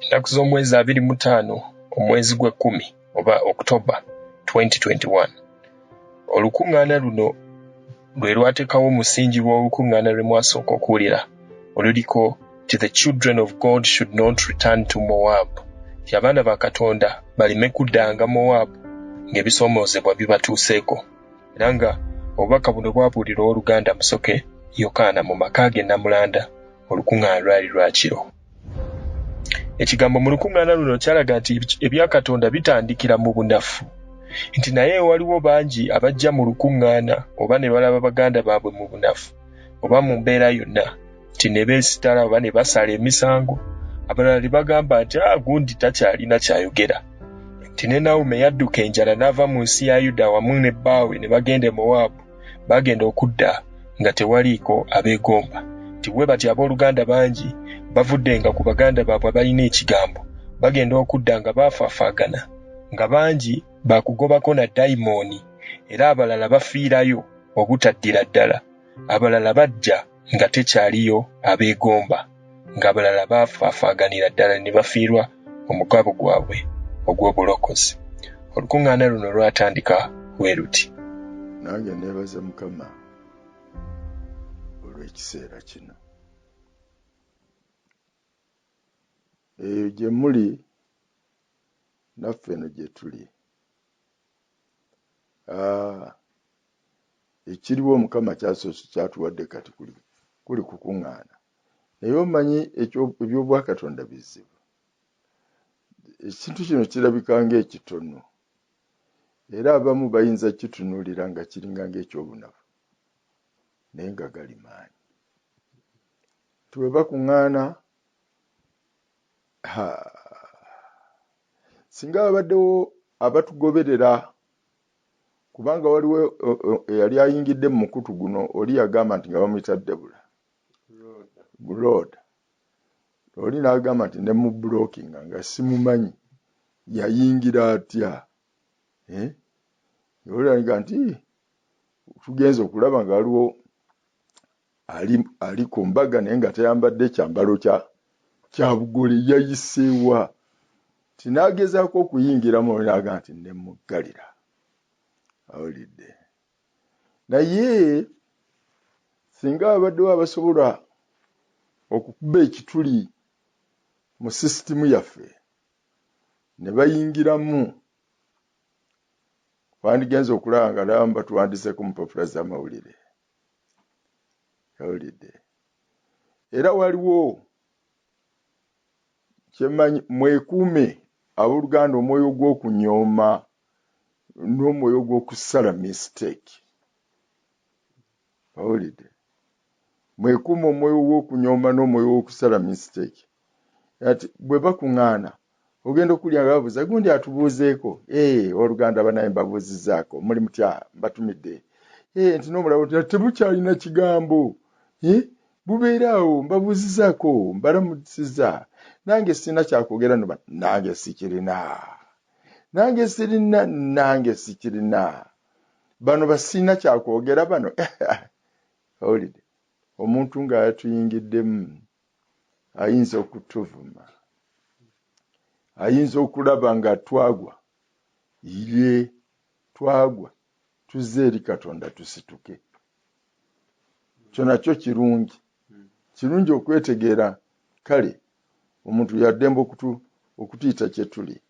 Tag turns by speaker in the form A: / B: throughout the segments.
A: ennaku z'omwezi 25 omwezi gwe 10 oba October 2021 olukuŋŋaana luno lwe lwateekawo omusingi w'olukuŋŋaana lwe mwasooka okuwulira oluliko ti the children of God should not return to Moab, ti abaana ba Katonda baleme kuddanga Moab ng'ebisoomozebwa bibatuuseeko. Era nga obubaka buno bwabuulirwa Oluganda Musoke Yokaana mu maka ge Namulanda olukuŋŋaana lwali lwakiro. Ekigambo mu lukuŋŋaana luno kyalaga nti ebya Katonda bitandikira mu bunafu, nti naye waliwo bangi abajja mu lukuŋŋaana oba ne balaba baganda baabwe mu bunafu oba mu mbeera yonna nti ne beesitala oba ne basala emisango, abalala ne bagamba nti gundi takyalina kyayogera, nti ne Nawomi yadduka enjala n'ava mu nsi ya Yuda wamu ne bbaawe ne bagenda e Mowaabu, bagenda okudda nga tewaliiko abeegomba, nti bwe bati abooluganda bangi bavuddenga ku baganda baabwe abalina ekigambo, bagenda okudda nga baafaafaagana, nga bangi baakugobako na dayimooni, era abalala bafiirayo obutaddira ddala, abalala bajja nga tekyaliyo abeegomba, ng'abalala baafaafaaganira ddala ne bafiirwa omugabo gwabwe ogw'obulokozi. Olukuŋŋaana luno lwatandika bwe luti.
B: Nange neebaza Mukama olw'ekiseera kino. Eyo gye muli naffe eno gye tuli. Ekiriwo Mukama kyasoose kyatuwadde kati kuli kukuŋŋaana. Naye omanyi ebyobwakatonda bizibu. Ekintu kino kirabika ng'ekitono. Era abamu bayinza kitunuulira nga kiringa ng'ekyobunafu. Naye nga gali maanyi. Tuwe bakuŋŋaana, singa babaddewo abatugoberera, kubanga waliwo eyali ayingidde mu mukutu guno oli yagamba nti nga bamuyita Debula. Lord. Oli n'agamba nti ne mu blocking nga simumanyi yayingira atya. Yolanga nti tugenze okulaba nga waliwo ali ku mbaga naye nga tayambadde kyambalo kya bugole, yayiseewa. Tinagezaako okuyingiramu n'agamba nti ne muggalira. Awulidde. Naye singa abaddewo abasobola okukuba ekituli mu sisitimu yaffe ne bayingiramu, wandigenza okulaba nga nabamu batuwandiseeko mu mpapula z'amawulire. Awulidde. Era waliwo kyemanyi, mwekuume abooluganda omwoyo gw'okunyooma n'omwoyo gw'okusala mistake. Awulidde. Mwekuume omwoyo gw'okunyooma n'omwoyo gw'okusala mistake. Ati bwe bakuŋŋaana ogenda okulya nga babuuza gundi atubuuzeeko, oluganda banaye mbabuuzizaako, muli mutya mbatumidde, nti n'omulabo tebukyalina kigambo, bubeeraawo mbabuuzizaako mbalamusiza, nange sirina kyakwogera, nange sikirina, nange sikirina, bano basirina kyakwogera bano. Awulidde. Omuntu ng'ayatuyingiddemu ayinza okutuvuma, ayinza okulaba nga twagwa tuzze eri Katonda tusituke. Kyo nakyo kirungi okwetegeera. Kale omuntu yaddemba okutuyita kye tuli,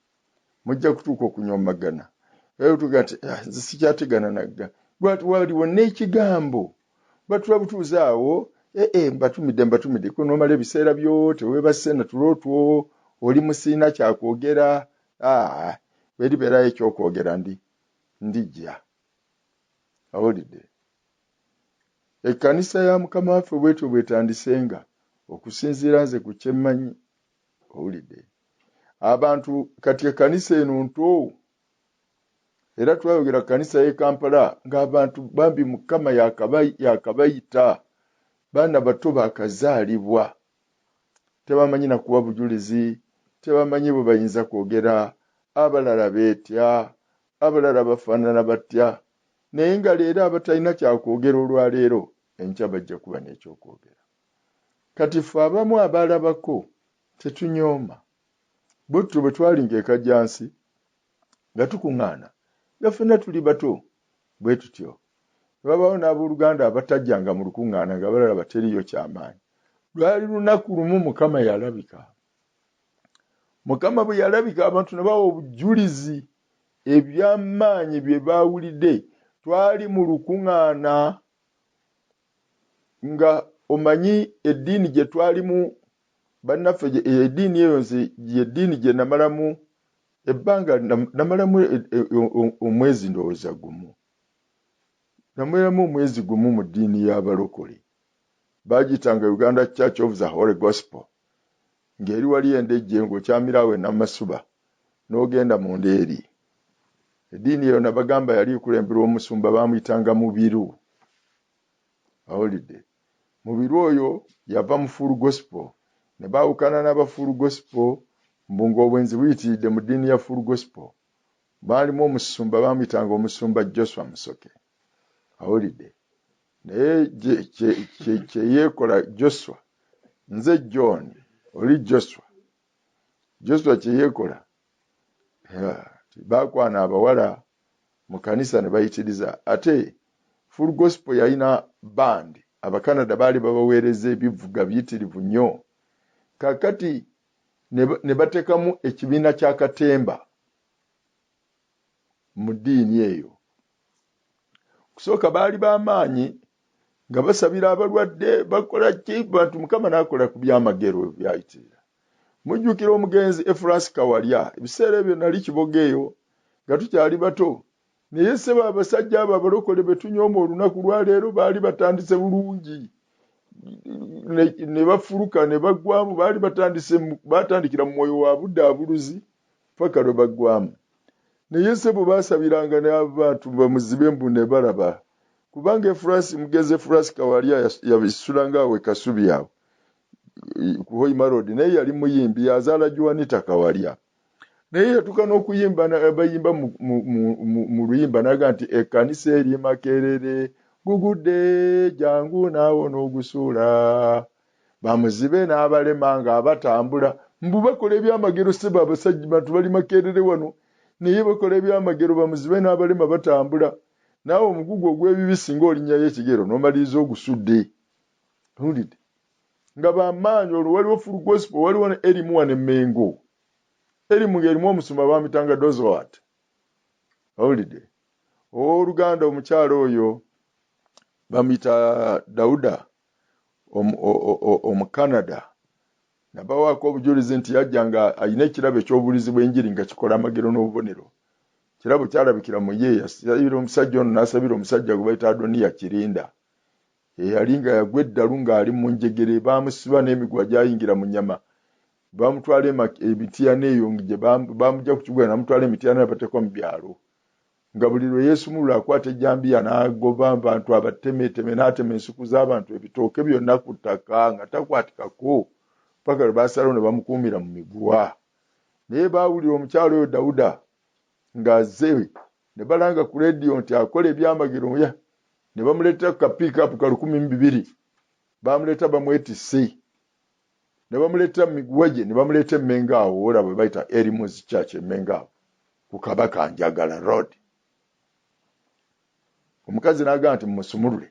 B: mujja kutuuka okunyoomagana, tuga nti nze sikyategana nagga, waliwo n'ekigambo batulabutuuza awo, mbatumidde kunoomala ebiseera byo teweebase na tulootwo, oli musiina kyakwogera, bweribeerayo ekyokwogera ndijja. Awulidde. Ekkanisa ya Mukama waffe bwetyo bwetandisenga okusinziira nze ku kyemmanyi. Awulidde. Abantu kati ekkanisa eno nto, era twayogera kkanisa y'e Kampala ng'abantu bambi Mukama yakabayita, baana bato baakazaalibwa, tebamanyi na kuwa bujulizi, tebamanyi bwe bayinza kwogera, abalala beetya, abalala bafaanana batya, naye nga leero abatalina kyakwogera olwaleero enkya bajja kuba n'ekyokwogera. Kati ffe abamu abaalabako tetunyooma, bwe twalinga ekajjansi nga tukuŋŋaana nga ffenna tuli bato bwe tutyo. Babawo n'abooluganda abatajjanga mu lukuŋŋaana nga balaba teriyo kyamaanyi. Lwali lunaku lumu Mukama yalabika. Mukama bwe yalabika abantu ne bawa obujulizi eby'amaanyi bye baawulidde. Twali mu lukuŋŋaana nga omanyi eddiini gye twalimu bannaffe eddiini eyo nze y'eddiini gye namalamu ebbanga namalamu omwezi ndowooza gumu. Namalamu omwezi gumu mu ddiini y'abalokole. Baagiyitanga Uganda Church of the Holy Gospel. Ng'eri wali endejje ng'okyamirawe n'amasuba n'ogenda mu ndeeri. Eddiini eyo nabagamba yali ekulemberwa omusumba baamuyitanga Mubiru. Awulidde. Mubiru oyo yava mu Full Gospel. Ne baawukana n'aba Full Gospel ng'obwenzi buyitiridde mu ddiini ya Full Gospel. Baalimu omusumba baamuyitanga omusumba Joshua Musoke. Awulidde. Naye kye yeekola Joshua. Nze John oli Joshua. Joshua kye yeekola. Baakwana abawala mu kanisa ne bayitiriza. Ate Full Gospel yalina band. Abakanada baali babaweereza ebivuga biyitirivu nnyo. Kakati ne bateekamu ekibiina kya katemba mu ddiini eyo. Kusooka baali b'amaanyi nga basabira abalwadde bakola ki bantu Mukama n'akola ku byamagero byayitirira. Mujjukira omugenzi Efrasi Kawalya ebiseera ebyo nali Kibogeeyo nga tukyali bato. Naye ssebo abasajja abo abalokole be tunyooma olunaku lwa leero baali batandise bulungi. Ne bafuluka ne baggwamu baali batandikira mu mwoyo wa budaabuluzi paka lwe baggwamu. Naye ssebo baasabiranga n'abantu bamuzibe mbu ne balaba. Kubanga mugenzi Efrasi Kawalya yabisulanga awo Kasubi awo ku Hoima Road, naye yali muyimbi yazaala Juanita Kawalya. Naye yatuuka n'okuyimba bayimba mu luyimba naga nti ekkanisa eri Makerere gugudde jangu naawo n'ogusuula. Bamuzibe n'abalema nga abatambula. Mbu bakola ebyamagero ssebo abasajja bantu bali Makerere wano. Naye bakola ebyamagero bamuzibe n'abalema batambula. Naawe omugugu ogw'ebibisi ng'olinnya y'ekigero n'omaliriza ogusudde. Owulidde. Nga bamaanyi olwo waliwo Full Gospel waliwo ne erimu wane Mengo. Erimu ng'erimu omusumba baamitanga Dozowat. Owulidde. Owooluganda omukyalo oyo bamuyita Dawuda Omukanada. Nabawaako obujulizi nti yajjanga alina ekirabo eky'obulizi bw'enjiri nga kikola amagero n'obubonero. Kirabo kyalabikira mu ye yasabira omusajja ono n'asabira omusajja gwe bayita Adoniya Kirinda. Eyali nga yagwa eddalu ng'ali mu njegere baamusiba n'emiguwa gyayingira mu nnyama. Baamutwala emitiana eyo gye baamujja ku kibuga n'amutwala emitiana n'abateekwa mu byalo. Nga buli lwe yeesumulula akwata ejjambiya n'agoba abantu abatemeeteme n'atema ensuku z'abantu ebitooke byonna ku ttaka nga takwatikako paka lwe baasalawo ne bamukuumira mu miguwa. Naye baawulira omukyalo oyo Dawuda ng'azze ne balanga ku leediyo nti akola ebyamagero ne bamuleetera ku kapiikaapu ka 1200. Baamuleeta bamwetisse ne bamuleetera mu miguwa gye ne bamuleeta Mengaawo olaba bwe bayita Erimuzi Church Mengaawo ku Kabaka Njagala Road. Omukazi n'agamba nti musumulule.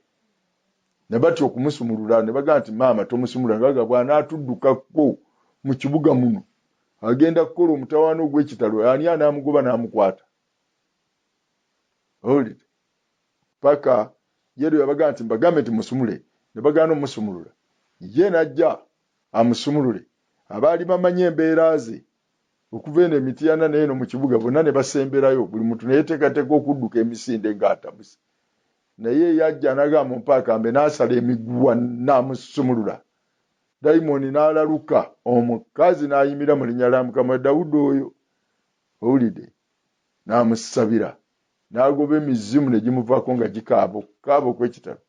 B: Ne batya okumusumulula ne bagamba nti maama tomusumulula ngaga bw'anaatuddukako mu kibuga muno agenda kukola omutawaana ogw'ekitalo ani anaamugoba n'amukwata. Owulidde. Paka yeero yabagamba nti mbagambe nti musumule ne bagaana omusumulula. Ye n'ajja amusumulule. Abaali bamanyi embeera ze okuva eno emitiana n'eno mu kibuga bonna ne basemberayo buli muntu ne yeeteekateeka okudduka emisinde ng'atamuse. Naye yajja n'agamba mumpa n'asala emiguwa n'amusumulula. Dayimoni n'alaluka omukazi n'ayimira mu linnya lya Mukama. Dawudi oyo owulidde n'amusabira n'agoba emizimu ne gimuvaako nga gikaaba okw'ekitalo.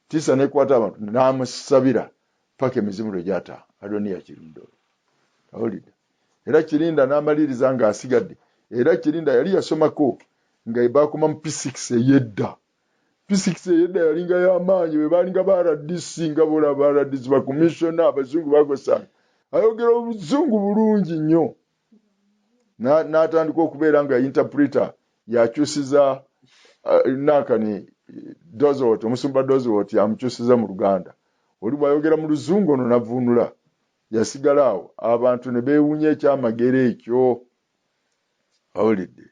B: Tiisa n'ekwata abantu n'amusabira paka emizimu lwe gyata. Adoniya Kirinda owulidde. Era Kirinda n'amaliriza ng'asigadde. Era Kirinda yali yasomako nga baakoma mu P6 ey'edda. P6 ey'edda yalinga y'amaanyi bwe baalinga ba RDC nga boolaba RDC ba commissioner abazungu baagosanga. Ayogera obuzungu bulungi nnyo. n'atandika okubeera nga interpreter yakyusiza nakani Dozot, omusumba Dozot yamukyusiza mu Luganda. Oli bwayogera mu Luzungu ono navunula yasigala awo abantu ne beewunya ekyamagere ekyo. Awulidde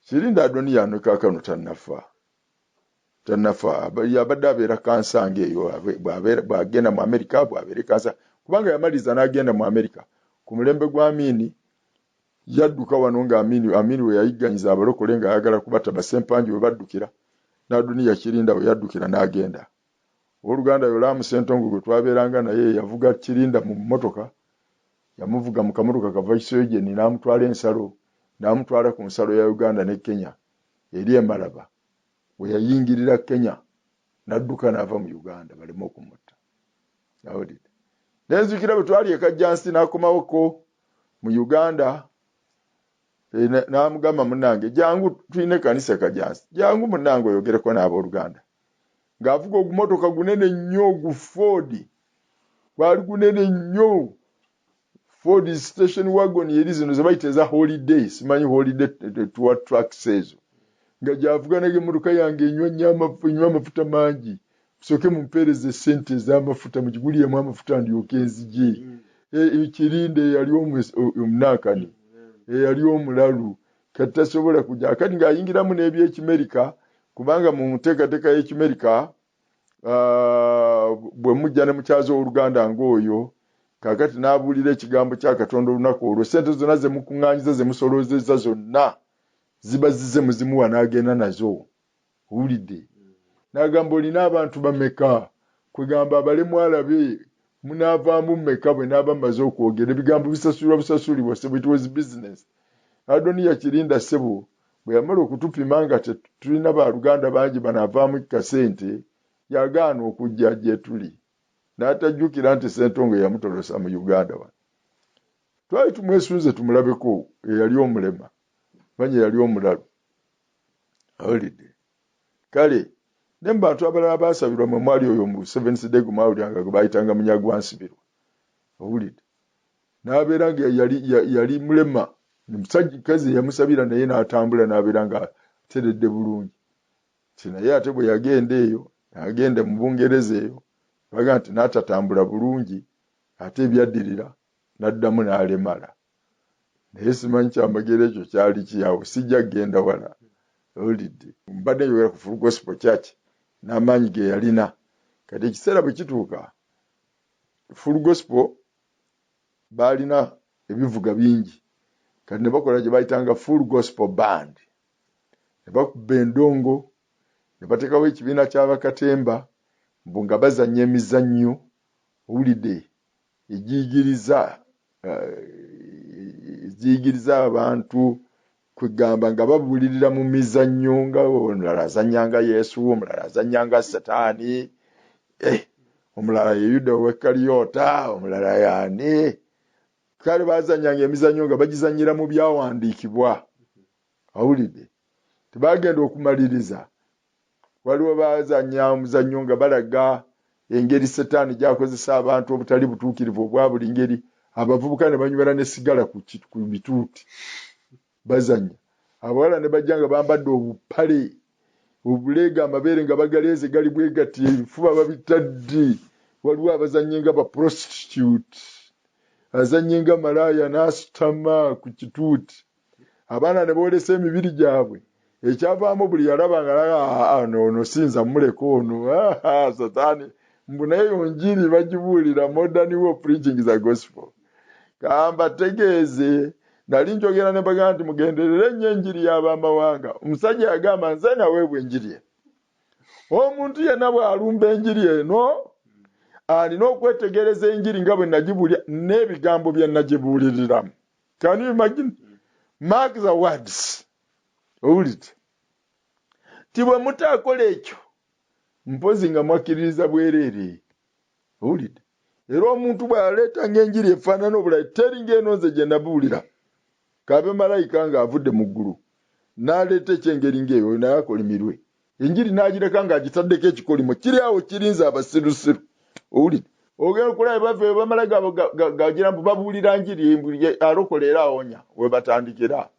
B: Kirinda Adoniya no kaakano tannafa yabadde abeera kansange eyo bw'agenda mu Amerika bw'abeera kansa kubanga yamaliza n'agenda mu Amerika ku mulembe gwa Amini yadduka wano nga Amini we yayigganyiza abalokole nga ayagala kubata basempanji we baddukira n'Adoniya Kirinda we yaddukira n'agenda. Oluganda Yolamu Ssentongo gwe twabeeranga naye yavuga Kirinda mu mmotoka yamuvuga mu kamotoka kava Kisoyegeni n'amutwala ensalo n'amutwala ku nsalo ya Uganda ne Kenya eri Emalaba we yayingirira Kenya n'adduka n'ava mu Uganda baleme okumutta. Awulidde nenzikira bwe twali ekajjansi n'akomawo ko mu Uganda n'amugamba munnange jangu tuyine kanisa kajjansi jangu munnange oyogereko n'abooluganda ng'avuga ogumotoka gunene nnyo gu Ford gwali gunene nnyo Ford station wagon yeri zino ze bayita eza holiday simanyi holiday tour trucks ezo nga gyavuga nage emmotoka yange enywa amafuta mangi soke mumpeereze sente ez'amafuta mugiguliyemu amafuta ndyoke enzije Kirinde yali omunakani yali omulalu kati tasobola kujja kati ng'ayingiramu n'ebyekimerika kubanga mu nteekateeka y'Ekimerika bwe mujja ne mukyaza oluganda ng'oyo kakati n'abuulira ekigambo kya Katonda olunaku olwo sente zonna ze mukuŋŋaanyiza ze musoloozezza zonna ziba zize muzimuwa n'agenda nazo. Owulidde n'agamba olina abantu bameka kwegamba abalemwala be munaavaamu mmeka bwe n'aba mmaze okwogera ebigambo busasulibwa sebo it was business. Adoniya Kirinda ssebo bwe yamala okutupima nga tulina baaluganda bangi banaavaamu kasente yagaana okujja gye tuli n'atajjukira nti Ssentongo yamutolosa mu Uganda wano. Twali tumwesunze tumulabeko eyali omulema manye yali omulalu. Awulidde kale ne mu bantu abalala baasabirwa mwe mwali oyo mu Seventh Day Gumawuliranga gwe baayitanga Munyagwansibirwa. Owulidde n'abeera nga yali mulema musajja kazi yamusabira naye n'atambula n'abeera nga ateredde bulungi. Naye ate bwe yagenda eyo n'agenda mu Bungereza eyo baga nti n'atatambula bulungi ate ebyaddirira n'addamu n'alemala. Naye simanyi kyamagero ekyo kyali kiyawo sijja kgenda wala. Owulidde mbadde njogera ku Full Gospel Church n'amaanyi ge yalina kati ekiseera bwe kituuka Full Gospel baalina ebivuga bingi kati ne bakola gye bayitanga Full Gospel Band ne bakuba endongo ne bateekawo ekibiina ky'abakatemba mbu nga bazannya emizannyo. Owulidde eziyigiriza abantu kwegamba nga babuulirira mu mizannyo nga omulala azannyanga Yesu omulala azannyanga Setaani omulala ye Yuda ow'Ekkaliyota omulala yaani kale bazannyanga emizannyo nga bagizannyira mu byawandiikibwa. Awulidde tebagenda okumaliriza waliwo bazannya omuzannyo nga balaga engeri Setaani gy'akozesa abantu obutali butuukirivu obwa buli ngeri abavubuka ne banywera n'essigala ku bituuti bazannya abawala ne bajja nga bambadde obupale obuleega amabeere nga bagaleeze gali bwegati ebifuba babitadde. Waliwo abazannye nga baprostitute azannye nga malaaya n'asitama ku kituuti abaana ne boolesa emibiri gyabwe ekyavaamu buli yalaba nga ono sinza muleka ono Setaani mbu naye yonjiri bagibuulira modern way of preaching the gospel. Kamba tegeeze nali njogera ne bagamba nti mugenderere nnyo enjiri y'abamawanga. Omusajja yagamba nze naweebwa enjiri ye omuntu yenna bw'alumba enjiri eno alina okwetegereza enjiri nga bwe nagibuulira n'ebigambo bye nagibuuliriramu. Can you imagine? Mark the words. Owulidde ti bwe mutaakola ekyo mpozi nga mwakkiririza bwereere. Owulidde era omuntu bw'aleetanga enjiri efaanana obulayi teringa eno nze gye nabuulira kabe malayika ng'avudde mu ggulu n'aleeta ekyengeri ng'eyo naye akolimirwe enjiri n'agireka ng'agitaddeko ekikolimo kiri awo kirinza abasirusiru. Owulidde ogenda okulaba baffe bamala gagira mbu babuulira njiri alokolera awonya we batandikira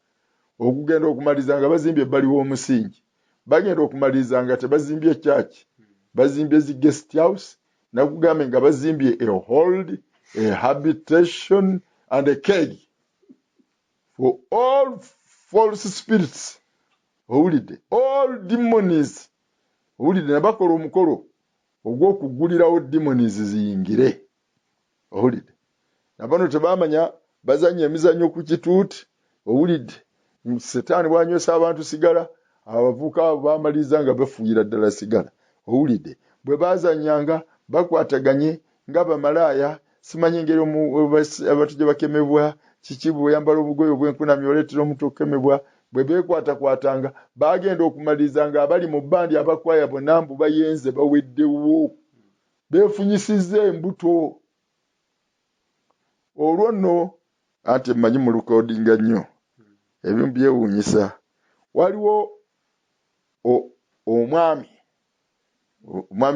B: okugenda okumaliza nga bazimbye ebbali w'omusingi bagenda okumaliza nga tebazimbye church bazimbye zi guest house nakugambe nga bazimbye a hold a habitation and a cage for all false spirits owulidde all demons owulidde nabakola omukolo ogw'okugulirawo demons ziyingire owulidde nabano tebamanya bazanya emizanyo ku kituuti owulidde setaani bwanywesa abantu sigala abavuka abo bamaliza nga bafuuyira ddala sigala owulidde bwe bazanyanga bakwataganye nga bamalaaya simanyi engeri abantu gye bakemebwa kiki bwe yambala obugoye obw'enkunamyo oleetera omuntu okukemebwa bwe beekwatakwatanga bagenda okumaliza nga abali mu bbandi abakwaya bonna mbu bayenze baweddewo beefunyisizza embuto olwo nno anti mmanyi mu lukodinga nnyo ebimu byewuunyisa waliwo omwami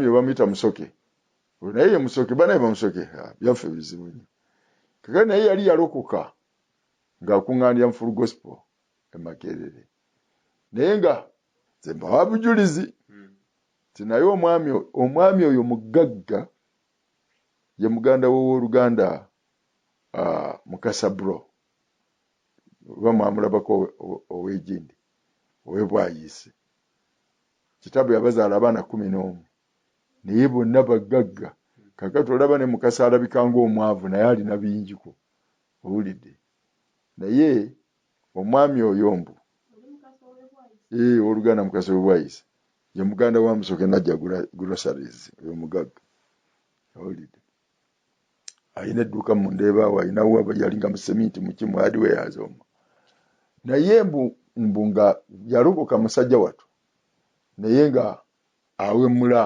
B: we bamuyita Musoke naye ye Musoke banaye bamusoke byaffe bizibu nnyo kakati naye yali yalokoka ng'akuŋŋaanira mu full gospel e Makerere naye nga nze mbawa bujulizi ti naye omwami oyo mugagga ye muganda w'owooluganda Mukasabro oba mwamulabako ow'Egindi ow'Ebwayiise kitabu yabazaala abaana 11 naye bonna bagagga kakati olaba ne Mukasa alabika ng'omwavu naye alina bingiko owulidde naye omwami oyo mbu oluganda Mukasa w'Ebwayiise ye muganda wa Musoke najja groceries oyo mugagga owulidde ayina edduuka mu Ndeebaawo ayinawo yalinga mu seminti mu kimu hardwares omwo naye mbu nga yalokoka musajja wattu naye nga awemmula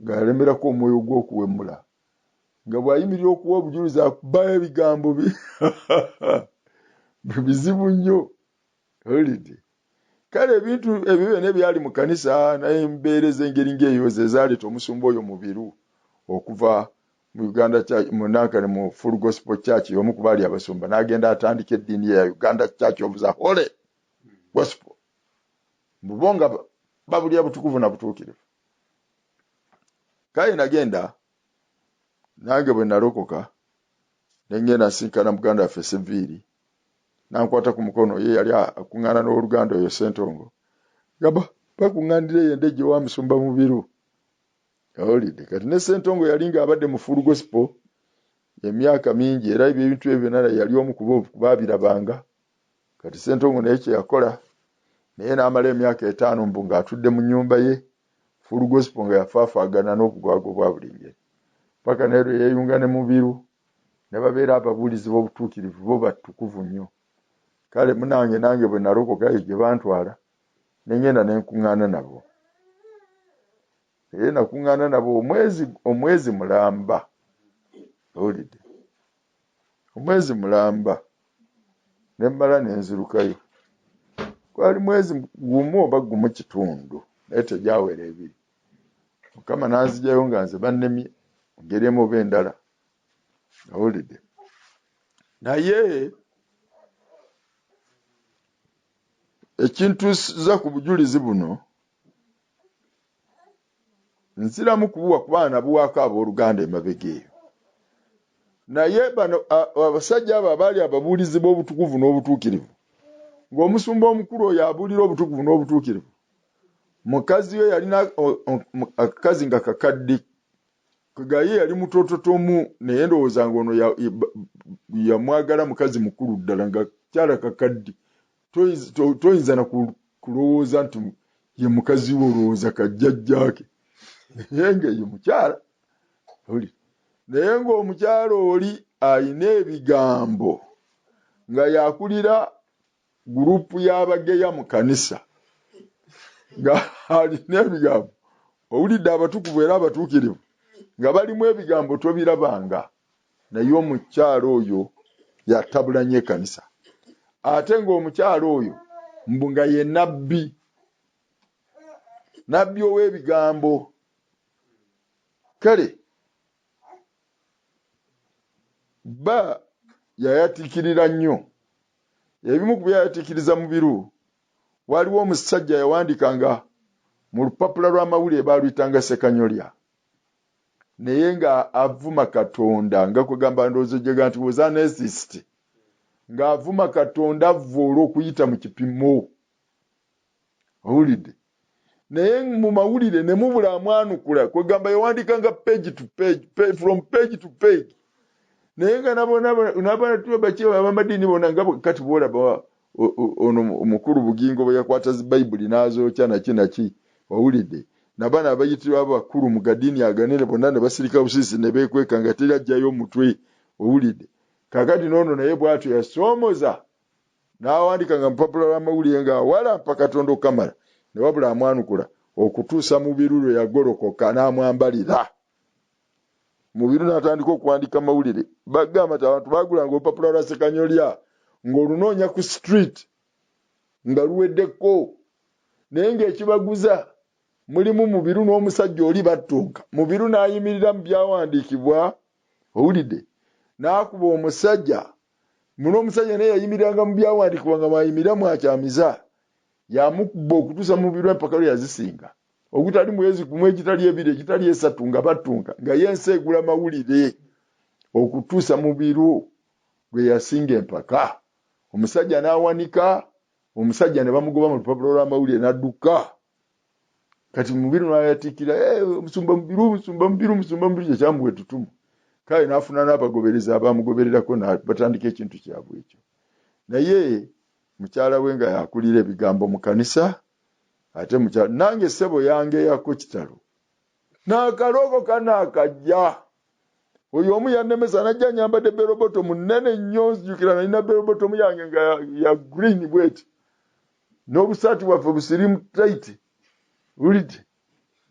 B: ng'alemerako omwoyo gw'okuwemmula nga bw'ayimirira okuwa obujulizi akubayo ebigambo bizibu nnyo owulidde kale ebintu ebyo byonna ebyali mu kanisa naye embeera ez'engeri ng'eyo ze zaaleeta omusumba oyo mu biru okuva mu Uganda Church mu Nankana mu Full Gospel Church y'omu ku baali abasumba n'agenda atandika eddiini ya Uganda Church of the Holy Gospel bo nga babulya butukuvu na butuukirivu kale nagenda nange bwe nalokoka ne ngenda nsinkana muganda waffe Seviiri nankwata ku mukono ye yali akuŋŋaana n'oluganda oyo Ssentongo nga bakuŋŋaanira ey'endejje wa musumba mu biru owulidde kati ne Ssentongo yali ng'abadde mu Full Gospel emyaka mingi era ebintu ebyo byonna yali omu ku baabirabanga kati Ssentongo naye kye yakola naye n'amala emyaka 5 mbu ng'atudde mu nnyumba ye Full Gospel nga yafaafaagana n'obugwago bwa buli ngeri paka neero yeeyunga ne mu biru ne babeera ababuulizi b'obutuukirivu bo batukuvu nnyo kale nange bwe nalokoka gye bantwala ne ngenda ne nkuŋŋaana nabo naye nakuŋŋaana nabo omwezi mulamba owulidde omwezi mulamba ne mmala ne nzirukayo gwali mwezi gumu oba gumu kitundu naye tegyawera 2 Mukama n'anzijayo nga nze bannemye ngeri emu oba endala owulidde naye ekintuusiza ku bujulizi buno nziramu kubuwa ku baana buwaako abooluganda emabega eyo naye bano abasajja abo abaali ababuulizi b'obutukuvu n'obutuukirivu ng'omusumba omukulu oyo abuulira obutukuvu n'obutuukirivu mukazi we yalina akakazi nga kakadde kagaye yali mutoototomu naye ndowooza ng'ono yamwagala mukazi mukulu ddala nga kyala kakadde toyinza na kulowooza nti ye mukazi we olowooza kajjajjaake naye nga ye mukyala naye ng'omukyala oli ayina ebigambo nga yakulira gurupu y'abageya mu kanisa nga alina ebigambo owulidde abatukuvu era abatuukirivu nga balimu ebigambo tobirabanga naye omukyala oyo yatabula nnyo ekkanisa ate ng'omukyala oyo mbu nga ye nabbi ow'ebigambo kale ba yayatikirira nnyo ebimu ku byayatikiriza mu biru waliwo omusajja yawandikanga mu lupapula lw'amawulire baaluyitanga Sekanyolya naye nga avuma Katonda nga kugamba ndowooza jega nti was an atheist ng'avuma Katonda avvoola okuyita mu kipimo owulidde naye mu mawulire ne mubula amwanukula kwegamba yawandikanga page to page, from page to page naye nga nabona bakiba abamadiini bona nga kati boolaba ono omukulu bugingo bwe yakwata Bayibuli n'azookya naki owulidde nabana abayitibwa abakulu mu gadiini aganene bonna ne basirika busisi ne beekweka nga teri ajjayo omutwe owulidde kakati n'ono naye bw'atyo yasoomoza n'awandika nga mupapula lw'amawulire nga walampa Katonda okamala ne wabula amwanukula okutuusa mu biru lwe yagolokoka n'amwambalira mu biru n'atandika okuwandika amawulire bagamba nti abantu baagulanga olupapula lwa Sekanyolya ng'olunoonya ku street nga luweddeko naye ng'ekibaguza mulimu mu biru n'omusajja oli battunka mu biru n'ayimirira mu byawandiikibwa owulidde n'akuba omusajja muno omusajja naye yayimiriranga mu byawandiikibwa nga mwayimirira mwakyamiza yamukuba okutuusa mu biru empaka lwe yazisinga ogutali mwezi kumwe ekitali ebiri ekitali esatu nga battunka nga yensi egula mawulire okutuusa mu biru gwe yasinga empaka omusajja n'awanika omusajja ne bamugoba mu lupapula lw'amawulire n'adduka kati mu biru n'ayatikira musumba mu biru kyekyamuwa ettutumu kale n'afuna n'abagobereza abamugobererako batandika ekintu kyabwe ekyo naye mukyala we nga yakulira ebigambo mu kanisa ate mukyala nange ssebo yangeyako kitalo n'akaloko kanaakajja oyo omu yannemesa najja nyambadde berobotomu nnene nnyo nzijukira nalina berobotomu yange nga ya green bweti n'obusaati bwaffe busirimu taiti ulidde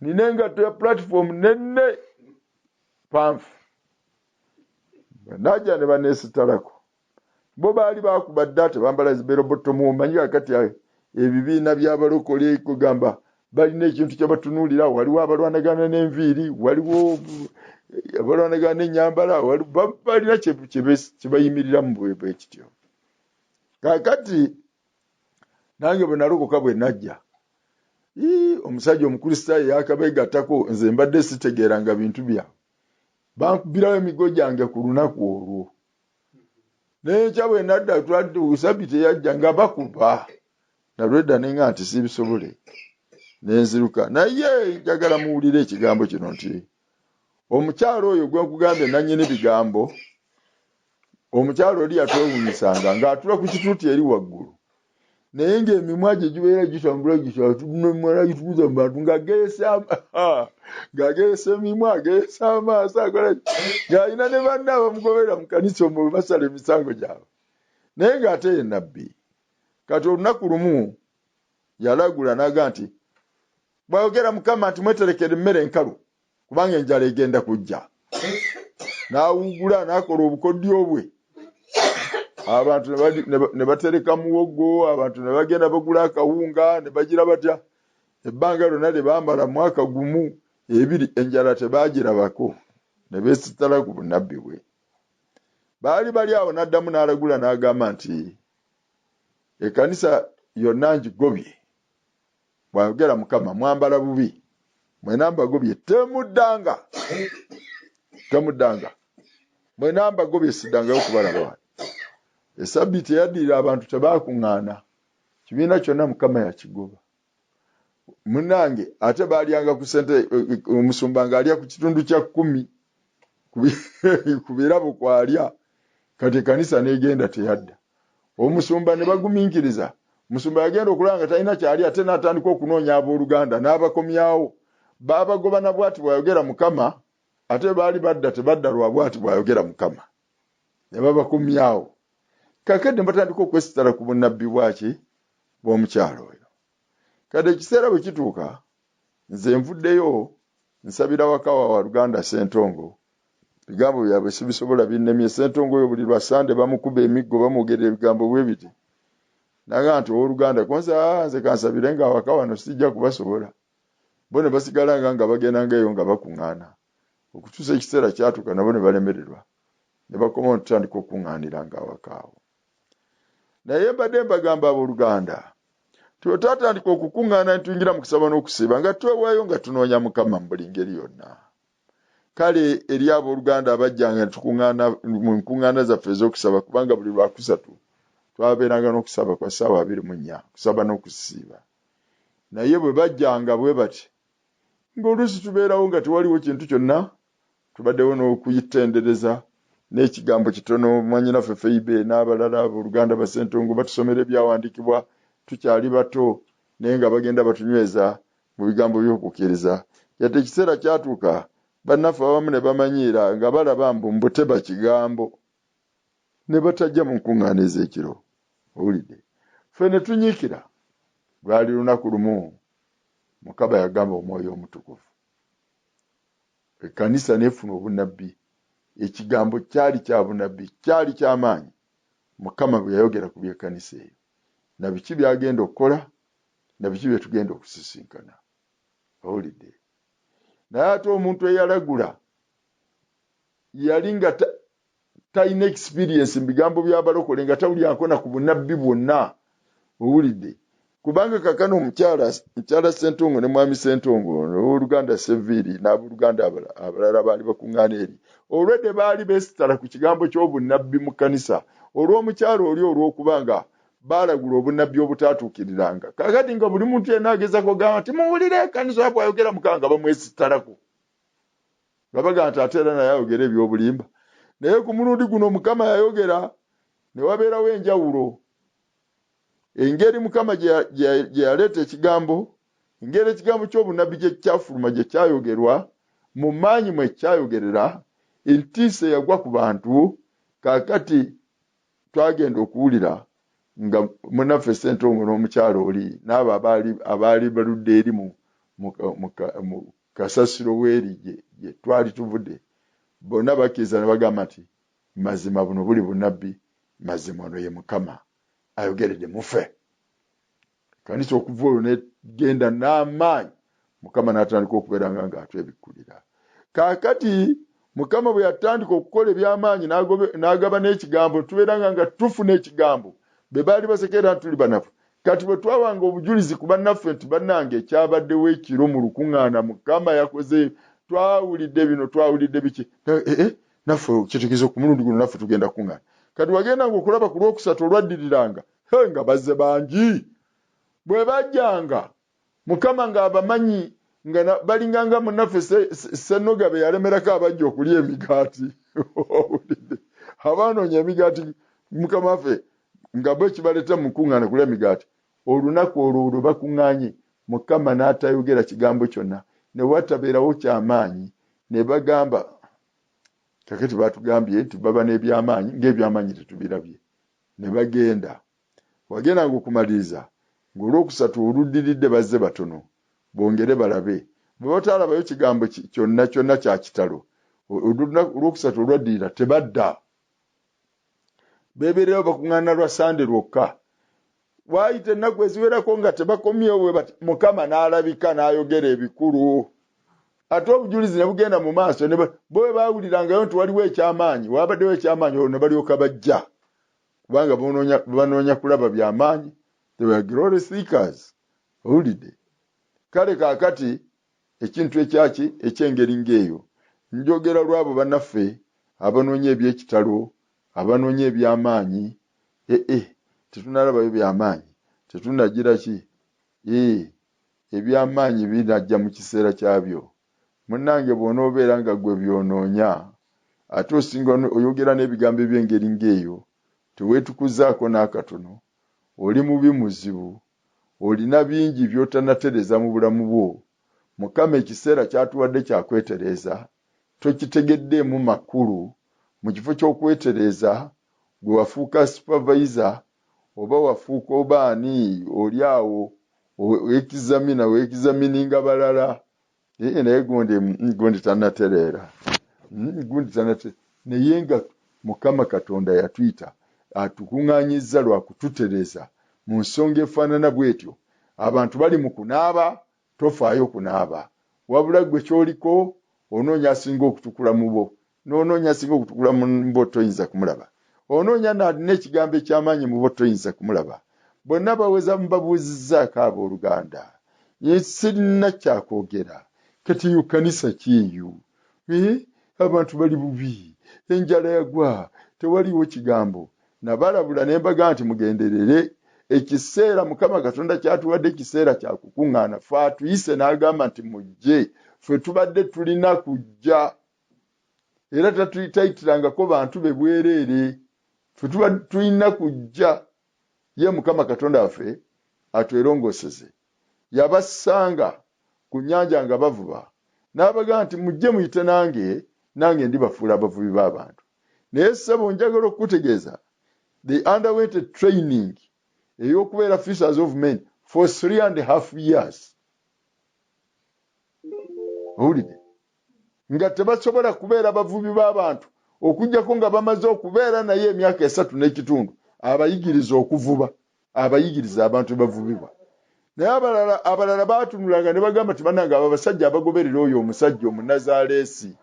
B: nina engatto ya platform nenne panfu najja ne baneesitalako bo baali bakuba dda tebambala ziberobotomu omanyi kakati ebibiina by'abalokole kugamba balina ekintu kyebatunuulira waliwo abalwanagana n'enviiri waliwo abalwanagana n'ennyambala balina kyebayimiriramu bwe kityo kakati nange bwe nalokoka bwe najja omusajja omukristaayo yakabeegattako nze mbadde sitegeeranga bintu byabwe bankubirawo emigo gyange ku lunaku olwo n'ekya bwe nadda sabiti yajja nga bakuba nalwedda nenga nti sibisobole nenziruka naye njagala muwulire ekigambo kino nti omukyalo oyo gwe nkugambye nannyini bigambo omukyalo oli yatwewunyisanga ng'atula ku kituuti eri waggulu naye ng'emimwa gye gibeera gitambula gitamala gituuza mu bantu ng'ageesa emimwa ageesa amaaso ng'alina ne banne abamugoberera mu kanisa omwo basala emisango gyabwe naye ng'ate ye nabbi kati olunaku lumu yalagula n'aga nti bwayogera Mukama nti mweterekere emmere enkalu kubanga enjala egenda kujja n'awugula n'akola obukodyo bwe abantu ne batereka muwogo abantu ne bagenda bagula akawunga ne bagira batya ebbanga lyonna lye bambala mwaka gumu ebiri enjala tebaagirabako ne beesitala ku bunabbi bwe bali awo n'addamu n'alagula n'agamba nti ekkanisa yonna ngigobye bwayogera Mukama mwambala bubi mwena mbagobye temuddanga mwena mbagobye siddangayo kubalaba esabbiiti eyaddirira abantu tebaakuŋŋaana kibiina kyonna Mukama yakigoba munnange ate baalyanga ku ssente omusumba ng'alya ku kitundu kya 10 ku birabo kwalya kati ekkanisa n'egenda teyadda omusumba ne bagumiikiriza omusumba yagenda okulanga talina kyali ate n'atandika okunoonya abooluganda n'abakomyawo baabagoba na bw'ati bw'ayogera Mukama ate baali badda tebadda lwa bw'ati bw'ayogera Mukama ne babakomyawo kakadde batandika okwesitala ku bunnabbi bwaki bw'omukyalo oyo kade ekiseera bwe kituuka nze nvuddeyo nsabira wakawa wa Luganda Ssentongo bigambo byabwe sibisobola binnemye Ssentongo oyo buli lwa Sande bamukuba emiggo bamwogerera ebigambo bwe biti naga nti owooluganda konza nze kansabire nga wakawa no sijja kubasobola bo ne basigalanga nga bagendangaeyo nga bakuŋŋaana okutuusa ekiseera kyatuuka nabo ne balemererwa ne bakoma okutandika okuŋŋaanira ng'awakaawo. Naye mbadde mbagamba abooluganda twetwatandika okukuŋŋaana ne tuyingira mu kusaba n'okusiiba nga twewaayo nga tunoonya Mukama mu buli ngeri yonna. Kale eri abooluganda abajjanga ne tukuŋŋaana mu nkuŋŋaana zaffe ez'okusaba, kubanga buli lwakusatu twabeeranga n'okusaba kwa ssaawa 24 kusaba n'okusiiba. Naye bwe bajjanga bwe bati ng'oluusi tubeerawo nga tewaliwo kintu kyonna, tubaddewo n'okuyitendereza n'ekigambo kitono. Mwanyinaffe Feibe n'abalala abooluganda ba Ssentongo batusomera ebyawandiikibwa tukyali bato naye nga bagenda batunyweza mu bigambo by'okukkiriza. Yate ekiseera kyatuuka bannaffe abamu ne bamanyiira nga balaba mbu mbuteba kigambo ne batajja mu nkuŋŋaana ez'ekiro. Owulidde, ffe ne tunyiikira. Lwali lunaku lumu Mukama yagamba Omwoyo Omutukuvu, ekkanisa n'efuna obunnabbi. Ekigambo kyali kya bunnabbi, kyali ky'amaanyi. Mukama bwe yayogera ku by'ekkanisa eyo, na biki byagenda okukola, na biki bye tugenda okusisinkana. Owulidde, naye ate omuntu eyalagula yali nga talina experience mu bigambo by'abalokole, nga tawulyankona ku bunnabbi bwonna. Owulidde, kubanga kakano mukyala Ssentongo ne mwami Ssentongo n'owooluganda Seviri n'abooluganda abalala baali bakuŋŋaana eri, olwedde baali beesitala ku kigambo ky'obunnabbi mu kkanisa olw'omukyalo oli olw'okubanga baalagula obunnabbi obutaatuukiriranga. Kakati nga buli muntu yenna agezako gamba nti muwulire ekkanisa bw'ayogera Mukama nga bamwesitalako, nga bagamba nti ate era naye ayogera eby'obulimba. Naye ku mulundi guno Mukama yayogera ne wabeerawo enjawulo. Engeri Mukama gye yaleeta ekigambo, engeri ekigambo ky'obunnabbi gye kyafuluma gye kyayogerwa, mu maanyi mwe kyayogerera, entiisa yagwa ku bantu. Kaakati twagenda okuwulira nga munnaffe Ssentongo n'omukyalo oli n'abo abaali baludde eri mu kasasiro w'eri gye twali tuvudde, bonna bakkiriza ne bagamba nti mazima buno buli bunnabbi, mazima ono ye Mukama ayogeredde mufe. Kanisa okuva olwo negenda n'amaanyi, Mukama n'atandika okubeeranga ng'atwebikkulira. Kaakati Mukama bwe yatandika okukola eby'amaanyi n'agaba n'ekigambo, tubeeranga nga tufuna ekigambo. Be baali basekerera tuli banafu. Kati bwe twawanga obujulizi ku bannaffe nti bannange ekyabaddewo ekiro mu lukuŋŋaana Mukama yakoze, twawulidde bino, twawulidde biki, naffe kitegeeza ku mulundi guno naffe tugenda kuŋŋaana. Kati wagendanga okulaba ku lwokusatu olwaddiriranga, nga bazze bangi. Bwe bajjanga Mukama ng'abamanyi nga balinganga munnaffe Ssennoga be yalemerako abajja okulya emigaati. Abaanoonya emigaati Mukama waffe nga bwe kibaleeta mu nkuŋŋaana kulya emigaati. Olunaku olwo bakuŋŋaanye, Mukama n'atayogera kigambo kyonna, ne watabeerawo ky'amaanyi. Ne bagamba, kakati baatugambye nti baba n'ebyamaanyi, ng'ebyamaanyi tetubirabye. Ne bagenda. Wagendanga okumaliriza ng'olwokusatu oluddiridde bazze batono, bongere balabe. Bwe batalabayo kigambo kyonna kya kitalo, olwokusatu olwaddirira tebadda. Beebeereyo bakuŋŋaana lwa Sande lwokka. Waayita ennaku eziwerako nga tebakomyewo, Mukama n'alabika n'ayogera ebikulu. Ate obujulizi ne bugenda mu maaso, bwe baawulirangayo nti waliwo ekyamaanyi, wabaddewo ekyamaanyi, olwo ne balyoka bajja. Kubanga banoonya kulaba by'amaanyi. They were glory seekers. Owulidde. Kale kaakati ekintu ekyengeri ng'eyo njogera lw'abo bannaffe abanoonya eby'ekitalo, abanoonya eby'amaanyi. Tetunalabayo by'amaanyi, tetunagira ki. Eby'amaanyi binajja mu kiseera kyabyo. Munnange bw'onoobeera nga gwe byonoonya, ate osinga oyogera n'ebigambo eby'engeri ng'eyo, teweetukuzaako n'akatono, oli mubi muzibu, olina bingi by'otanatereza mu bulamu bwo. Mukama ekiseera kyatuwadde kyakwetereeza, tokitegeddeemu makulu. Mu kifo ky'okwetereeza, gwe wafuuka supervisor oba wafuuka obaani oli awo weekizamininga balala. Naye gundi tanatereera. Naye nga Mukama Katonda yatuyita atukuŋŋaanyizza lwa kututereza mu nsonga efaanana bw'etyo. Abantu bali mu kunaaba, tofaayo kunaaba. Wabula gwe ky'oliko onoonya asinga okutukula mu bo. n'onoonya singa okutukula mu bo toyinza kumulaba. Onoonya n'alina ekigambo eky'amaanyi mu bo toyinza kumulaba. Bonna baweza mbabuuzizzaako abooluganda. Sirina kyakwogera. Kati yo kanisa kyeyo. Abantu bali bubi. Enjala yagwa. Tewaliwo kigambo. Nabalabula ne mbaga nti mugenderere. Ekiseera Mukama Katonda kyatuwadde ekiseera kya kukuŋŋaana. Ffe atuyise n'agamba nti mujje. Ffe tubadde tulina kujja. Era tayitirangako bantu be bwereere. Ffe tubadde tulina kujja. Ye Mukama Katonda waffe atwerongooseze. Yabassanga ku nnyanja nga bavuba. N'abaga nti mujje muyite nange ndibafuula abavubi b'abantu. Naye ssebo njagala okutegeeza. They underwent a training ey'okubeera fishers of men for 3.5 years. Owulidde? Nga tebasobola kubeera bavubi b'abantu okujjako nga bamaze okubeera naye emyaka 3 n'ekitundu abayigiriza okuvuba, abayigiriza abantu bavubibwa. Naye abalala baatunulanga ne bagamba nti bannange abo abasajja abagoberera oyo omusajja Omunnazaaleesi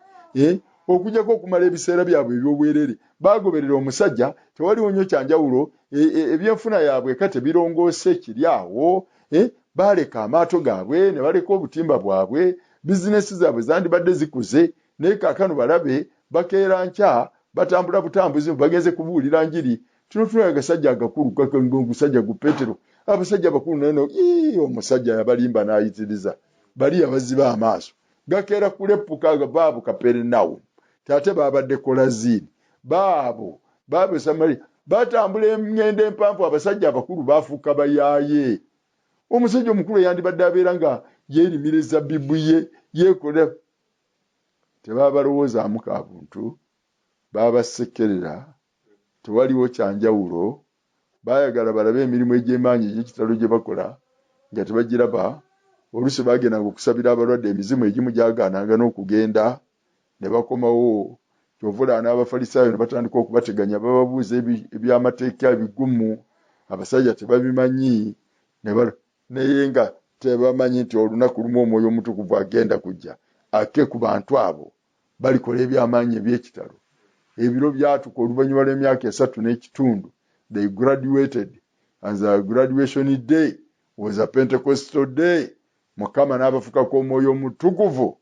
B: okujjako okumala ebiseera byabwe eby'obwerere baagoberera omusajja tewaliwo nnyo kyanjawulo ebyenfuna yaabwe kate birongoose kiri awo baaleka amaato gaabwe ne baleka obutimba bwabwe bizinesi zaabwe zandibadde zikuze naye kaakano balabe bakeera nkya batambula butambuzi bagenze kubuulira njiri tunotuna agasajja agakulu gusajja gu Petero abasajja abakulu neno omusajja yabalimba n'ayitiriza bali abaziba amaaso gakeera kuleppuka baabo Kaperinawumu ate baabadde Kolazini baabo Samali batambula engendo empanvu abasajja abakulu baafuuka bayaaye. Omusajja omukulu yandibadde abeera nga yeerimiriza bibbu ye yeekola tebaabalowoozamu ka buntu baabasekerera tewaliwo kyanjawulo baayagala balabe emirimu egy'emaanyi egy'ekitalo gye bakola nga tebagiraba. Oluusi bagendanga okusabira abalwadde emizimu egimu gyagaananga n'okugenda ne bakomawo kyovula n'Abafalisaayo ne batandika okubateganya bababuuza eby'amateeka ebigumu abasajja tebabimanyi naye nga tebamanyi nti olunaku lumu Omwoyo Omutukuvu agenda kujja ake ku bantu abo balikola eby'amaanyi eby'ekitalo. Ebiro byatuka oluvannyuma lw'emyaka 3 n'ekitundu. They graduated and the graduation day was a Pentecostal day. Mukama n'abafukako Omwoyo Omutukuvu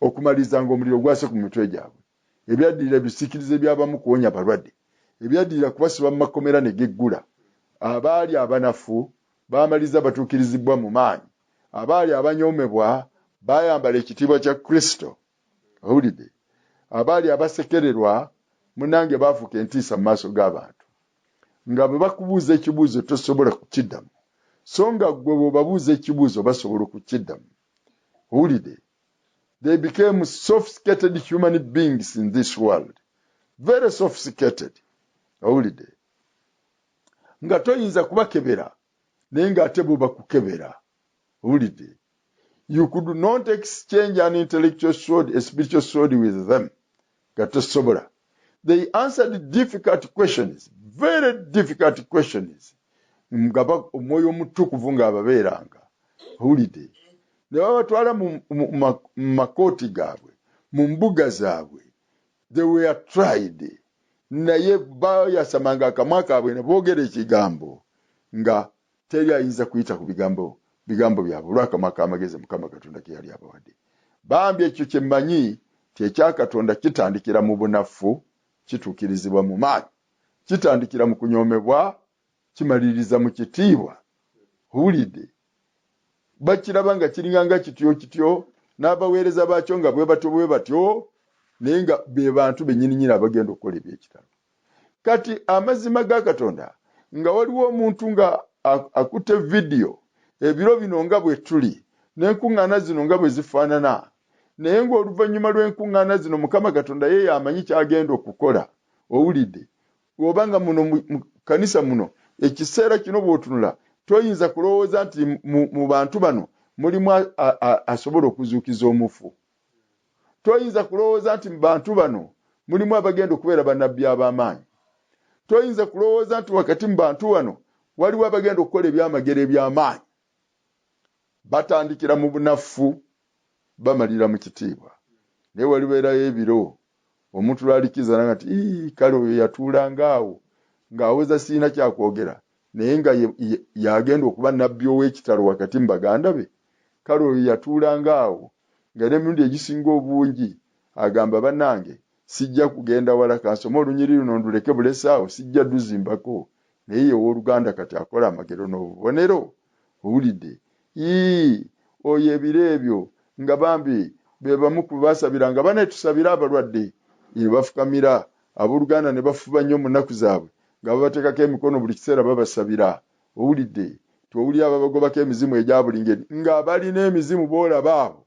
B: okumaliza ng'omuliro gwase ku mitwe gyabwe. Ebyaddirira bisikirize by'abamu kuwonya balwadde. Ebyaddirira kubasiba mu makomera ne geggula. Abaali abanafu baamaliza batuukirizibwa mu maanyi. Abaali abanyoomebwa baayambala ekitiibwa kya Kristo. Owulidde? Abaali abasekererwa munnange baafuuka entiisa mu maaso g'abantu. Nga bwe bakubuuza ekibuuzo tosobola kukiddamu. So nga gwe bw'obabuuza ekibuuzo basobola okukiddamu. Owulidde? They became sophisticated human beings in this world. Very sophisticated. Owulidde? Nga toyinza kubakebera naye ng'ate bo bakukebera. Owulidde? You could not exchange an intellectual sword, a spiritual sword with them. Nga tosobola. They answered difficult questions, very difficult questions. Ngaba Omwoyo Omutukuvu ng'ababeeranga. Owulidde? Ne babatwala mu makooti gaabwe, mu mbuga zaabwe. They were tried. Naye bayasamanga akamwa kaabwe ne boogera ekigambo nga teri ayinza kuyita ku bigambo byabwe olw'akamwa k'amagezi Mukama Katonda ke yali abawadde. Bambi ekyo kye mmanyi ti ekya Katonda kitandikira mu bunafu kituukirizibwa mu maanyi. Kitandikira mu kunyoomebwa kimaliriza mu kitiibwa. Owulidde? Bakiraba nga kiringanga kityo n'abaweereza baakyo nga bwe batyo naye nga be bantu bennyini abagenda okukola eby'ekitalo. Kati amazima ga Katonda nga waliwo omuntu nga akutte vidiyo ebiro bino nga bwe tuli n'enkuŋŋaana zino nga bwe zifaanana naye ng'oluvannyuma lw'enkuŋŋaana zino Mukama Katonda ye yamanyi kyagenda okukola. Owulidde? Oba nga muno mu kanisa muno ekiseera kino bw'otunula toyinza kulowooza nti mu bantu bano mulimu asobola okuzuukiza omufu. Toyinza kulowooza nti mu bantu bano mulimu abagenda okubeera bannabbi ab'amaanyi. Toyinza kulowooza nti wakati mu bantu bano waliwo abagenda okukola ebyamagero eby'amaanyi. Batandikira mu bunafu bamalira mu kitiibwa. Naye walibeerayo ebiro omuntu lwalikiza nangati kale oyo yatuulanga awo ng'aweza siina kyakwogera naye nga yagenda okuba nabbi ow'ekitalo wakati mu baganda be. Kale oyo yatuulanga awo nga n'emirundi egisinga obungi agamba bannange sijja kugenda wala kansoma olunyiri luno nduleke bulesaawo sijja duzimbako. Naye ye owooluganda kati akola amagero n'obubonero. Owulidde oyo ebiro ebyo nga bambi be bamu ku baasabiranga banetusabira abalwadde bafukamira abooluganda ne bafuba nnyo mu nnaku zaabwe nga babateekako emikono buli kiseera babasabira. Owulidde tuwulira ababagobako emizimu egya buli ngeri ng'abalina emizimu boolaba abo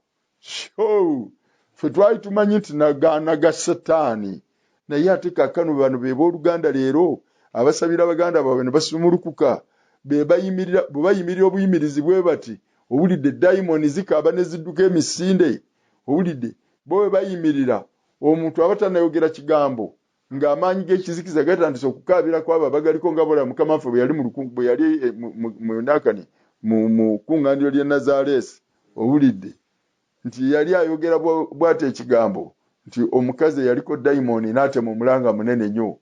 B: ffe twali tumanyi nti nagaanaga Sataani naye ate kaakano bano be booluganda leero abasabira abaganda baabwe ne basumulukuka bwe bayimirira obuyimirizi bwe bati. Owulidde dayimoni zikaaba ne zidduka emisinde. Owulidde bo bwe bayimirira omuntu aba tannayogera kigambo ng'amaanyi g'ekizikiza gatandise okukaabira kwabo abagaliko nga bola Mukama waffe bwe yali mu kuŋŋaaniro ly'e Nazaaleesi. Owulidde nti yali ayogera bw'ate ekigambo nti omukazi eyaliko dayimoni n'atema omulanga munene nnyo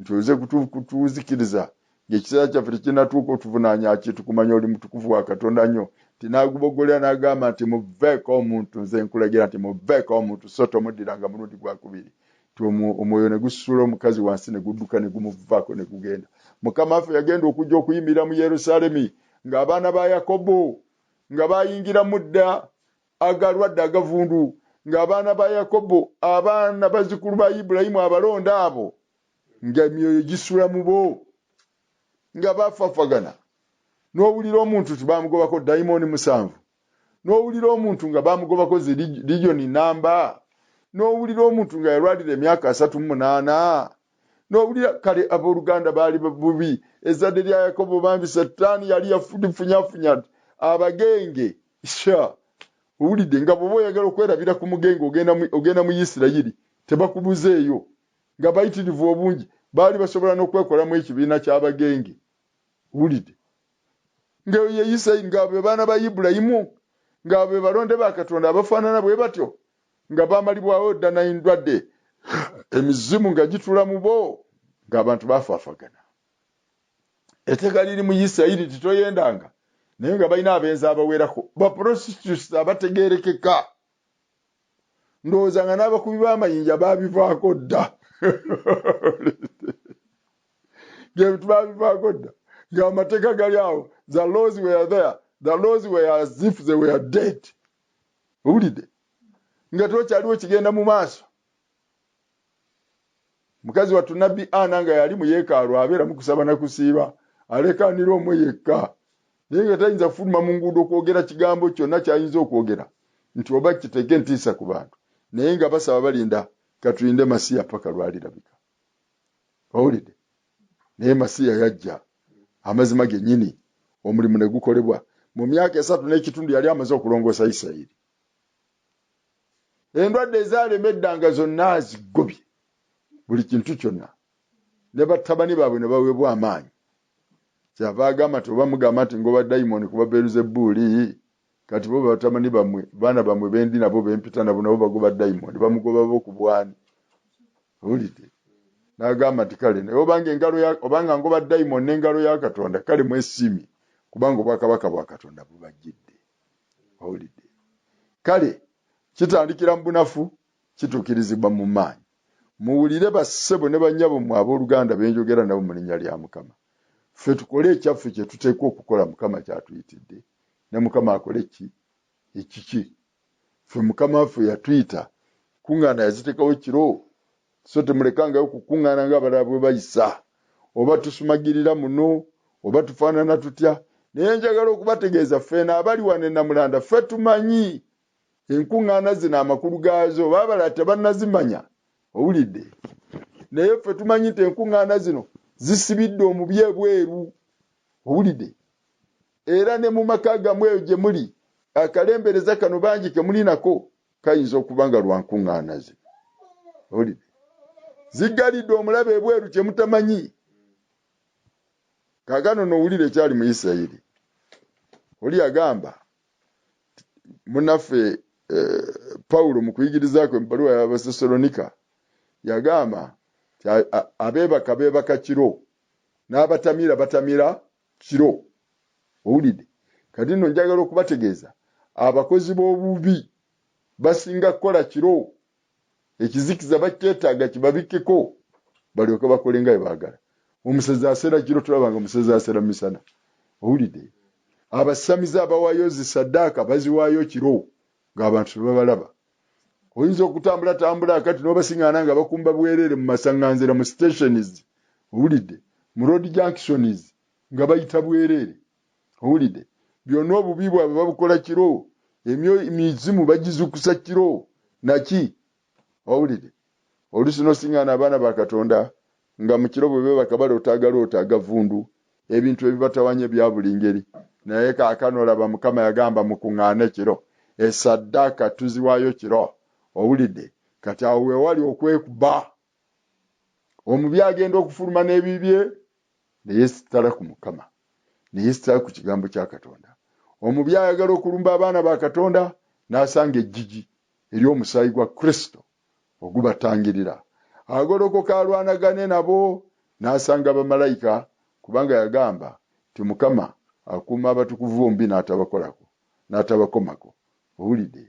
B: nti oze kutuuzikiriza ng'ekiseera kyaffe tekinnatuuka otuvunaanya ki tukumanya oli mutukuvu wa Katonda nnyo. Nti n'agubogolera n'agamba nti muveeko omuntu nze nkulagira nti muveeko omuntu so tomuddiranga mulundi gwakubiri. Nti omwoyo ne gusuula omukazi wansi ne gudduka ne gumuvaako ne gugenda. Mukama waffe yagenda okujja okuyimirira mu Yerusaalemi ng'abaana ba Yakobo nga bayingira mu dda agalwadde agavundu ng'abaana ba Yakobo abaana bazzukulu ba Ibulayimu abalonda abo ng'emyoyo gisula mu bo nga bafaafagana. N'owulira omuntu tibamugobako dayimoni 7. N'owulira omuntu nga bamugobako zi ligioni namba. N'owulira omuntu nga yalwalira emyaka 38. N'owulira kale abooluganda baali bubi. Ezzadde lya Yakobo bambi Sataani yali yafunyafunya abagenge. Owulidde nga bw'oba oyagala okwerabira ku mugenge ogenda mu Isirayiri tebakubuzeeyo nga bayitirivu obungi baali basobola n'okwekolamu ekibiina ky'abagenge. Owulidde ng'eyo ye Isirayiri nga be baana ba Ibulayimu nga be balonde ba Katonda abafaanana bwe batyo nga bamalibwawo dda n'endwadde emizimu nga gitula mu bo ng'abantu bafaafagana. Etteeka liri mu Isirayiri titoyendanga naye nga balina abenzi abawerako baprostitutes abategeerekeka. Ndowooza nga n'abakubi b'amayinja baabivaako dda ng'ebintu baabivaako dda nga amateeka gali awo. The laws were there. The laws were as if they were dead. Owulidde nga tewakyaliwo kigenda mu maaso. Mukazi wattu nabbi Ana nga yali mu yeekaalu abeera mu kusaba na kusiiba alekaanira omwe yekka naye nga tayinza kufuluma mu nguudo okwogera kigambo kyonna kyayinza okwogera nti oba kiteeke ntiisa ku bantu naye nga basaba balinda katulinde Masiya paka lwalirabika. Owulidde naye Masiya yajja amazima gennyini omulimu ne gukolebwa. Mu myaka 3 n'ekitundu yali amaze okulongoosa Isirayiri. Endwadde ezaalemeddanga zonna zigobye buli kintu kyonna ne batabani baabwe ne baweebwa amaanyi. Kyava agamba nti oba mugamba nti ngoba dayimoni kuba Beelzebuli kati bo batamani bamwe baana bamwe bendi nabo bempita nabo bagoba dayimoni bamugoba bo ku bwani. Owulidde n'agamba nti kale naye obanga ngoba dayimoni n'engalo ya Katonda kale mwesiimi kubanga obwakabaka bwa Katonda bubajjidde. Owulidde kale kitandikira mu bunafu kituukirizibwa mu maanyi. Muwulire bassebo ne bannyabo mu abooluganda benjogera nabo mu linnya lya Mukama. Ffe tukole ekyaffe kye tuteekwa okukola Mukama kyatuyitidde ne Mukama akole ekiki. Ffe Mukama waffe yatuyita kuŋŋaana yaziteekawo kiro so temulekangayo kukuŋŋaana ng'abalala bwe bayisa oba tusumagirira muno oba tufaanana tutya. Naye njagala okubategeeza ffeena abali wano e Namulanda ffe tumanyi enkuŋŋaana zino amakulu gaazo baabala tebannazimanya. Owulidde naye ffe tumanyi nti enkuŋŋaana zino zisibidde omubi ebweru. Owulidde era ne mu maka gammwe eyo gye muli akalembereza kano bangi ke muli nako kayinza okuba nga lwa nkuŋŋaana zino. Owulidde ziggalidde omulabe ebweru kye mutamanyi. Kaagano n'owulire ekyali mu Isirayiri. Oli agamba munaffe Pawulo mu kuyigiriza kwe mu bbaluwa y'Abasesalonika yagamba abeebaka kiro n'abatamira batamira kiro. Owulidde? Kati nno njagala okubategeeza abakozi b'obubi basinga kukola kiro, ekizikiza bakyetaaga kibabikkeko balyoke bakole nga bwe baagala. Omusezi aseera kiro tulaba nga omusezi aseera misana. Owulidde? Abasamize abawaayo zisaddaaka baziwaayo kiro ng'abantu tebabalaba. Oyinza okutambula kati n'obasiŋŋaana nga bakumba bwereere mu masaŋŋanzira mu stations. Owulidde? Mu road junctions nga bayita bwereere. Owulidde? Byonna obubi bwabwe babukola kiro, emizimu bagizukusa kiro naki. Owulidde? Oluusi n'osiŋŋaana abaana ba Katonda nga mu kiro bwe beebaka baloota agavundu, ebintu ebibatawanya bya buli ngeri. Naye kaakano olaba Mukama yagamba mukuŋŋaane kiro, esaddaaka tuziwaayo kiro. Owulidde? Kati awo wewali okwekuba. Omubi agenda okufuluma n'ebibye ne yeesitala ku Mukama, ne yeesitala ku kigambo kya Katonda. Omubi ayagala okulumba abaana ba Katonda n'asanga ejjigi ery'omusaayi gwa Kristo ogubatangirira. Agolokoka alwanagane nabo n'asanga bamalayika, kubanga yagamba ti Mukama akuuma abatukuvu bombi n'atabakolako n'atabakomako. Owulidde?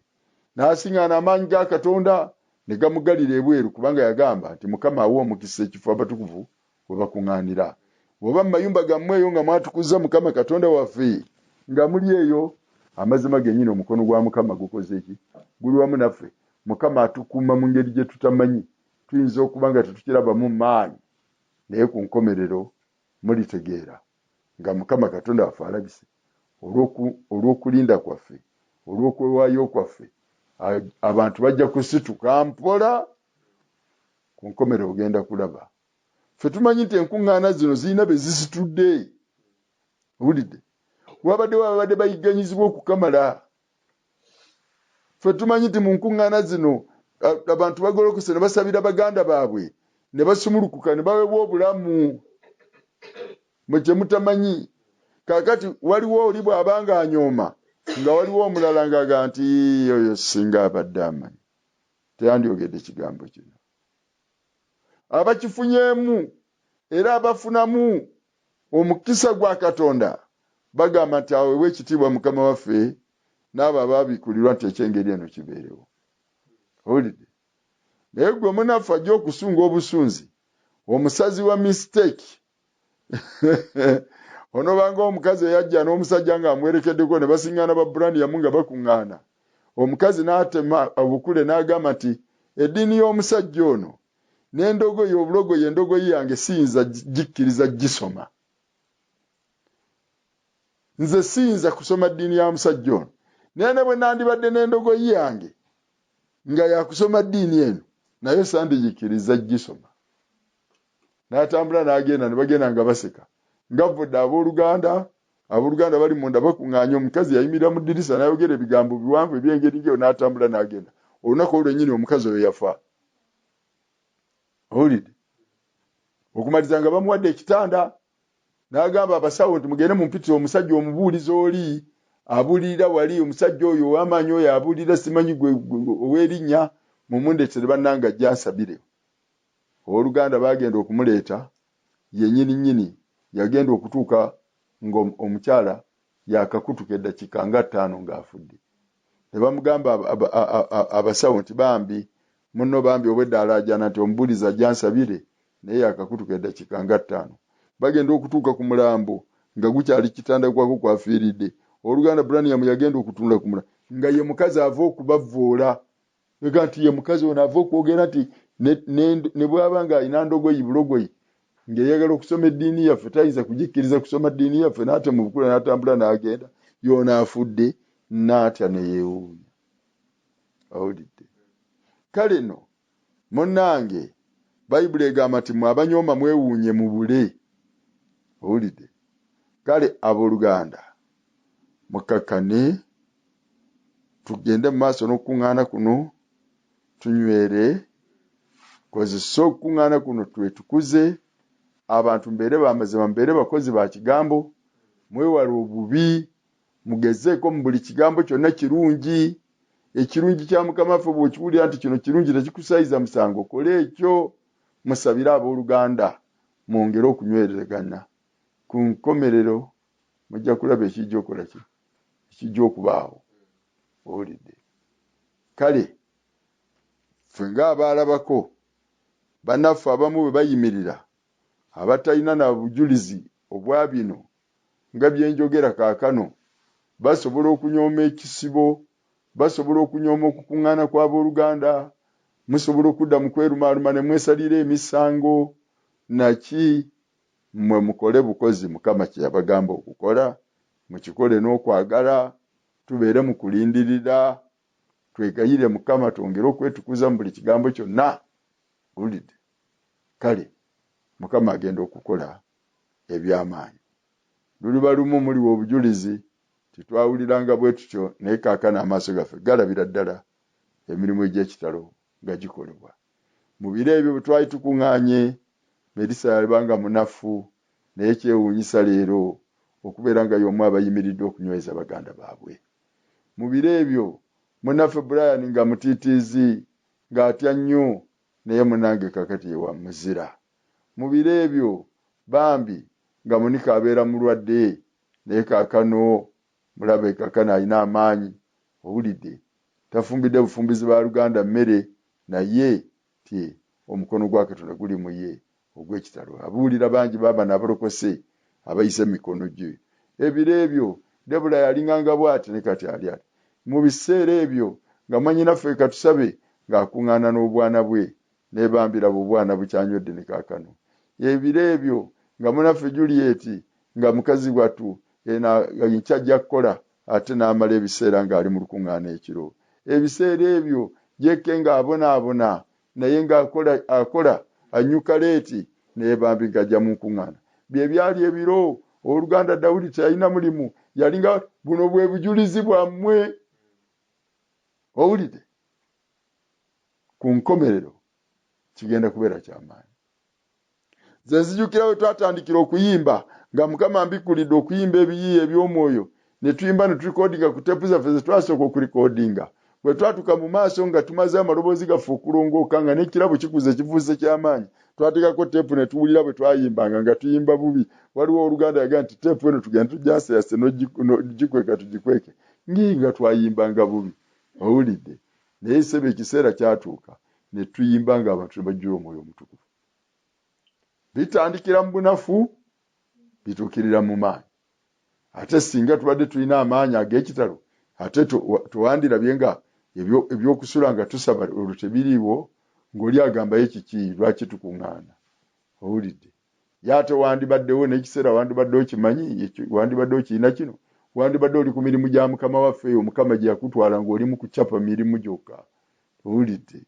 B: N'asiŋŋaana amaanyi ga Katonda ne gamugalira ebweru, kubanga yagamba nti Mukama awa omukisa ekifo abatukuvu we bakuŋŋaanira. Bw'oba mu mayumba gammwe eyo nga mwatukuza Mukama Katonda waffe, nga muli eyo, amazima gennyini omukono gwa Mukama gukoze eki? Guli wamu naffe. Mukama atukuuma mu ngeri gye tutamanyi, tuyinza okuba nga tetukirabamu maanyi, naye ku nkomerero mulitegeera nga Mukama Katonda waffe alabise olw'okulinda kwaffe, olw'okwewaayo kwaffe. Abantu bajja kusituka mpola, ku nkomerero ogenda kulaba. Ffe tumanyi nti enkuŋŋaana zino zirina be zisitudde. Owulidde? Babadde bayigganyizibwa okukamala. Ffe tumanyi nti mu nkuŋŋaana zino abantu bagolokose ne basabira baganda baabwe, ne basumulukuka ne baweebwa obulamu. Mwe kye mutamanyi. Kaakati waliwo oli bw'abanga anyooma, nga waliwo omulala ng'aga nti oyo singa abadde amanyi teyandyogedde kigambo kino. Abakifunyeemu era abafunamu omukisa gwa Katonda bagamba nti aweebwe ekitiibwa Mukama waffe, n'abo abaabikulirwa nti ekyengeri eno kibeerewo. Owulidde? Naye gwe munafu ajja okusunga obusunzi, omusazi wa mistake onobanga omukazi eyajja n'omusajja ng'amwerekeddeko ne basiŋŋaana ba Buraniyamu nga bakuŋŋaana. Omukazi n'atema obukule n'agamba nti eddiini y'omusajja ono n'endogoyi obulogoyi endogoyi yange siyinza gikkiriza gisoma. Nze siyinza kusoma ddiini ya musajja ono. Naye ne bwe nandibadde n'endogoyi yange nga yakusoma ddiini eno, naye sandigikkiriza gisoma. N'atambula n'agenda, ne bagenda nga baseka. Ngavudde abooluganda bali munda bakuŋŋaanya, omukazi yayimirira mu ddirisa n'ayogera ebigambo biwanvu eby'engeri ng'eyo, n'atambula n'agenda. Olunaku olwo lwennyini omukazi oyo yafa. Owulidde? Okumaliza nga bamuwadde ekitanda, n'agamba abasawo nti mugende mumpitire omusajja omubuulizi oli, abuulirira wali, omusajja oyo ow'amaanyi oyo abuulirira, simanyi gwe ow'erinnya, mumundeetere bannanga ajja ansabire. Owooluganda baagenda okumuleeta, yennyini nnyini yagenda okutuuka ng'omukyala yakakutuka eddakiika nga 5 ng'afudde. Ne bamugamba abasawo nti bambi munno bambi obwedda alaajana nti omubuulizi ajja ansabire, naye yakakutuka eddakiika nga 5. Bagenda okutuuka ku mulambo nga gukyali kitanda kwako kwafiiridde. Oluganda Buraniyamu yagenda okutunda ku mulambo nga ye mukazi ava okubavvoola. Ega nti ye mukazi ono ava okwogera nti ne bw'aba nga alina ndogoyi bulogoyi ng'eyagala okusoma eddiini yaffe tayinza kugikkiriza kusoma ddiini yaffe, n'ate mu bukula n'atambula n'agenda, yoona afudde n'atya ne yeewuunya. Awulidde? Kale nno munnange Bayibuli egamba nti mwe abanyooma mwewuunye mu bule. Owulidde? Kale abooluganda mukakkane tugende mu maaso n'okukuŋŋaana kuno, tunywere, kozesa okukuŋŋaana kuno twetukuze, abantu mbeere b'amazima, mbeere bakozi ba kigambo, mwewale obubi, mugezeeko mu buli kigambo kyonna kirungi, ekirungi kya mukama ffe bw'okiwulira nti kino kirungi tekikusayiza musango kole ekyo musabire abooluganda mwongere okunywereragana ku nkomerero mujja kulaba ekijja okukola ki ekijja okubaawo owulidde kale ffe ng'abaalabako bannaffe abamu bwe bayimirira abatalina na bujulizi obwa bino nga bye njogera kaakano basobola okunyooma ekisibo basobola okunyooma okukuŋŋaana kw'abooluganda musobola okudda mu kwerumaaluma ne mwesalira emisango naki mmwe mukole bukozi mukama kye yabagamba okukola mukikole n'okwagala tubeere mu kulindirira twegayire mukama twongere okwetukuza mu buli kigambo kyonna owulidde kale mukama agenda okukola eby'amaanyi luliba lumu muliwo obujulizi titwawuliranga bwe tutyo naye kaakano amaaso gaffe galabira ddala emirimu egy'ekitalo nga gikolebwa mu biro ebyo bwe twali tukuŋŋaanye Merisa yalibanga munafu naye kyewuunyisa leero okubeera nga y'omu abayimiridde okunyweza baganda baabwe mu biro ebyo munaffe Brian nga mutiitiizi ng'atya nnyo naye munange kakati yewa muzira mu biro ebyo bambi nga Monica abeera mulwadde naye kaakano mulabe kaakano alina amaanyi owulidde tafumbidde bufumbizi ba Luganda mmere naye ti omukono gwa Katonda guli mu ye ogw'ekitalo abuulira bangi baba n'abalokose abayise emikono gye ebiro ebyo Debula yalinganga bw'ati ne kati ali ati mu biseera ebyo nga mwannyinaffe katusabe ng'akuŋŋaana n'obwana bwe n'ebambira obwana bukyanywedde ne kaakano ebiro ebyo nga munaffe Juliet nga mukazi wattu kyajja kukola ate n'amala ebiseera ng'ali mu lukuŋŋaana ekiro ebiseera ebyo jekke ng'abonaabona naye ng'akola anyuka leeti naye bambi ng'ajja mu nkuŋŋaana bye byali ebiro oluganda Dawudi teyalina mulimu yalinga buno bwe bujulizi bwammwe owulidde ku nkomerero kigenda kubeera ky'amaanyi ze nzijukira we twatandikira okuyimba nga mukama mbikulidde okuyimba ebiyiiye eby'omwoyo ne tuyimba ne tulikodinga ku teepu zaffe ze twasooka okulikodinga bwe twatuka mu maaso nga tumaze amaloboozi gaffe okulongooka nga n'ekirabo kikuze kifuuse ky'amaanyi twateekako teepu ne tuwulira bwe twayimbanga nga tuyimba bubi waliwo oluganda yagaa nti teepu eno tugenda tujaseyase n'ogikweka tugikweke nga twayimbanga bubi owulidde naye sebe ekiseera kyatuuka ne tuyimba nga abantu ne bajjula omwoyo omutukuvu bitandikira mu bunafu bituukirira mu maanyi ate singa tubadde tulina amaanyi ag'ekitalo ate tuwandirabye nga ebyokusula nga tusaba olwo tebiriiwo ng'oli agambayo kiki lwaki tukuŋŋaana owulidde yaate wandibaddewo n'ekiseera wandibadde okimanyi wandibadde okirina kino wandibadde oli ku mirimu gya mukama waffe eyo mukama gye yakutwala ng'oli mu kucapa mirimu gyokka owulidde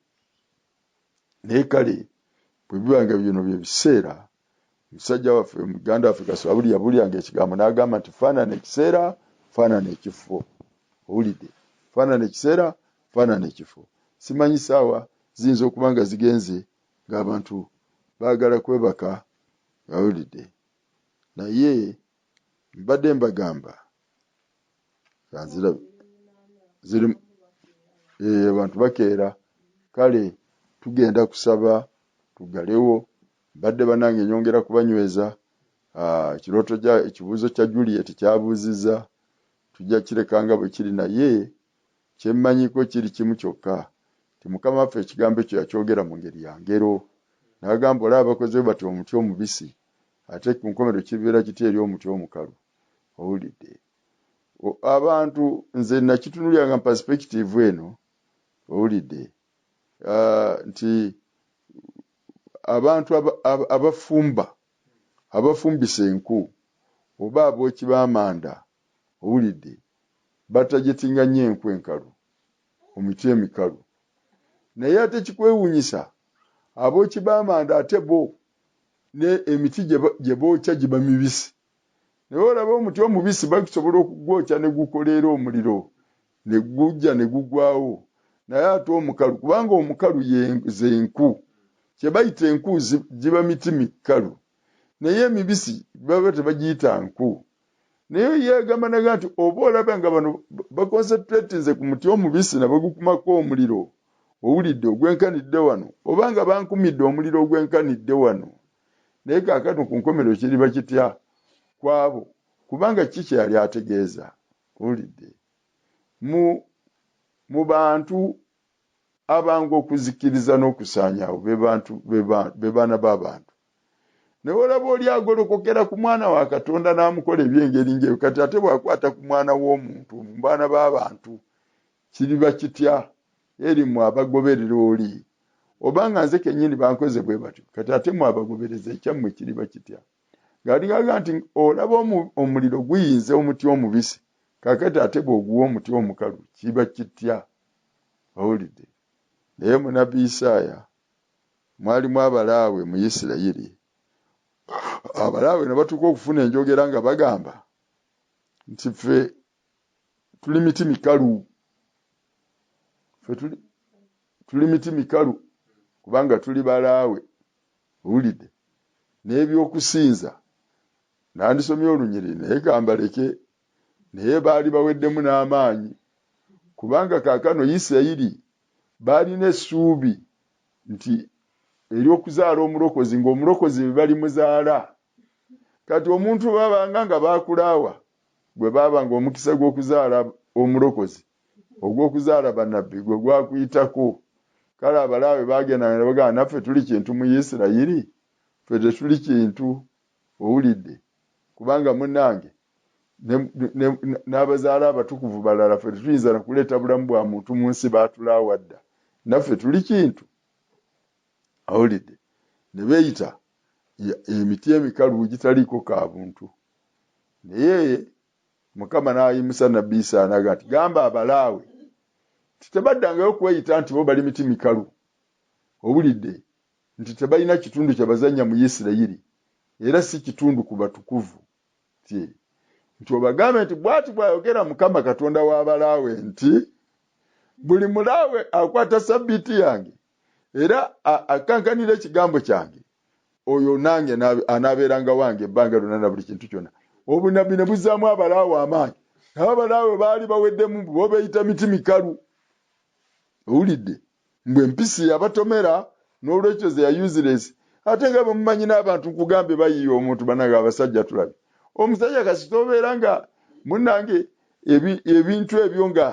B: naye kale bwe bibanga bino bye biseera musajja waffe muganda waffe Kaswabuli yabuuliranga ekigambo n'agamba nti faanana ekiseera faanana ekifo owulidde faanana ekiseera faanana ekifo simanyi saawa ziyinza okuba nga zigenze ng'abantu baagala kwebaka owulidde naye mbadde mbagamba ziri abantu bakeera kale tugenda kusaba tugalewo badde banange nyongera kubanyweza ekibuuzo kya Juliet kyabuuzizza tujja kirekanga bwe kiri naye kyemmanyiko kiri kimu kyokka ti mukama waffe ekigambo ekyo yakyogera mu ngeri ya ngero n'agamba olaba abakozi bati omuti omubisi ate ku nkomero kibeera kiti eri omuti omukalu owulidde abantu nze nakitunuliranga mu perspective eno owulidde nti abantu abafumbisa enku oba abooki b'amanda owulidde batajetinga nnyo enku enkalu omiti emikalu naye ate kikwewuunyisa abooki b'amanda ate bo ne emiti gye bookya giba mibisi naye olaba omuti omubisi bakusobola okugwokya ne gukoleera omuliro ne gujja ne gugwawo naye ate omukalu kubanga omukalu ze enku kye bayita enku giba miti mikalu naye emibisi baba tebagiyita nku naye yeegamba naga nti oba olaba nga bano baconcentratinze ku muti omubisi na bagukumako omuliro owulidde ogwenkanidde wano oba nga bankumidde omuliro ogwenkanidde wano naye kaakano ku nkomerero kiriba kitya kwabo kubanga kiki yali ategeeza owulidde mu bantu abangu okuzikiriza n'okusaanyaawo be baana b'abantu naye olaba oli agolokokera ku mwana wa Katonda n'amukola ebyengeri ng'eyo kati ate bw'akwata ku mwana w'omuntu mu baana b'abantu kiriba kitya eri mu abagoberera oli obanga nze kennyini bankoze bwe batyo kati ate mu abagobereza ekyammwe kiriba kitya ng'alingaga nti olaba omuliro guyinze omuti omubisi kakati ate bw'oguwa omuti omukalu kiba kitya owulidde naye munabbi Isaaya mwalimu abalaawe mu Isirayiri abalaawe ne batuuka okufuna enjogera nga bagamba nti ffe tuli miti mikalu tuli miti mikalu kubanga tuli balaawe owulidde n'ebyokusinza nandisomye olunyiri naye kambaleke naye baali baweddemu n'amaanyi kubanga kaakano Isirayiri baalina essuubi nti ery'okuzaala omulokozi ng'omulokozi be bali muzaala kati omuntu babanga nga baakulaawa gwe baabanga omukisa gw'okuzaala omulokozi ogw'okuzaala bannabbi gwe gwakuyitako kale abalaawe baagenda ne bagamba naffe tuli kintu mu Isirayiri ffe tetuli kintu owulidde kubanga munnange n'abazaala abatukuvu balala ffe tetuyinza na kuleeta bulamu bwa muntu mu nsi baatulaawa dda naffe tuli kintu awulidde ne beeyita emiti emikalu gitaliiko ka buntu naye Mukama n'ayimusa nabbi Isaaya n'agamba nti gamba abalaawe nti tebaddangayo kweyita nti bo bali miti mikalu owulidde nti tebalina kitundu kye bazannya mu Isirayiri era si kitundu ku batukuvu nti obagambe nti bw'ati bw'ayogera Mukama Katonda w'abalaawe nti buli mulaawe akwata sabbiiti yange era akankanira ekigambo kyange oyo nange anaabeeranga wange ebbanga lyonna na buli kintu kyonna obunabbi ne buzzaamu abalaawe amaanyi naye abalaawe baali baweddemu bo beeyita miti mikalu owulidde mbwe empisi yabatomera n'olwekyo ze useless ate nga bwemumanyi n'abantu nkugambe bayiiya omuntu banaga abasajja tulabe omusajja kasita obeera nga munnange ebintu ebyo nga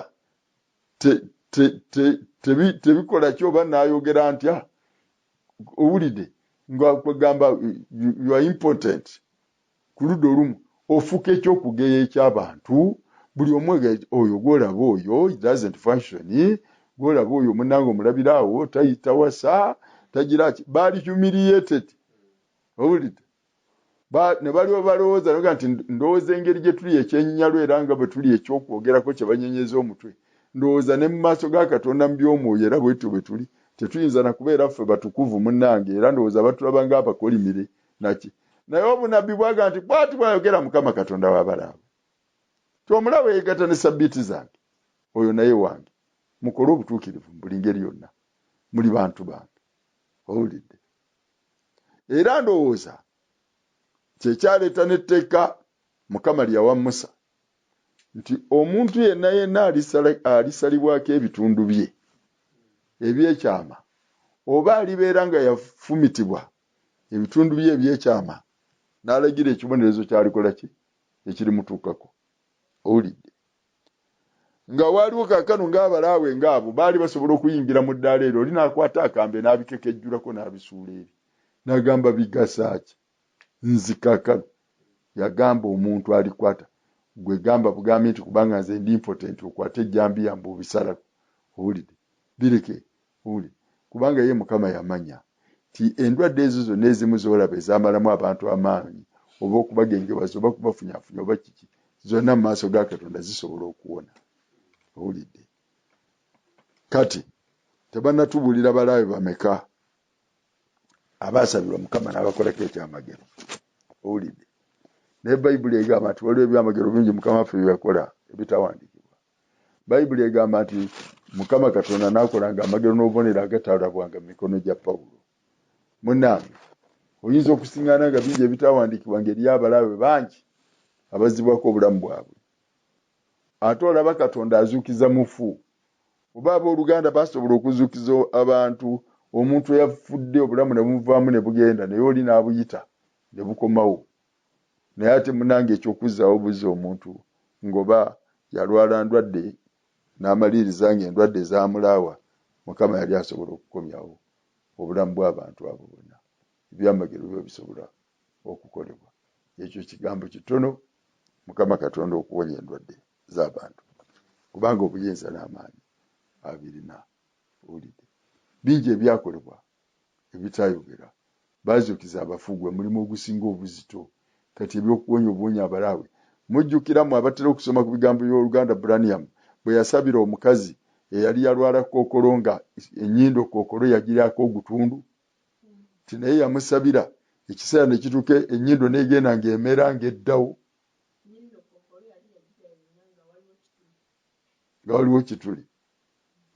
B: tebikola ki oba naayogera ntya owulidde ng'akugamba you are important ku ludda olumu ofuuka ekyokugeya eky'abantu buli omu oyo gwolaba oyo it doesn't function gwolaba oyo munnange omulabiraawo tawasa tagira ki baali humiliated owulidde ne baliwo balowooza noga nti ndowooza engeri gye tuli ekyenyinyalo era nga bwe tuli ekyokwogerako kye banyenyeza omutwe ndowooza ne mu maaso ga Katonda mu by'omwoyo era bwetyo bwe tuli tetuyinza na kubeera ffe batukuvu munnange era ndowooza batulaba ng'abakolimire naki naye obunabbi bwaga nti bw'ati bw'ayogera Mukama Katonda w'abalaawe tomulaba yeegatta ne sabbiiti zange oyo naye wange mukole obutuukirivu mu buli ngeri yonna muli bantu bange owulidde era ndowooza kyekyaleeta n'etteeka Mukama lyawa Musa nti omuntu yenna alisalibwako ebitundu bye ebyekyama oba alibeera nga yafumitibwa ebitundu bye ebyekyama n'alagira ekibonerezo kyalikola ki ekirimutuukako owulidde nga waaliwo kaakano ng'abalaawe ng'abo baali basobola okuyingira mu ddaala eryo oli n'akwata akambe n'abikekejjulako n'abisuula eri n'agamba bigasaaki nzikaakano yagamba omuntu alikwata gwe gamba bugambi nti kubanga nze ndi impotent okwata ejjambi yambe obisalako owulidde bireke owulidde kubanga ye Mukama yamanya ti endwadde ezo zonna ezimu zoolaba ezamalamu abantu amaanyi oba okubagengebaza oba kubafunyafunya oba kiki zonna mu maaso ga Katonda zisobola okuwona owulidde kati tebannatubuulira balaawe bameka abaasabirwa Mukama n'abakolako ekyamagero owulidde naye Bayibuli egamba nti waliwo ebyamagero bingi Mukama waffe bye yakola ebitawandiikibwa Bayibuli egamba nti Mukama Katonda n'akolanga amagero n'obubonero agataalabwanga mu mikono gya Pawulo munnange oyinza okusiŋŋaana nga bingi ebitawandiikibwa ngeri y'abalaawe bangi abazibwako obulamu bwabwe ate olaba Katonda azuukiza mufu oba abooluganda basobola okuzuukiza abantu omuntu eyafudde obulamu ne bumuvaamu ne bugenda naye oli n'abuyita ne bukomawo naye ate munange ekyokuzzaawo buzi omuntu ngoba yalwala ndwadde n'amaliriza ng'endwadde ezamulaawa Mukama yali asobola okukomyawo obulamu bw'abantu abo bonna ebyamagero byo bisobola okukolebwa ekyo kigambo kitono Mukama Katonda okuwonya endwadde z'abantu kubanga obuyinza n'amaanyi abirina ulide bingi ebyakolebwa ebitayogera bazuukiza abafugwe mulimu ogusinga obuzito kati ebyokuwonya obuwonya abalaawe mujjukiramu abatera okusoma ku bigambo by'Oluganda Braniam bwe yasabira omukazi eyali yalwala kookolo nga ennyindo kookolo yagiryako ogutundu ti naye yamusabira ekiseera ne kituuka ennyindo n'egenda ng'emera ng'eddawo nga waliwo kituli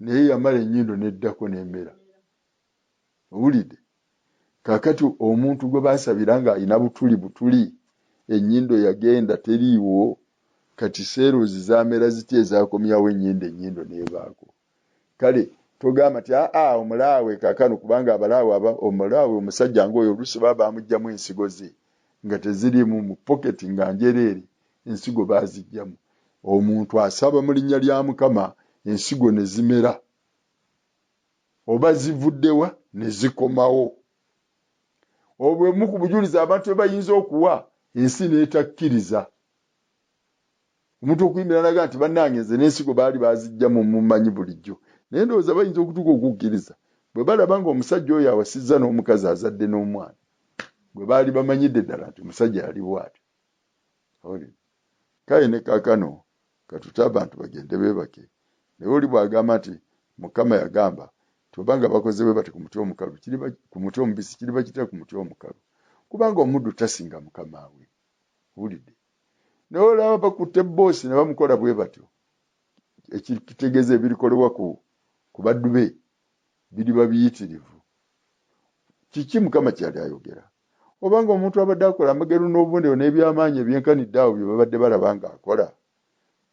B: naye yamala ennyindo n'eddako n'emera owulidde kaakati omuntu gwe baasabira nga alina butuli ennyindo yagenda teriiwo kati seerozi zaamera zitya ezaakomyawo ennyindo n'ebaako kale togamba nti omulaawe kaakano kubanga abalaawe omulaawe omusajja ng'oyo oluusi baba bamuggyamu ensigo ze nga tezirimu mu poketi nga njereere ensigo baazigyamu omuntu asaba mu linnya lya Mukama ensigo ne zimera oba zivuddewa ne zikomawo obwe mu ku bujulizi abantu bayinza okuwa ensi n'etakkiriza omuntu okuyimbira naga nti bannange nze n'ensigo baali baazigyamu mumanyi bulijjo naye ndowooza bayinza okutuuka okukkiriza bwe balaba nga omusajja oyo awasizza n'omukazi azadde n'omwana bwe baali bamanyidde ddala nti omusajja yali bw'atyo kale ne kaakano katuta abantu bagende beebake naye oli bw'agamba nti Mukama yagamba tobanga bakoze bwe bati ku muti omukalu ku muti omubisi kiriba kitya ku muti omukalu kubanga omuddu tasinga mukama we wulidde naye olaba bakutte boosi ne bamukola bwe batyo ekitegeeza ebirikolebwa ku baddu be biriba biyitirivu kiki Mukama kyali ayogera obanga omuntu abadde akola amagero n'obubonero n'ebyamaanyi ebyenkanidde awo bye babadde balaba ng'akola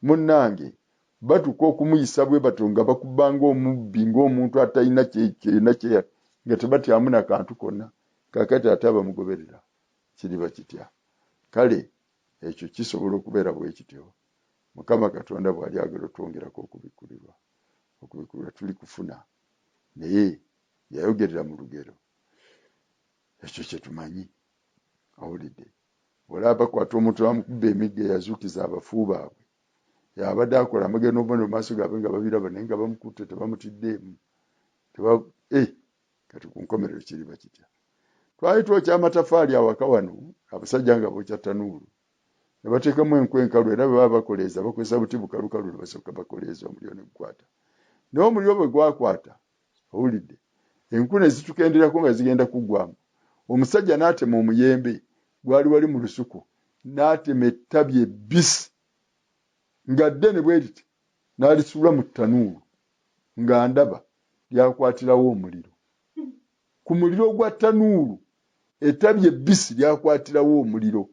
B: munnange batuuka okumuyisa bwe batyo nga bakubanga omubbi ng'omuntu atalina kyena nga tebatyamu nakantu konna kaakati ate abamugoberera kiriba kitya kale ekyo kisobola okubeera bwe kityo Mukama Katonda bw'ali agala twongerako okubikkulirwa tuli kufuna naye yayogerera mu lugero ekyo kye tumanyi awulidde olaba bakwata omuntu bamukubba emigga eyazuukiza abafu baabwe yabadde akola amagero n'obubonero mu maaso gaabwe nga babiraba naye nga bamukutte tebamutiddeemu kati ku nkomerero kiriba kitya twali twokya amatafaali awaka wano abasajja nga bookya ttanuulu ne bateekamu enku enkalu era bwe baba bakoleeza bakozesa buti bukalukalu ne basooka bakoleeza omuliro ne gukwata naye omuliro bwe gwakwata owulidde enku ne zitukenderako nga zigenda kuggwamu omusajja n'atema omuyembe gwali wali mu lusuku n'atema ettabi ebbisi nga ddene bwe riti n'alisuula mu ttanuulu nga ndaba lyakwatirawo omuliro ku muliro gwa ttanuulu ettabi ebbisi lyakwatirawo omuliro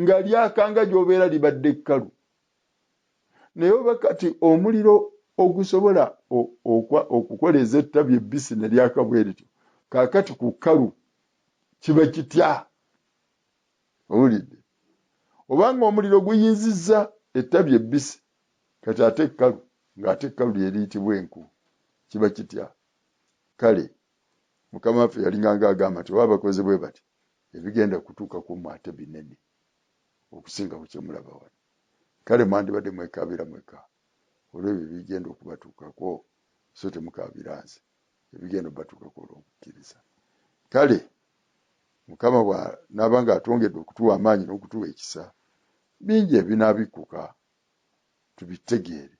B: nga lyakanga gy'obeera libadde kkalu naye oba kati omuliro ogusobola okukoleza ettabi ebbisi ne lyaka bwe rityo kaakati ku kkalu kiba kitya owulidde obanga omuliro guyinzizza ettabi ebbisi kati ate kkalu ng'ate kkalu lyeriyitibwa enku kiba kitya kale Mukama waffe yalinganga agamba nti oba bakoze bwe bati ebigenda kutuuka ku mmwe ate binene okusinga ku kyemulaba wano kale mwandibadde mwekaabira mweka olw'ebyo bigenda okubatuukako so temukaabira nze ebigenda okubatuukako olw'okukkiriza kale Mukama bw'anaaba nga atwongedde okutuwa amaanyi n'okutuwa ekisa bingi ebinaabikkuka tubitegeere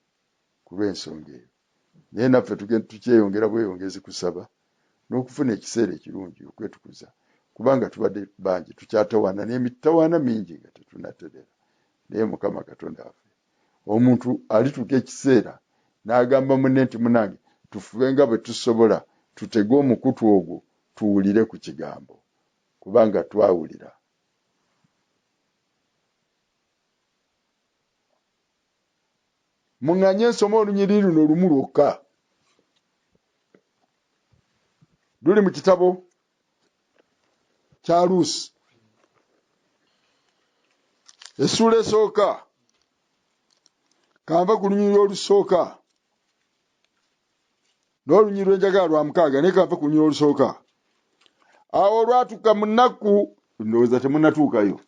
B: ku lw'ensonga eyo naye naffe tukyeyongera bweyongezi kusaba n'okufuna ekiseera ekirungi okwetukuza kubanga tubadde bangi tukyatawaana n'emitawaana mingi nga tetunaterera naye Mukama Katonda waffe omuntu alituuka ekiseera n'agamba munne nti munange tufube nga bwe tusobola tutege omukutu ogwo tuwulire ku kigambo kubanga twawulira Munganye nsoma olunyiriri luno lumu lwokka. Luli mu kitabo kya Luusi. Essula esooka. Kanva ku lunyiriri olusooka. N'olunyiriri lwenjagala lwa 6 naye kanva ku lunyiriri olusooka. Awo olwatuuka mu nnaku, ndowooza temunnatuukayo.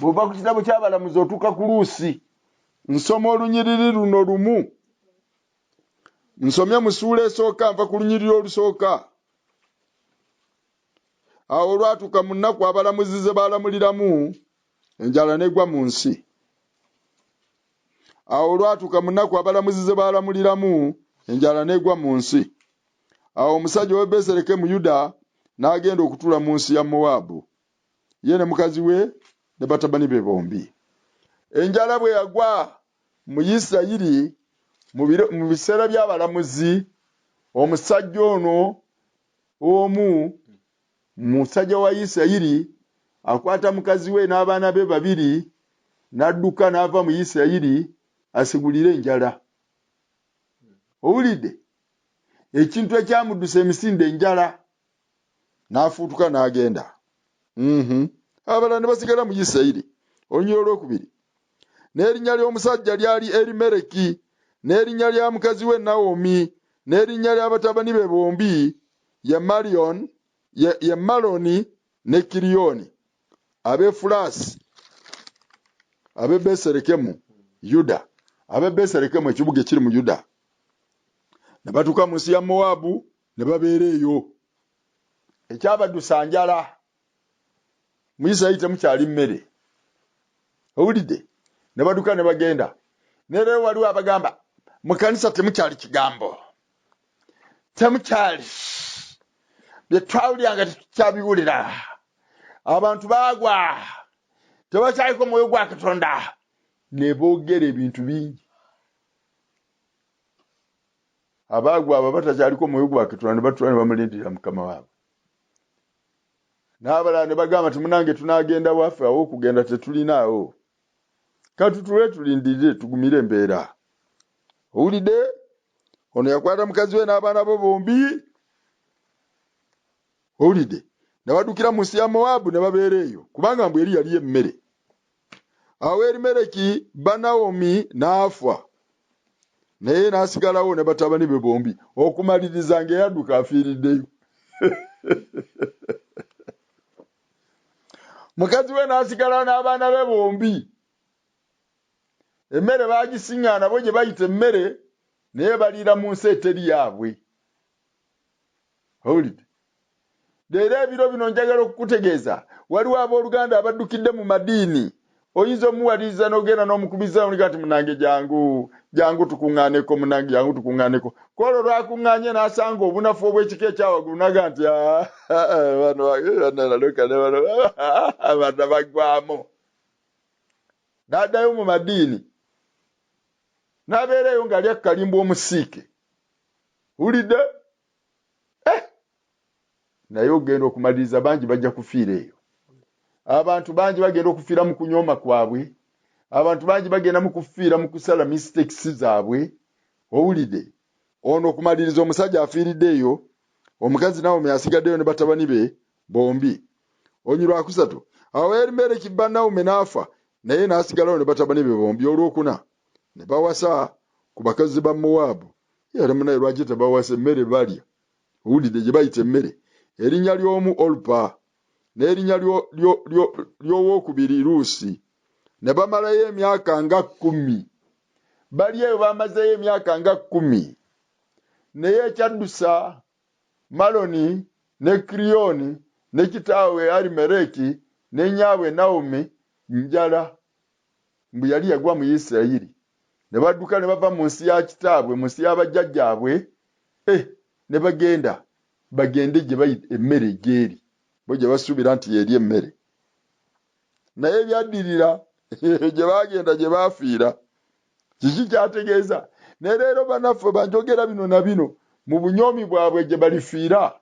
B: Bw'ova ku kitabo ky'Abalamuzi otuuka ku Luusi. Nsoma olunyiriri luno lumu. Nsomye mu ssuula esooka nva ku lunyiriri olusooka. Awo olwatuuka mu nnaku abalamuzi ze baalamuliramu, enjala n'egwa mu nsi. Awo olwatuuka mu nnaku abalamuzi ze baalamuliramu, enjala n'egwa mu nsi. Awo omusajja ow'e Besereke mu Yuda n'agenda okutuula mu nsi ya Mowaabu, ye ne mukazi we ne batabani be bombi. Enjala bwe yagwa mu Isirayiri mu biseera by'abalamuzi, omusajja ono omu, musajja wa Isirayiri, akwata mukazi we n'abaana be 2, n'adduka n'ava mu Isirayiri asigulire enjala. Owulidde? Ekintu ekyamuddusa emisinde enjala. N'afuutuka n'agenda. Abalala ne basigala mu Isirayiri. Olunyiriri olwokubiri. N'erinnya ly'omusajja lyali Erimereki, n'erinnya lya mukazi we Nawomi, n'erinnya ly'abatabani be bombi ye Maloni ne Kiriyoni, ab'Efulasi, ab'e Beserekemu, Yuda, ab'e Beserekemu ekibuga ekiri mu Yuda. Ne batuuka mu nsi ya Mowaabu ne babeera eyo. Ekyabaddusa njala. Mu Isirayiri temukyali mmere. Owulidde? Ne baduka ne bagenda. Ne leero waliwo abagamba mu kanisa temukyali kigambo. Temukyali. Bye twawulyanga tetukyabiwulira. Abantu baagwa. Tebakyaliko mwoyo gwa Katonda. Ne boogera ebintu bingi. Abaagwa abo batakyaliko mwoyo gwa Katonda ne batula ne bamulindirira Mukama waabwe. N'abalala ne bagamba munange tunaagenda waffe awo okugenda tetulinaawo. Katutule tulindirire tugumire embeera. Owulidde? Ono yakwata mukazi we n'abaana be bombi. Owulidde? Ne baddukira mu nsi ya Mowaabu ne babeera eyo, kubanga mbwe eri yali emmere. Awo Erimereki Nawomi n'afa, naye n'asigalawo ne batabani be bombi, okumaliriza ng'eyadduka afiiriddeyo. Mukazi we n'asigalawo n'abaana be bombi. Emmere baagisiŋŋaana bo gye bayita emmere, naye baliira mu nsi eteri yaabwe. Owulidde? Leero ebiro bino njagala okukutegeeza, waliwo abooluganda abaddukidde mu madiini. Oyinza omuwaliriza n'ogenda n'omukubiza n'oliga nti munange jangu tukuŋŋaaneko, munange jangu tukuŋŋaaneko. Kwolwo lwakuŋŋaanye n'asanga obunafu obw'ekika ekyawaggulu naga nti bano bagwamu. N'addayo mu madiini. N'abeerayo ng'ali akalimba omusiike. Wulidde? Naye ogenda okumaliriza bangi bajja kufiira eyo. Abantu bangi bagenda okufiira mu kunyooma kwabwe. Abantu bangi bagenda mu kufiira mu kusala mistakes zaabwe. Owulidde? Ono okumaliriza omusajja afiiridde eyo, omukazi Nawomi asigaddeyo ne batabani be bombi. Olunyiriri lwa 3. Awo Erimereki Nawomi n'afa, naye n'asigalawo ne batabani be bombi. Olwokuna ne bawasa ku bakazi ba Mowaabu. Era munaye lwaki tebawasa emmere balya? Owulidde gye bayita emmere. Erinnya ly'omu Olupa, n'erinnya ly'owookubiri Luusi. Ne bamalayo emyaka nga 10. Bali eyo bamazeyo emyaka nga 10. Naye ekyaddusa Maloni ne Kiriyoni ne kitaawe Erimereki ne nnyaawe Nawomi njala. Mbu yali yagwa mu Isirayiri. Ne badduka ne bava mu nsi ya kitaabwe, mu nsi y'abajjajjaabwe, ne bagende gye bayita emmere gyeri. Bo gye basuubira nti yeri emmere. Naye ebyaddirira gye baagenda gye baafiira. Kiki kyategeeza? Ne leero bannaffe banjogera bino na bino mu bunyoomi bwabwe gye balifiira.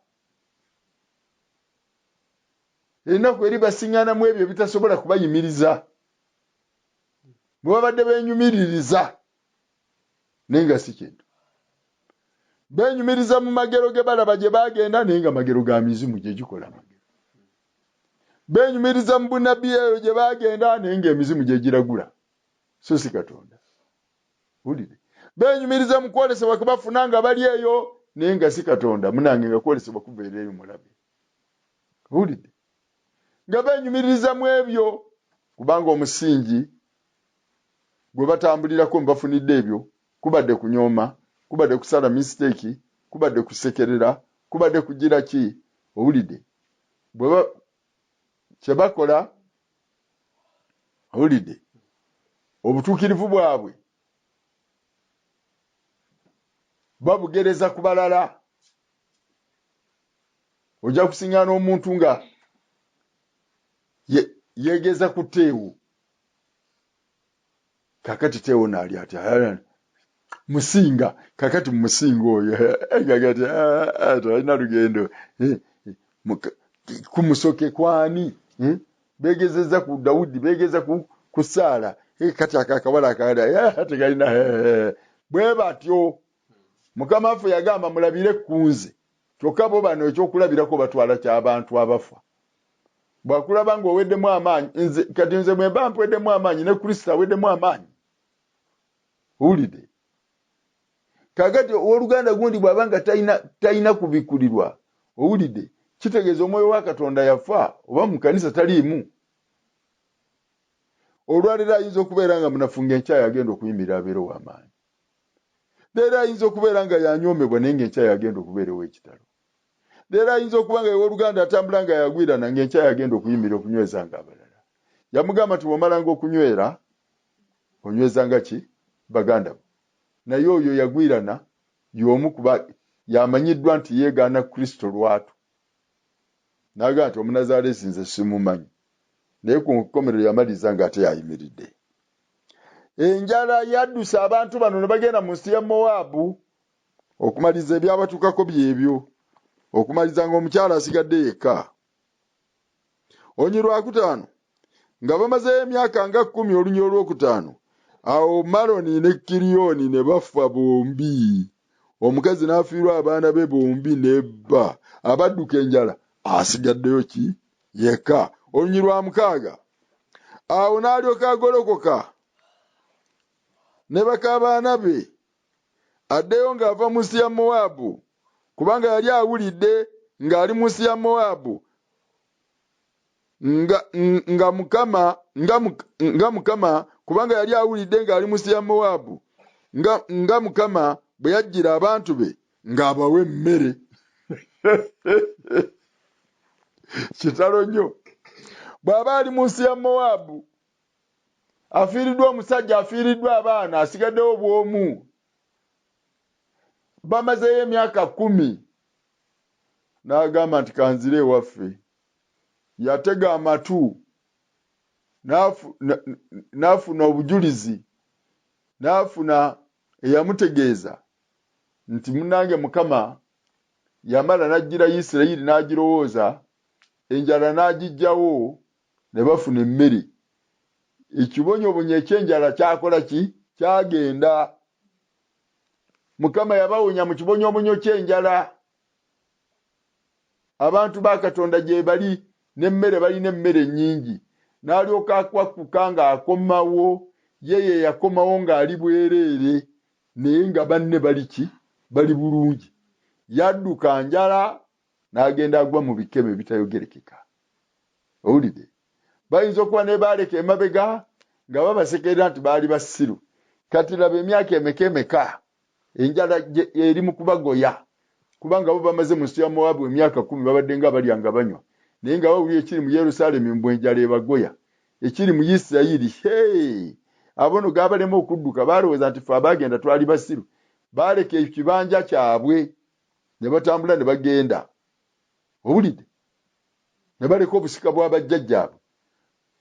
B: ennaku eri basiŋŋana mu ebyo bitasobola kubayimiriza bwe babadde beenyumiririza naye nga si kintu beenyumiriza mu magero ge balaba gye baagenda naye nga magero ga mizimu gye gikola magero beenyumiriza mu bunabbi eyo gye baagenda naye nga emizimu gye giragula so si Katonda wulire beenyumiriza mu kwolesebwa kwe bafuna nga bali eyo naye nga si Katonda munange nga kwolesebwa kubeera eyo mulabe wulire nga beenyumiririza mu ebyo kubanga omusingi gwe batambulirako mbafunidde ebyo kubadde kunyooma kubadde kusala mistake kubadde kusekerera kubadde kugira ki owulidde bwe kye bakola owulidde obutuukirivu bwabwe babugereza ku balala ojja kusiŋŋaana omuntu nga yeegeza ku Teewo kakati Teewo naali ati musinga kakati mumusinga oyo gagati alina lugendo ku Musoke kwani beegezeza ku Dawudi beegeza ku Saala kati akakawala akala tegalina bwe batyo Mukama waffe yagamba mulabire kunze kyokka bo bano ekyokulabirako batwala ky'abantu abafa bwakulaba nga oweddemu amaanyi kati nze bwe mba mpweddemu amaanyi ne Kristo aweddemu amaanyi owulidde kakati owooluganda gundi bw'aba nga talina kubikulirwa owulidde kitegeeza omwoyo wa Katonda yafa oba mu kanisa taliimu olwaleero ayinza okubeera nga munafu ng'enkya agenda okuyimirira abeere ow'amaanyi leero ayinza okubeera nga yanyoomebwa naye ng'enkya agenda okubeera ow'ekitalo leero ayinza okuba nga owooluganda atambula nga yagwirana ng'enkya agenda okuyimirira okunyweza nga abalala yamugamba nti bw'omalanga okunywera onywezanga ki baganda bo naye oyo yagwirana y'omu kuba yamanyiddwa nti yeegaana Kristo lwatu n'agamba nti Omunazaalesi nze simumanyi naye ku nkomerero yamaliriza nga ate yayimiridde enjala yadduse abantu bano ne bagenda mu nsi ya Mowaabu okumaliza ebyabatuukako byebyo okumaliza ng'omukyala asigadde yekka onyi lwakutaano nga bamazeyo emyaka nga 10 olunyi olwokutaano awo Maloni ne Kiriyoni ne bafa bombi omukazi n'afiirwa abaana be bombi nebba abadduka enjala asigaddeyo ki yekka olunyi lwa 6 awo n'alyoka agolokoka ne bakabaana be addeyo ng'ava mu nsi ya Mowaabu kubanga yali awulidde ng'ali mu nsi ya Mowaabu nga Mukama kubanga yali awulidde ng'ali mu nsi ya Mowaabu nga Mukama bwe yajjira abantu be ng'abawa emmere kitalo nnyo bw'aba ali mu nsi ya Mowaabu afiiriddwa omusajja afiiriddwa abaana asigaddewo bwomu bamazeyo emyaka 10 n'agamba nti kanzire ewaffe yatega amatu n'afuna obujulizi n'afuna eyamutegeeza nti munange Mukama yamala n'ajjira Isirayiri n'agirowooza enjala n'agijjawo ne bafuna emmere ekibonyobonyo ekyenjala kyakola ki kyagenda Mukama yabawonya mu kibonyobonyo kyenjala abantu ba Katonda gye bali n'emmere balina emmere nnyingi n'alyoka akwakuka ng'akomawo yeye yakomawo ng'ali bwereere naye nga banne bali ki bali bulungi yadduka njala n'agenda agwa mu bikeme bitayogerekeka owulidde bayinza okuba ne baaleka emabega nga babasekerera nti baali basiru kati laba emyaka emeka enjala eri mu kubagoya kubanga bo bamaze mu nsi ya Mowaabu emyaka 10 babadde nga balya nga banywa naye nga bawulira ekiri mu Yerusaalemi mbwe enjala ebagoya ekiri mu Isirayiri abono gabalema okudduka balowooza nti fe abagenda twali basiru baaleka ekibanja kyabwe ne batambula ne bagenda owulidde ne baleka obusika bw'abajjajjaabwe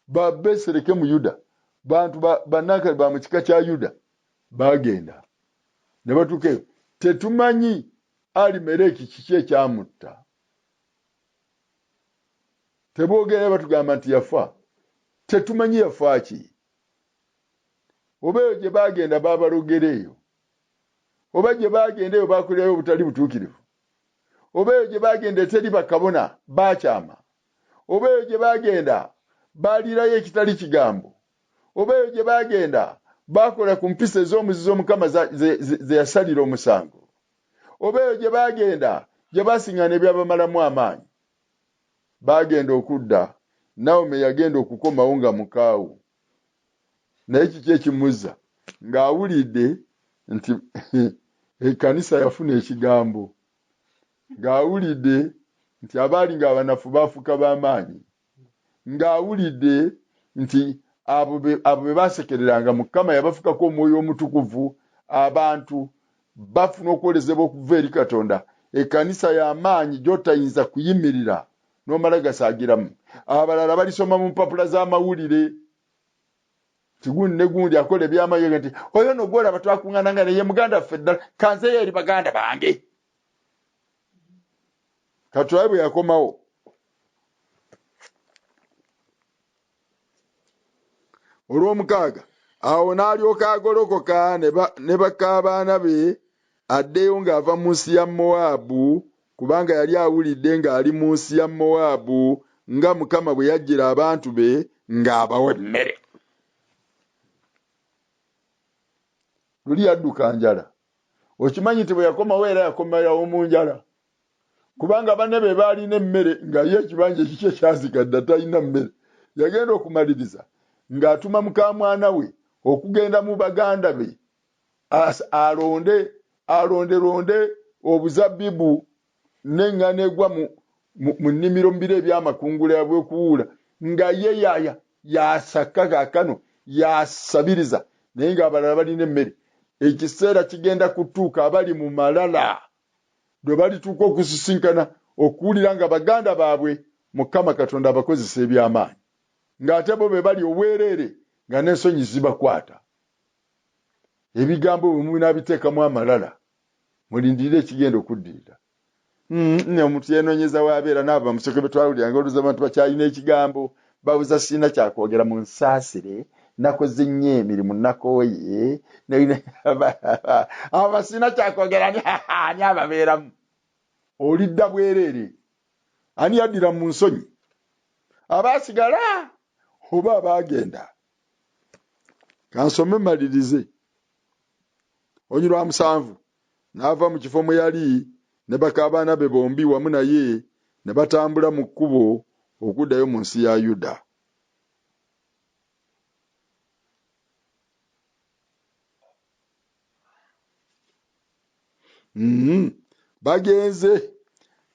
B: babesereke mu Yuda bantu bannakale ba mu kika kya Yuda bagenda ne batuuka eyo tetumanyi Alimereki kiki ekyamutta teboogera batugamba nti yafa tetumanyi yafa ki oba eyo gye bagenda babalogera eyo oba gye bagenda eyo bakolerayo obutali butuukirivu oba eyo gye bagenda eteri bakabona bakyama oba eyo gye bagenda baliirayo ekitali kigambo oba eyo gye bagenda bakola ku mpisa ez'omuzizo Omukama ze yasalira omusango oba eyo gye bagenda gye basiŋŋaana ebyabamalamu amaanyi bagenda okudda Nawomi yagenda okukomawo nga mukaawu naye kiki ekimuzza ng'awulidde nti ekkanisa yafuna ekigambo ng'awulidde nti abaali ng'abanafu baafuuka b'amaanyi ng'awulidde nti abo be baasekereranga Mukama yabafukako omwoyo omutukuvu abantu bafuna okwolezebwa okuva eri Katonda ekkanisa y'amaanyi gy'otayinza kuyimirira n'omala gasaagiramu abalala balisoma mu mpapula z'amawulire kigundi ne gundi akola ebyamaanyi nti oyo no gwolaba twakuŋŋaananga naye muganda waffe ddala kanzeeyo eri baganda bange katulabe bwe yakomawo olw'omukaaga awo n'alyoka agolokoka ne bakaabaana be addeyo ng'ava mu nsi ya Mowaabu kubanga yali awulidde ng'ali mu nsi ya Mowaabu nga Mukama bwe yajjira abantu be ng'abawa emmere luli yadduka njala okimanyi nti bwe yakomawo era yakomerawo mu njala kubanga banne be baalina emmere nga ye ekibanja kiki ekyazigadde talina mmere yagenda okumaliriza ng'atuma mukamwana we okugenda mu baganda be alonde obuzabbibu n'eŋŋaano egwa mu nnimiro mu biro ebyamakungula bwekuwuula nga ye yasaka kaakano yasabiriza naye ng'abalala balina emmere ekiseera kigenda kutuuka abali mu malala lwe balituuka okusisinkana okuwulira nga baganda baabwe Mukama Katonda abakozesa eby'amaanyi ng'ate bo be bali obwereere nga n'ensonyi zibakwata ebigambo bwe munaabiteekamu amalala mulindirire ekigenda okuddirira omuntu yeenoonyeza waabeera n'aba Musoke be twawuliranga oluza abantu bakyalina ekigambo babuza sirina kyakwogera mu nsaasire nakoze nnyo emirimu nakooye aba sirina kyakwogera ani ababeeramu olidda bwereere ani yaddira mu nsonyi abaasigala oba abaagenda kansome malirize onyi lwa 7 n'ava mu kifo mwe yali ne bakaabaana be bombi wamu naye ne batambula mu kkubo okuddayo mu nsi ya Yuda bagenze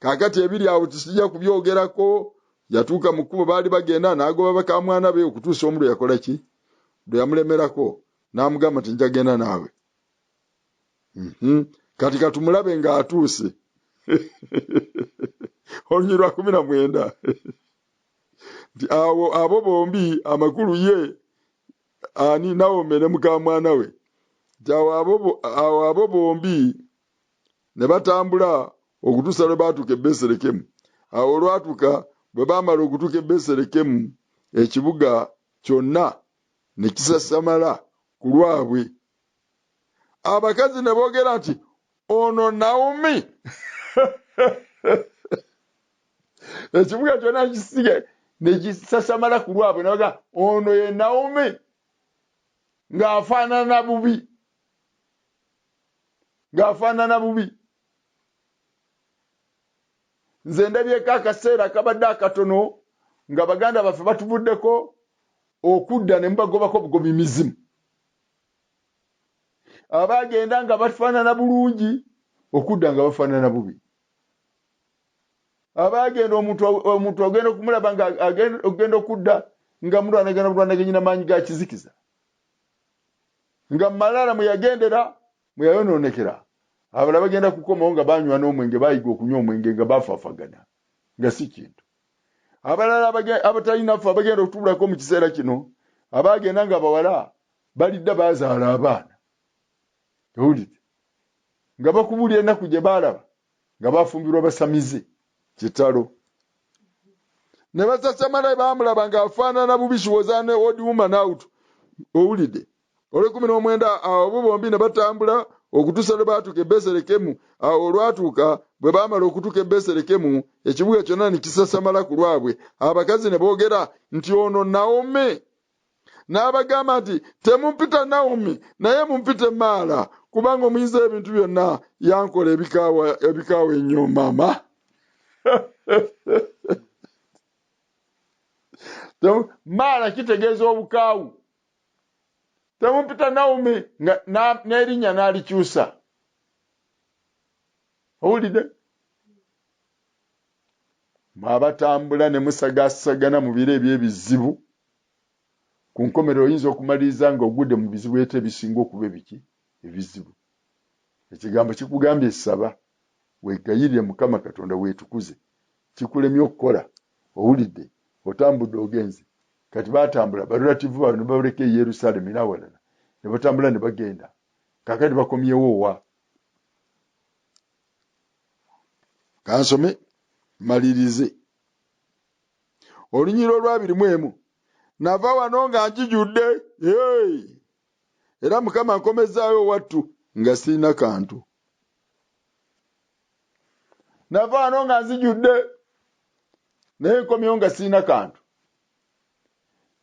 B: kaakati ebiri awo tusijja kubyogerako yatuuka mu kkubo baali bagenda n'agoba bakamwana be okutuusa omu lwe yakola ki lwe yamulemerako n'amugamba nti njagenda naawe kati katumulabe ng'atuuse olunyi lwa 19 nti awo abo bombi amakulu ye ani Nawomi ne mukamwana we nti awo abo bombi ne batambula okutuusa lwe baatuuka e Beserekemu awo olwatuuka bwe baamala okutuuka e Beserekemu ekibuga kyonna ne kisasamala ku lwabwe abakazi ne boogera nti ono Nawomi ekibuga kyonna kisige ne kisasamala ku lwabwe ne baga ono ye Nawomi ng'afaanana bubi nze ndabyeko akaseera akabadde akatono nga baganda baffe batuvuddeko okudda ne mubagobako obugomi mizimu abaagenda nga bafaanana bulungi okudda nga bafaanana bubi abaagenda omuntu ogenda okumulaba nga ogenda okudda nga mulwanaganya n'amaanyi ga kizikiza nga malala mweyagendera mweyayonoonekera abalala bagenda kukomawo nga banywa n'omwenge bayiga okunywa omwenge nga bafaafagana nga si kintu abalala abatalinafu abagenda okutubulako mu kiseera kino abaagenda nga bawala balidda bazaala abaana owulire nga bakubulira ennaku gye baalaba nga bafumbirwa basamize kitalo ne basasamala bamulaba ng'afaanana bubishi wozane old woman out owulidde olw'ekumi n'omwenda abo bombi ne batambula okutuusa lwe baatuuka e Beserekemu. Awo olwatuuka bwe baamala okutuuka e Beserekemu ekibuga kyonna ne kisasamala ku lwabwe. Abakazi ne boogera nti ono Nawomi. N'abagamba nti temumpita Nawomi naye mumpite Maala kubanga omuyinza ebintu byonna yankola ebikaawa ennyo maama. Maala kitegeeza obukaawu. Temumpita Nawomi n'erinnya n'alikyusa. Owulidde? Mwabatambula ne musagasagana mu biro eby'ebizibu. Ku nkomerero oyinza okumaliriza ng'ogudde mu bizibu ete ebisinga okuba ebiki ebizibu. Ekigambo kikugambye saba weegayirire Mukama Katonda weetukuze kikulemye okukola. Owulidde otambudde ogenze kati baatambula barulativu baabwe ne babaleka e Yerusaalemi n'awalala ne batambula ne bagenda kaakati bakomyewo wa. Kansome malirize olunyiriro olw'abirimu nava wano nga njijudde era Mukama nkomezaayo wattu nga sirina kantu. Nava wano nga nzijudde naye nkomyewo nga sirina kantu.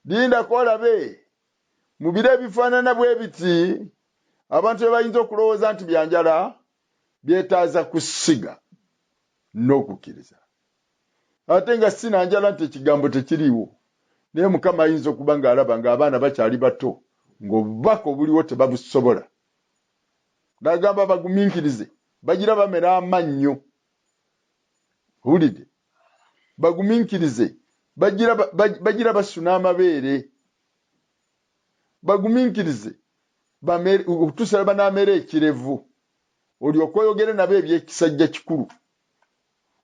B: Linda olabe mu biro ebifaanana bwe biti abantu bye bayinza okulowooza nti byanjala byetaaza kusiga n'okukkiriza. Ate nga sina njala nti ekigambo tekiriiwo naye Mukama ayinza okuba ng'alaba ng'abaana bakyali bato ng'obubaka obuliwo tebabusobola. N'agamba bagumiikirize bagira bamera amannyo. Owulidde? Bagumiikirize bagira basuna amabeere. Bagumiikirize okutuusa lwe banaamera ekirevu. Olyoke oyogere nabo eby'ekisajja kikulu.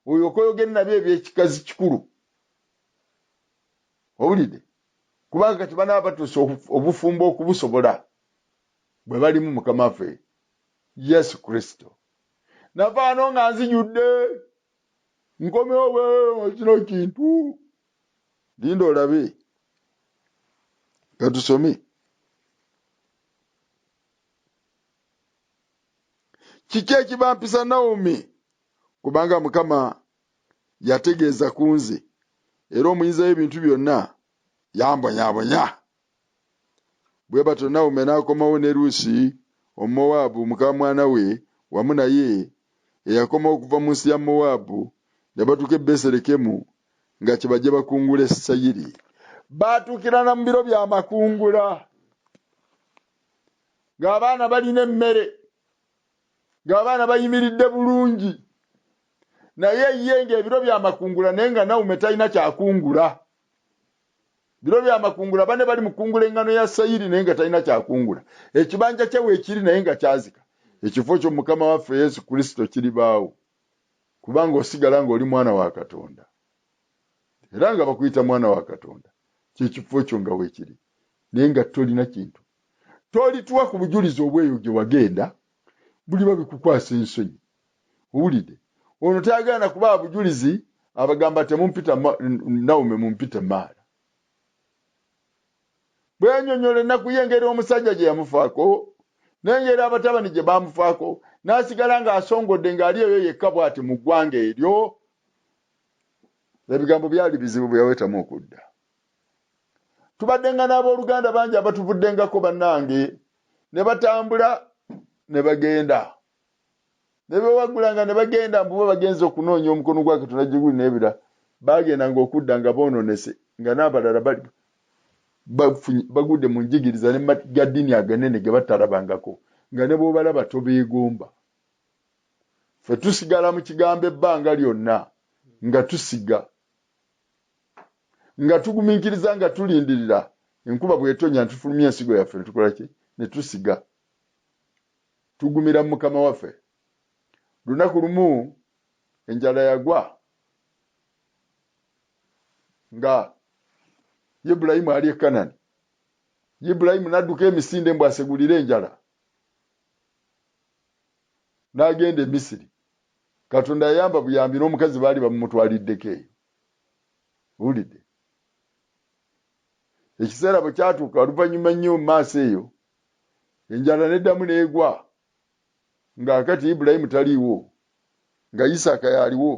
B: Olyoke oyogere nabo eby'ekikazi kikulu. Owulidde? Kubanga kati banaaba batuusa obufumbo okubusobola bwe balimu Mukama waffe Yesu Kristo. Nava wano nga nzijudde nkomewo kino kintu. Linda olabe katusome. Kiki ekibampisa Nawomi? Kubanga Mukama yategeeza ku nze era omuyinza w'ebintu byonna yambonyabonya. Bwe batyo Nawomi n'akomawo ne Luusi Omumowaabu muka mwana we wamu naye eyakomawo okuva mu nsi ya Mowaabu ne batuuka e Beserekemu nga kye bajje bakungula Sayiri. Baatuukirana mu biro by'amakungula ng'abaana balina emmere, ng'abaana bayimiridde bulungi, naye ye ng'ebiro by'amakungula naye nga Nawomi talina kyakungula. Biro by'amakungula bane bali mukungula engano ya Sayiri naye nga talina kyakungula. Ekibanja kye weekiri naye nga kyazika. Ekifo kyo Mukama waffe Yesu Kristo kiribaawo kubanga osigala ng'oli mwana wa Katonda era nga bakuyita mwana wa Katonda. Kyekifo kyo nga weekiri naye nga tolina kintu. Tolituwa ku bujulizi obweyo gye wagenda buli babikukwasa ensonyi. Owulidde? Ono tayagala kuba bujulizi abagamba temumpita Nawomi mumpite Maala. Bwenyonyola ennaku y'engeri omusajja gye yamufaako n'engeri abatabani gye bamufaako n'asigala ng'asongodde ng'ali eyo yekka bw'ati mu ggwanga eryo. Ebigambo byali bizibu bwe yawetamu okudda. Tubaddenga n'abooluganda bangi abatuvuddengako bannange ne batambula ne bagenda. Ne beewagulanga ne bagenda mbu bo bagenze okunoonya omukono gwa Katonda gye guli n'ebira. Bagendanga okudda nga boononese nga n'abalala bali bagudde mu njigiriza ne magaddiini aganene ge batalabangako nga ne bw'obalaba tobeegomba. Ffe tusigala mu kigambo ebbanga lyonna nga tusiga, nga tugumiikiriza, nga tulindirira enkuba bw'etonnya ntufulumya ensigo yaffe ne tukola ki? Ne tusiga. Tugumira mu Mukama waffe. Lunaku lumu enjala yagwa nga Ibulayimu ali e Kanani. Ibulayimu n'adduka emisinde mbu asegulire enjala. N'agenda e Misiri. Katonda yayamba buyambi n'omukazi baali bamutwaliddeko eyo. Owulidde ekiseera bwe kyatuuka oluvannyuma nnyo mu maaso eyo enjala neddamu n'egwa ng'akati Ibulayimu taliiwo nga Isaaka yaliwo.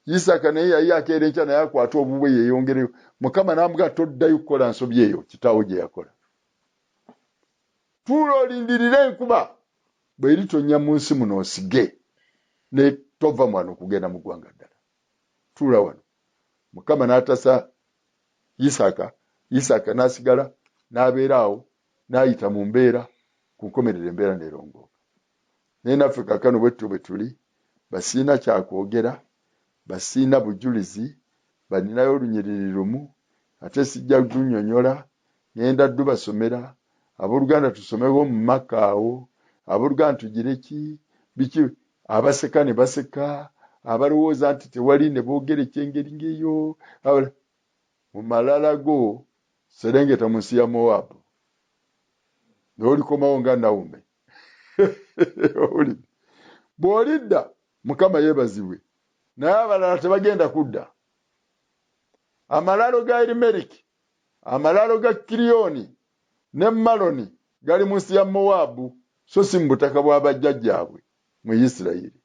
B: Isaaka naye yali akeera enkya naye akwata obubwe yeeyongereyo. Mukama n'amugamba toddayo kukola nsobi eyo kitaawo gye yakola. Tuula olindirire enkuba bw'eritonnya mu nsi muno osige ne tova mwano kugenda mu ggwanga ddala. Tuula wano. Mukama n'atasa Isaaka n'asigala n'abeera awo n'ayita mu mbeera ku nkomerero embeera n'erongooka. Naye naffe kaakano bwe tuli basiina kyakwogera basiina bujulizi balinayo olunyiriri lumu ate sijja lunnyonnyola ngenda ddu basomera abooluganda tusomewo mu maka awo abooluganda tugire biki abaseka ne baseka abalowooza nti tewali ne boogera ekyengeri ng'eyo mu malala go serengeta mu nsi ya Mowabu n'olikomawo nga Nawume. Bw'olidda Mukama yeebazibwe naye abalala tebagenda kudda. Amalalo ga Erimeriki amalalo ga Kiriyoni ne Maloni gali mu nsi ya Mowabu so si mu butaka bwa bajjajjaabwe mu Isirayiri.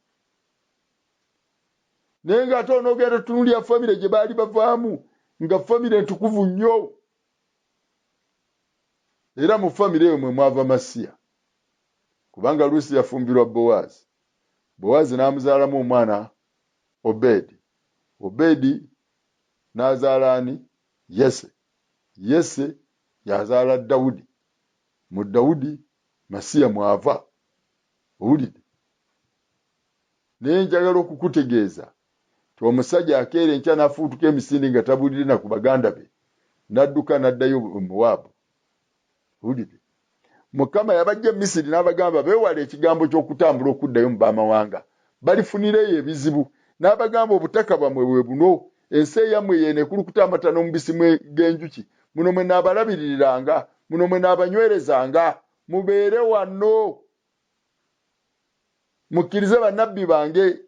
B: Naye ng'ate onoogenda tunuulya famire gye baali bavaamu nga famire ntukuvu nnyo. Era mu famire eyo mwe mwava Masiya kubanga Luusi yafumbirwa Bowaazi. Bowaazi n'amuzaalamu omwana Obedi. Obedi n'azaala ani? Yese. Yese yazaala Dawudi. Mu Dawudi Masiya mwava. Owulidde? Naye njagala okukutegeeza ti omusajja akeera enkya n'afuutuka emisinde nga tabuulire na ku baganda be n'adduka n'addayo Mowabu. Owulidde? Mukama yabajja e Misiri n'abagamba beewale ekigambo ky'okutambula okuddayo mu baamawanga balifunireyo ebizibu n'abagamba obutaka bwamwe bwe buno ensi eyammwe yeenekulukuta amata n'omubisi g'enjuki muno mwe naabalabiririranga muno mwe naabanywerezanga mubeere wano mukkirize bannabbi bange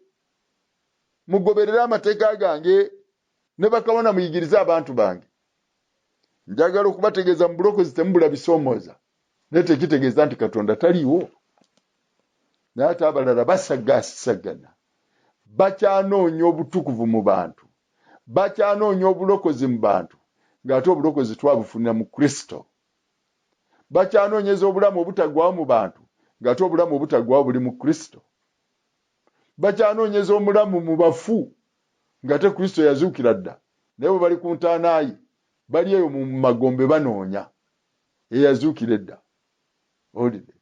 B: mugoberere amateeka gange ne bakabona muyigirize abantu bange. Njagala okubategeeza mu bulokozi temubula bisoomooza naye tekitegeeza nti Katonda taliiwo. Naye ate abalala basagaasagana bakyanoonya obutukuvu mu bantu bakyanoonya obulokozi mu bantu ng'ate obulokozi twabufunira mu Kristo. Bakyanoonyeza obulamu obutagwawo mu bantu ng'ate obulamu obutagwawo buli mu Kristo. Bakyanoonyeza omulamu mu bafu ng'ate Kristo yazuukira dda naye bwe bali ku ntaanaayi bali eyo mu magombe banoonya eyazuukira edda. Olide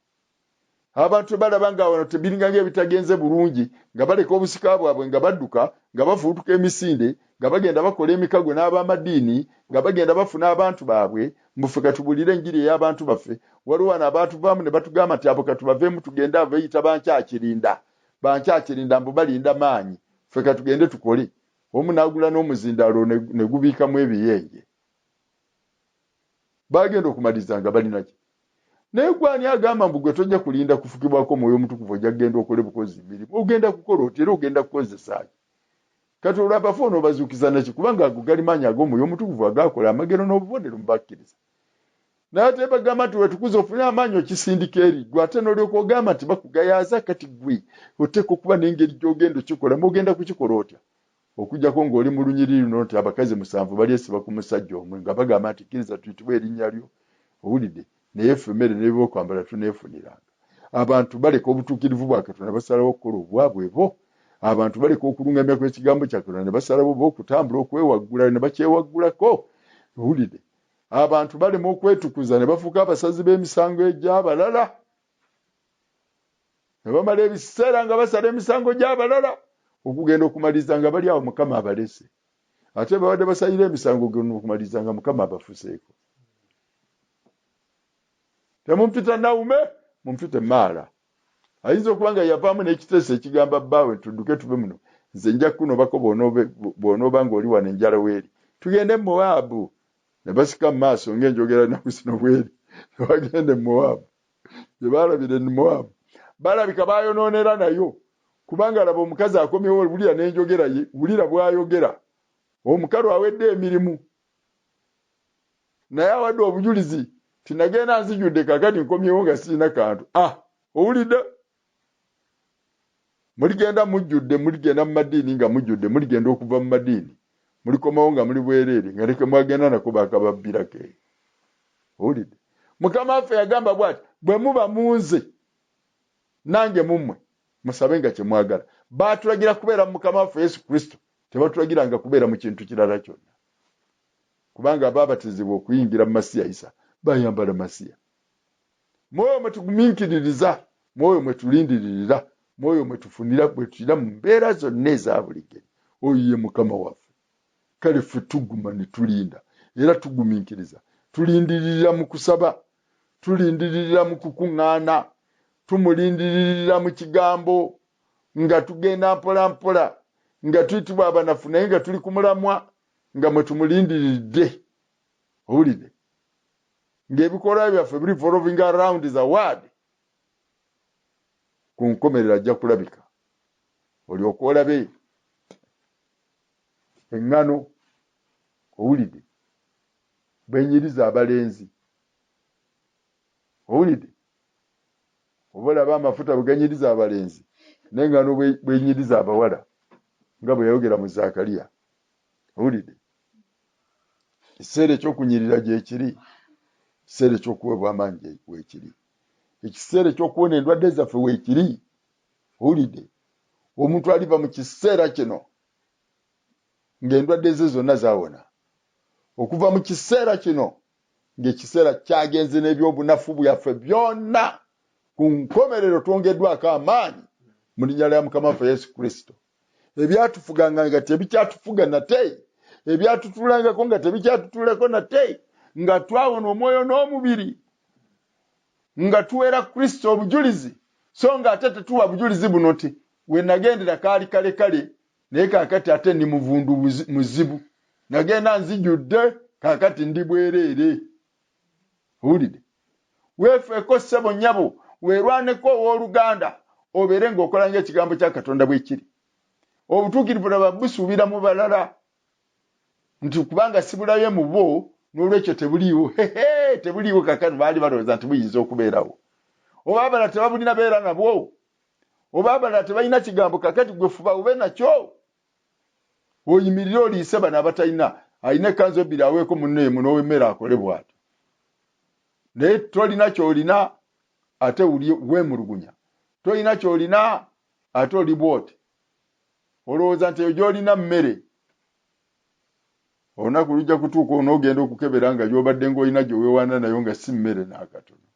B: abantu balaba nga wano tebiringa ng'ebitagenze bulungi nga baleka obusika bwabwe nga badduka nga bafuutuka emisinde nga bagenda bakola emikago n'ab'amadiini nga bagenda bafuna abantu baabwe mbufe katubulire enjiri ey'abantu baffe. Waliwo wano abantu baamu ne batugamba nti abo katubaveemu tugende abeeyita bankyakirinda mbu balinda maanyi ffe katugende tukole. Omu n'agula n'omuzindaalo ne gubiikamu ebiyenje bagenda okumaliza nga balinaki. Naye gwani agamba mbu gwe tojja kulinda kufukibwako Mwoyo Omutukuvu ojja kugenda okole bukozi mirimu ogenda kukola oti era ogenda kukozesa ki? Kati olw'abafu onoobazuukiza naki kubanga ago gali maanyi ag'Omwoyo Omutukuvu agaakola amagero n'obubonero mu bakkiriza. Naye ate bagamba nti wetukuza ofune amaanyi okisindika eri gwe ate n'olyoka ogamba nti bakugayaaza kati gwe oteeka okuba n'engeri gy'ogenda okikolamu ogenda kukikola otya? Okujjako ng'oli mu lunyiriri luno nti abakazi 7 balyesiba ku musajja omwe nga bagamba nti kkiriza tuyitibwe erinnya lyo. Owulidde? Naye ffe emmere n'ebyokwambala tuneefuniranga. Abantu baleka obutuukirivu bwa Katonda basalawo okukola obwabwe bo. Abantu baleka okulungamya kw'ekigambo kya Katonda ne basalawo bo okutambula okwewaggula ne bakyewaggulako. Owulidde? Abantu balema okwetukuza ne bafuuka abasazi b'emisango egy'abalala ne bamala ebiseera nga basala emisango gy'abalala okugenda okumaliza nga bali awo Mukama abalese. Ate babadde basalira emisango gonna okumaliza nga Mukama abafuseeko. Temumpita Nawume, mumpite Maala. Ayinza okuba nga yavaamu n'ekiteeso ekigamba bbaawe tudduke tube muno nze nja kunobako bw'onooba ng'oli wano enjala weeri tugende mu Mowabu. Ne basika mu maaso ng'enjogera nakusino bweri ne bagende mu Mowabu. Gye baalabire mu Mowabu baalabika baayonoonera nayo kubanga laba omukazi akomyewo wulira n'enjogera ye wulira bw'ayogera omukalu awedde emirimu naye awadde obujulizi tinagenda nzijudde kakati nkomyewo nga sirina kantu. Owulidde? Muligenda mujjudde, muligenda mu madiini nga mujjudde, muligenda okuva mu madiini mulikomawo nga muli bwereere nga leke mwagenda nako bakababbirako. Owulidde? Mukama waffe yagamba bw'ati, bwe muba munze nange mummwe musabe nga kyemwagala. Baatulagira kubeera mu Mukama waffe Yesu Kristo, tebatulagiranga kubeera mu kintu kirala kyonna. Kubanga abaabatizibwa okuyingira mu Masiya Isa bayambala Masiya. Mwoyo mwe tugumiikiririza, mwoyo mwe tulindiririra, mwoyo mwe tufunira bwe tulira mu mbeera zonna eza buli ngeri. Oyo ye Mukama waffe. Kale ffe tuguma ne tulinda era tugumiikiriza. Tulindiririra mu kusaba, tulindiririra mu kukuŋŋaana, tumulindiririra mu kigambo nga tugenda mpola mpola, nga tuyitibwa abanafu naye nga tuli ku mulamwa nga mwe tumulindiridde. Owulidde? Ng'ebikolwa byaffe biri following around the word. Ku nkomerero ajja kulabika. Olyoka olabe eŋŋano. Owulidde? Bwenyiriza abalenzi. Owulidde? Oba olaba amafuta bweganyiriza abalenzi n'eŋŋano bwenyiriza abawala nga bwe yayogera mu Zakaliya. Owulidde? Ekiseera ekyokunyirira gyekiri, ekiseera ekyokuweebwa amaanyi weekiri, ekiseera ekyokuwona endwadde zaffe weekiri. Owulidde? Omuntu aliva mu kiseera kino ng'endwadde ze zonna zaawona. Okuva mu kiseera kino ng'ekiseera kyagenze n'ebyobunafu byaffe byonna ku nkomerero twongeddwako amaanyi mu linnya lya Mukama waffe Yesu Kristo. Ebyatufuganga nga tebikyatufuga nate, ebyatutulangako nga tebikyatutulako nate, nga twawona omwoyo n'omubiri, nga tuweera Kristo obujulizi, so nga ate tetuwa bujulizi buno nti we nagendera kaali kale kale naye kaakati ate ndi muvundu muzibu, nagenda nzijudde kaakati ndi bwereere. Owulidde? Weefeeko ssebo nnyabo, weerwaneko owooluganda obeere ng'okola ng'ekigambo kya Katonda bwe kiri. Obutuukirivu laba busuubira mu balala nti kubanga sibulayo mu bo n'olwekyo tebuliiwo. Tebuliiwo kakati baali balowooza nti buyinza okubeerawo. Oba abalala tebabulina beera nabwo, oba abalala tebalina kigambo kakati gwe fuba ube nakyo. Oyimirire oliise bano abatalina, alina ekkanzu ebbiri aweeko munneemu n'owemmere akole bw'atyo. Naye tolina ky'olina ate weemulugunya. Tolina ky'olina ate oli bw'oti. Olowooza nti eyo gy'olina mmere. Olunaku lujja kutuuka onoogenda okukebera nga gy'obadde ng'olina gye weewaana nayo nga si mmere n'akatono.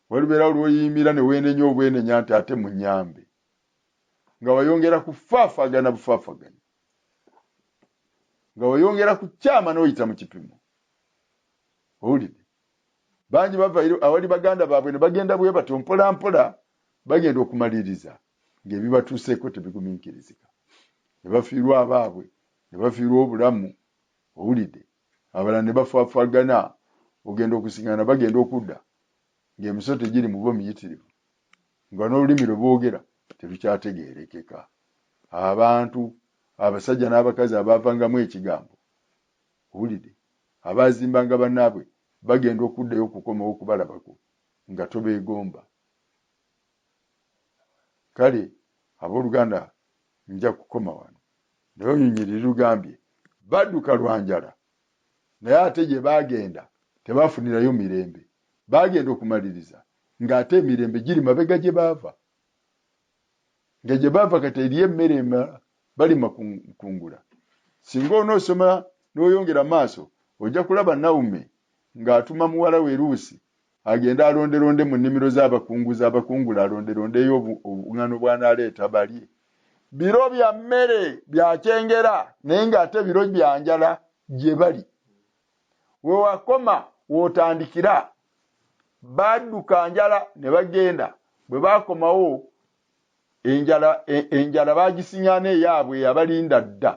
B: Walibeerawo lw'oyimira ne weenenya obwenenya nti ate munnyambe. Nga wayongera kufaafaagana bufaafaganya. Nga wayongera kukyama n'oyita mu kipimo. Owulidde? Bangi bava awali baganda baabwe ne bagenda bwe batyo mpola mpola bagenda okumaliriza ng'ebibatuuseeko tebigumiikirizika. Ne bafiirwa abaabwe, ne bafiirwa obulamu. Owulidde? Abalala ne bafaafagana, ogenda okusiŋŋaana bagenda okudda ng'emisoto egiri mu bo miyitirivu, nga n'olulimi lwe boogera terukyategeerekeka. Abantu, abasajja n'abakazi abaavangamu ekigambo, owulidde, abaazimbanga bannaabwe bagenda okuddayo okukomawo okubalabako nga tobeegomba. Kale abooluganda nja kukoma wano naye onyunyiri lugambye badduka lwa njala naye ate gye baagenda tebaafunirayo mirembe. Baagenda okumaliriza ng'ate emirembe giri mabega gye baava. Nga gye baava kati eriyo emmere emala balima kungula. Singa onoosoma n'oyongera maaso ojja kulaba Nawume ng'atuma muwala we Luusi agenda alonderonde mu nnimiro z'abakunguzi abakungula alonderondeyo obuŋŋano bw'anaaleeta balye. Biro bya mmere bya kyengera naye ng'ate biro bya njala gye bali. We wakoma w'otandikira. Badduka njala ne bagenda. Bwe baakomawo enjala baagisiŋŋaana eyaabwe abalinda dda.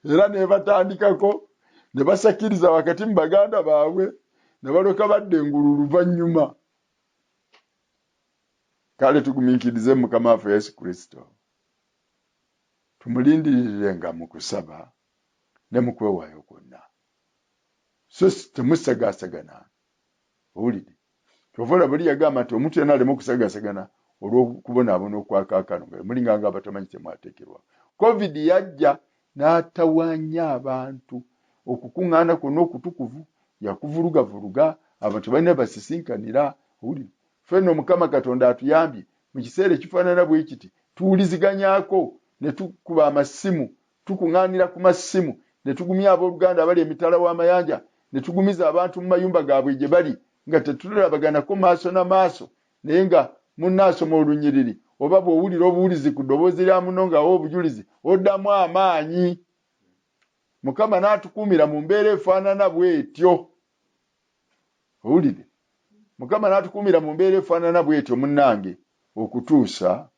B: Era ne batandikako ne basakiriza wakati mu baganda baabwe ne baloka badda engulu luvannyuma. Kale tugumiikirize Mukama waffe Yesu Kristo. tumulindirire nga mu kusaba ne mu kwewaayo kwonna. So temusagasagana. Owulidde? Kyova buli yagamba nti omuntu yenna aleme okusagasagana olw'okubonaabona okwakaakano nga mulinga nga abatamanyi temwateekerwa. Covid yajja n'atawaanya abantu okukuŋŋaana kwonna okutukuvu yakuvulugavuruga abantu balina basisinkanira. Owulidde? Ffenna Mukama Katonda atuyambye mu kiseera ekifaanana bwe kiti tuwuliziganyaako ne tukuba amasimu tukuŋŋaanira ku masimu ne tugumya abooluganda abali emitala w'amayanja ne tugumiza abantu mu mayumba gaabwe gye bali nga tetulabaganako maaso na maaso naye nga munnaasoma olunyiriri oba bw'owulira obuwulizi ku ddoboozi lya muno ng'awa obujulizi oddamu amaanyi. Mukama n'atukuumira mu mbeera efaanana bw'etyo. Owulire? Mukama n'atukuumira mu mbeera efaanana bw'etyo munnange okutuusa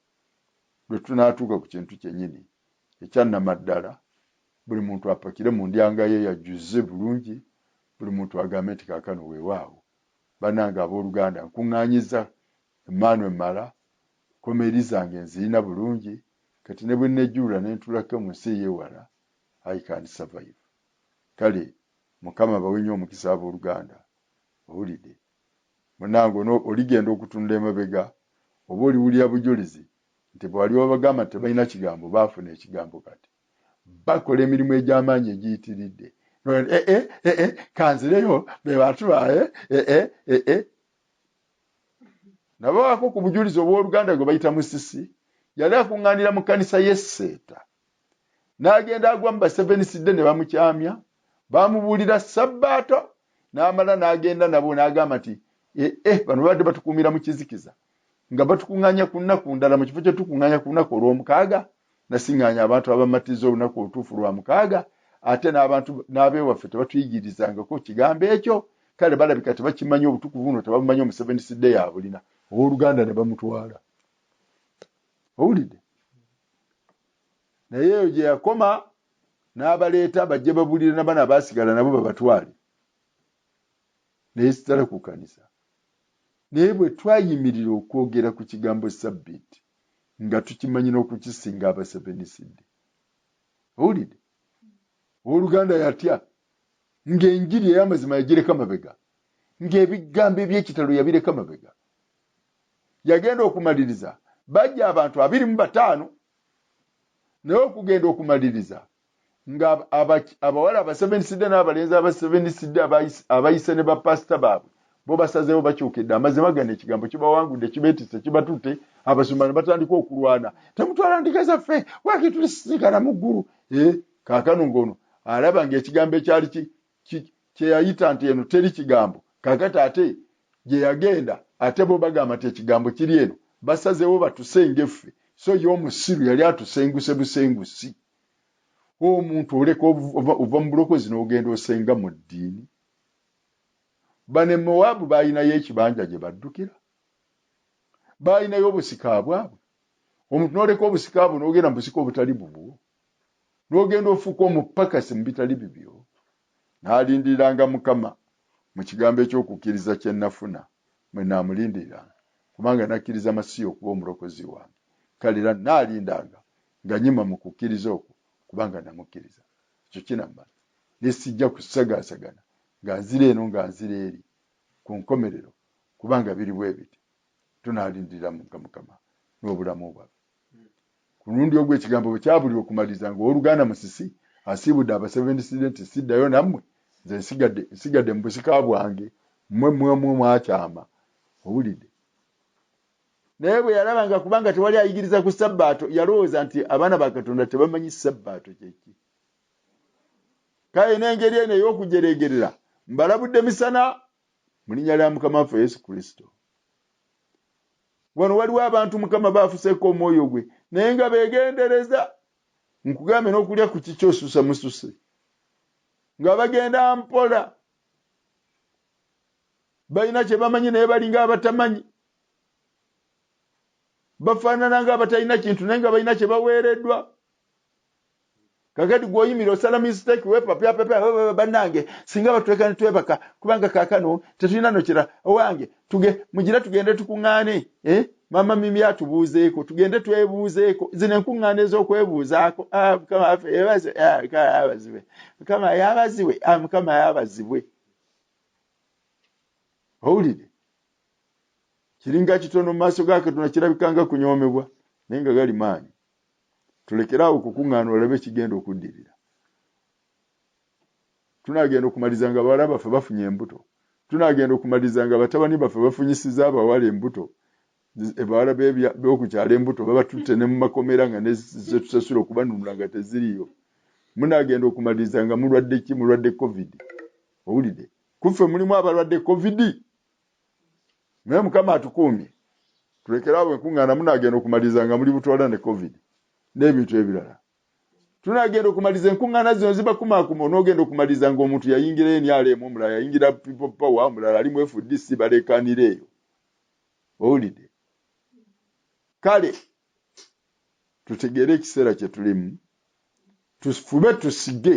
B: lwe tunaatuuka ku kintu kyennyini ekyannamaddala. Buli muntu apakire mu ndyanga ye yajjuze bulungi, buli muntu agambe nti kaakano weewaawo. Bannange abooluganda nkuŋŋaanyiza emmaanu emmala, komeri zange nzirina bulungi, kati ne bwe nnejjuula ne ntulako mu nsi ey'ewala, I can survive. Kale Mukama bawe nnyo omukisa abooluganda. Owulidde? Munnange oligenda okutunda emabega oba oliwulira bujulizi nti bwali babagamba nti tebalina kigambo baafuna ekigambo kati. Bakola emirimu egy'amaanyi egiyitiridde. Kanzireyo be bantu baaye nabawaako ku bujulizi obw'oluganda gwe bayita Musisi yali akuŋŋaanira mu kkanisa y'Esseeta n'agenda agwa mu baseveniside ne bamukyamya baamubuulira Sabbaato n'amala n'agenda nabo n'agamba nti bano badde batukuumira mu kizikiza nga batukuŋŋaanya ku nnaku ndala mu kifo kye tukuŋŋaanya ku lunaku olw'omukaaga nasiŋŋaanya abantu abamatiriza olunaku olutuufu lwa mukaaga ate n'abantu n'abeewaffe tebatuyigirizangako kigambo ekyo. Kale balabika tebakimanyi obutukuvu buno tebabumanyi omuseveniside yaabulina owooluganda ne bamutwala. Owulidde? Naye eyo gye yakoma n'abaleeta bajje babuulire n'abaana abaasigala nabo babatwale. Naye sitala ku kkanisa. Naye bwe twayimirira okwogera ku kigambo Sabbiiti nga tukimanyi n'okukisinga abaseveniside. Owulidde? Owooluganda yatya ng'enjiri ey'amazima yagireka mabega, ng'ebigambo eby'ekitalo yabireka mabega. Yagenda okumaliriza bajja abantu 25 naye okugenda okumaliriza nga abawala abaseveniside n'abalenzi abaseveniside abayise ne bapasita baabwe bo basazeewo bakyukedde amazima gano ekigambo kibawangudde kibeetisse kibatutte abasumba ne batandika okulwana. Temutwala ndiga zaffe waaki tulisisikana mu ggulu. Kaakano ng'ono alaba ng'ekigambo ekyali kyeyayita nti eno teri kigambo kaakati ate gye yagenda ate bo bagamba nti ekigambo kiri eno basazeewo batusengeffe so y'omusiru yali atusenguse busengusi. Omuntu oleka ova mu bulokozi n'ogenda osenga mu ddiini. Bane Mowaabu baayinayo ekibanja gye baddukira, baayinayo obusika bwabwe. Omuntu n'oleka obusika bwo n'ogenda mu busika obutali bubwo, n'ogenda ofuuka omupakasi mu bitali bibyo. N'alindiriranga Mukama mu kigambo eky'okukkiriza kye nafuna mwe naamulindirira kubanga nakkiriza Masiya okuba omulokozi wange. Kale era naalindanga nga nyima mu kukkiriza okwo kubanga namukkiriza. Ekyo kinamala ne sijja kusagaasagana nga nzira eno nga nzira eri ku nkomerero kubanga biri bwe biti. Tunaalindirira Mukama n'obulamu bwaffe. Ku lundi ogwo ekigambo bwe kyabulira okumaliriza nga owooluganda Musisi asiibudde abaseveniside nti siddayo nammwe nze nsigadde mu busika bwange mmwe mwakyama. Owulidde? Naye bwe yalabanga kubanga tewali ayigiriza ku Sabbaato yalowooza nti abaana ba Katonda tebamanyi Sabbaato kyeki. Kale n'engeri eno ey'okujereegerera mbalabudde misana mu linnya lya Mukama waffe Yesu Kristo. Wano waliwo abantu Mukama baafuseeko omwoyo gwe naye nga beegendereza nkugambe n'okulya ku kikyosusa mususe nga bagenda mpola balina kye bamanyi naye balinga abatamanyi, bafaanana nga abatalina kintu naye nga balina kye baweereddwa. Kakati gw'oyimira osala mistake wepapyapapya bannange singa batweka ne twebaka kubanga kaakano tetulina nokira owange mugira tugende tukuŋŋaane mama mimi atubuuzeeko tugende twebuuzeeko zino enkuŋŋaana ez'okwebuuzaako mukama waffe yebaze mukama yabazibwe owulire kiringa kitono mu maaso ga Katonda kirabikanga kunyoomebwa naye nga gali maanyi tulekeraawo okukuŋŋaana olabe kigenda okuddirira tunagenda okumaliza nga bawala baffe bafunye embuto tunagenda okumaliza nga batabani baffe bafunyisiza abawala embuto ebawala b'okukyala embuto baba tutte ne mu makomera nga nezetusasula okubanunula nga teziriyo munagenda okumaliza nga mulwadde covid owulidde kuffe mulimu abalwadde covid naye mukama atukuumye tulekeraawo enkuŋŋaana munagenda okumaliza nga muli butwala ne covid n'ebintu ebirala tunagenda okumaliza enkuŋŋaana zino zibakumaakuma onoogenda okumaliza ng'omuntu yayingira NRM omulala yayingira people power omulala ali mu FDC baleekaanira eyo owulidde kale tutegeere ekiseera kye tulimu tufube tusige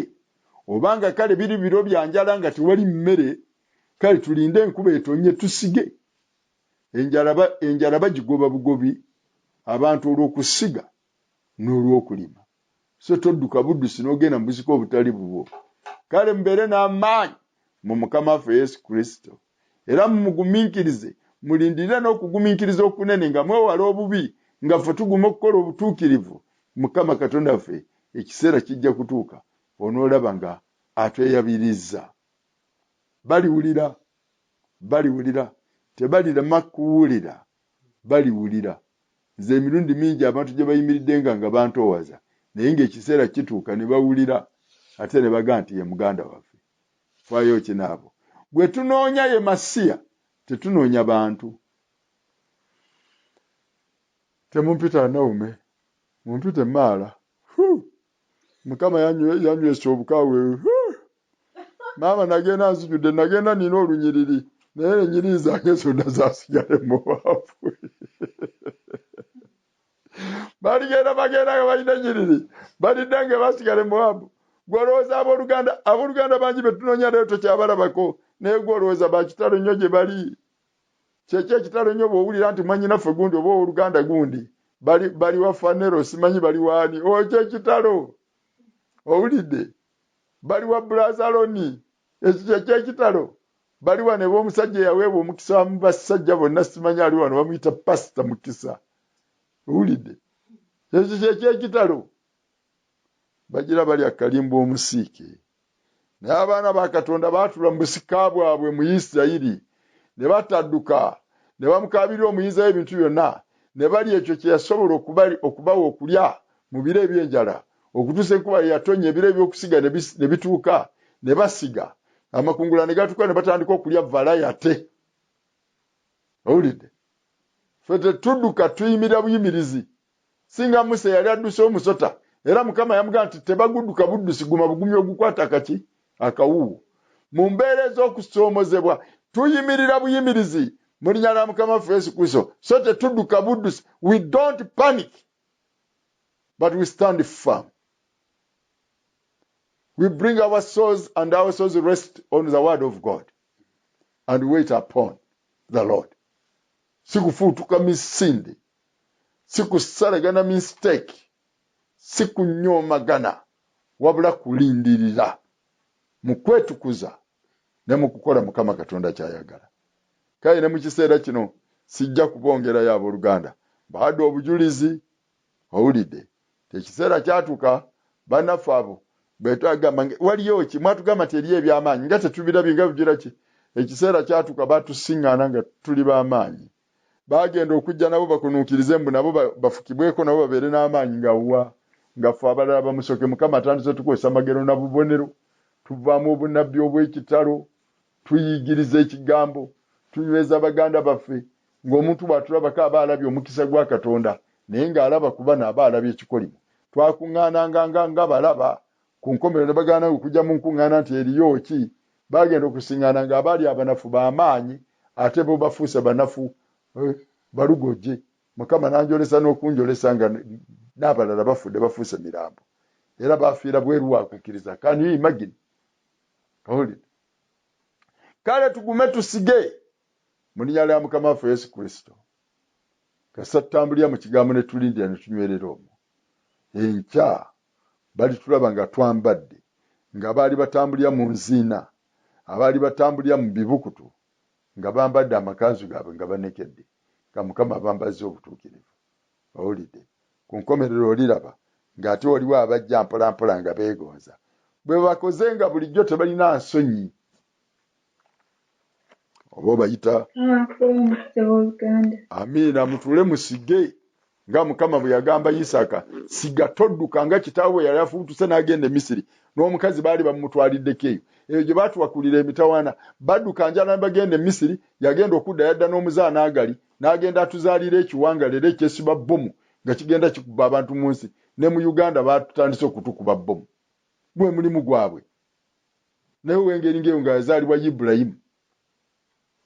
B: obanga kale biri biro bya njala nga tewali mmere kale tulinde enkuba etonye tusige enjala bagigoba bugobi abantu olw'okusiga n'olw'okulima so todduka buddusi n'ogenda mu busika obutali bubwo kale mbeere n'amaanyi mu mukama waffe Yesu Kristo era mumugumiikirize mulindire n'okugumiikiriza okunene nga mwewala obubi nga ffe tuguma okukola obutuukirivu mukama Katonda waffe ekiseera kijja kutuuka onoolaba nga atweyabiriza baliwulira tebalirema kuwulira baliwulira nze emirundi mingi abantu gye bayimiridde nga bantoowaza naye ng'ekiseera kituuka ne bawulira ate ne baga nti ye muganda waffe faayo kinaabo gwe tunoonya ye Masiya tetunoonya bantu temumpita Naume mumpite Maala mukama yanywesa obukaawe maama nagenda nzijudde nagenda nina olunyiriri naye enyiriri zange zonna zasigale muwaafu bagenda nga balina enyiriri balidda nga basigale muwaafu gwolowooza abooluganda bangi betunoonya leero tokyabalabako naye gwolowooza bakitalo nnyo gye bali kyekyo ekitalo nnyo bw'owulira nti mwanyinaffe gundi oba ow'oluganda gundi bali wa Fanero simanyi bali waani okyo ekitalo owulidde bali wa Brazaloni ekyo ekitalo bali wane b'omusajja eyaweebwa omukisa mu basajja bonna simanyi ali wano bamuyita Pasita Mukisa owulidde ekyo ekitalo bagira bali akalimba omusiike naye abaana ba Katonda baatula mu busika bwabwe mu Isirayiri ne batadduka ne bamukaabirira omuyinza w'ebintu byonna ne bali ekyo kye yasobola okubawa okulya mu biro eby'enjala okutuusa enkuba yatonya ebiro ebyokusiga ne bituuka ne basiga amakungula ne gatuuka ne batandika okulya valayate owulidde ffe tetudduka tuyimirira buyimirizi singa Musa yali adduse omusota era Mukama yamugamba nti tebagudduka buddusi guma bugumya ogukwata akawuwo mu mbeera ez'okusoomozebwa tuyimirira buyimirizi mu linnya lya Mukama waffe Yesu Kristo so tetudduka buddusi we don't panic but we stand firm. We bring our souls and our souls rest on the word of God and wait upon the Lord. Sikufuutuka misinde, sikusalagana mistake, sikunyoomagana, wabula kulindirira mu kwetukuza ne mu kukola Mukama Katonda ky'ayagala. Kale ne mu kiseera kino sijja kubongerayo abooluganda baadde obujulizi owulidde ekiseera kyatuuka bannaffe abo betwagamba waliyo ki mwatugamba nti eriyo ebyamaanyi nga tetubirabye nga bigira ki ekiseera kyatuuka batusiŋŋaana nga tuli b'amaanyi bagenda okujja nabo bakunuukirize mbu nabo bafukibweko nabo babeere n'amaanyi nga ffe abalala bamusoke Mukama atandise tukozesa magero na bubonero tuvaamu obunabbi obw'ekitalo tuyigiriza ekigambo tunyweza baganda baffe ng'omuntu bw'atulabako aba alabye omukisa gwa Katonda naye ng'alaba kuba n'aba alabye ekikolimo twakuŋŋaananga nga balaba ku nkomerero ne bagana okujja mu nkuŋŋaana nti eriyo ki bagenda okusiŋŋaana ng'abaali abanafu b'amaanyi ate bo bafuuse banafu balugojje Mukama n'anjolesa n'okunjolesa nga n'abalala bafudde bafuuse mirambo era bafiira bweru wa kukkiriza can you imagine kale tugume tusige mu linnya lya Mukama waffe Yesu Kristo kasatambulira mu kigambo ne tulindira ne tunywerera omwo enkya bali tulaba nga twambadde nga baali batambulira mu nziina abaali batambulira mu bibukutu nga bambadde amakanzu gaabwe nga banekedde nga Mukama bambazze obutuukirivu owulidde ku nkomerero oliraba ng'ate waliwo abajja mpolampola nga beegonza bwe bakoze nga bulijjo tebalina nsonyi oba obayita amiina mutuule musige nga Mukama bwe yagamba Isaaka siga todduka nga kitaawe yali afuutuse n'agenda e Misiri n'omukazi baali bamutwaliddeko eyo eyo gye baatuwakulira emitawaana badduka njala bagenda e Misiri yagenda okudda yadda n'omuzaanagali n'agenda atuzaalira ekiwanga leero ekyesiba bbomu nga kigenda kikuba abantu mu nsi ne mu Uganda baatutandise okutukuba bbomu gwe mulimu gwabwe naye wengeri ng'eyo nga yazaalibwa Ibulayimu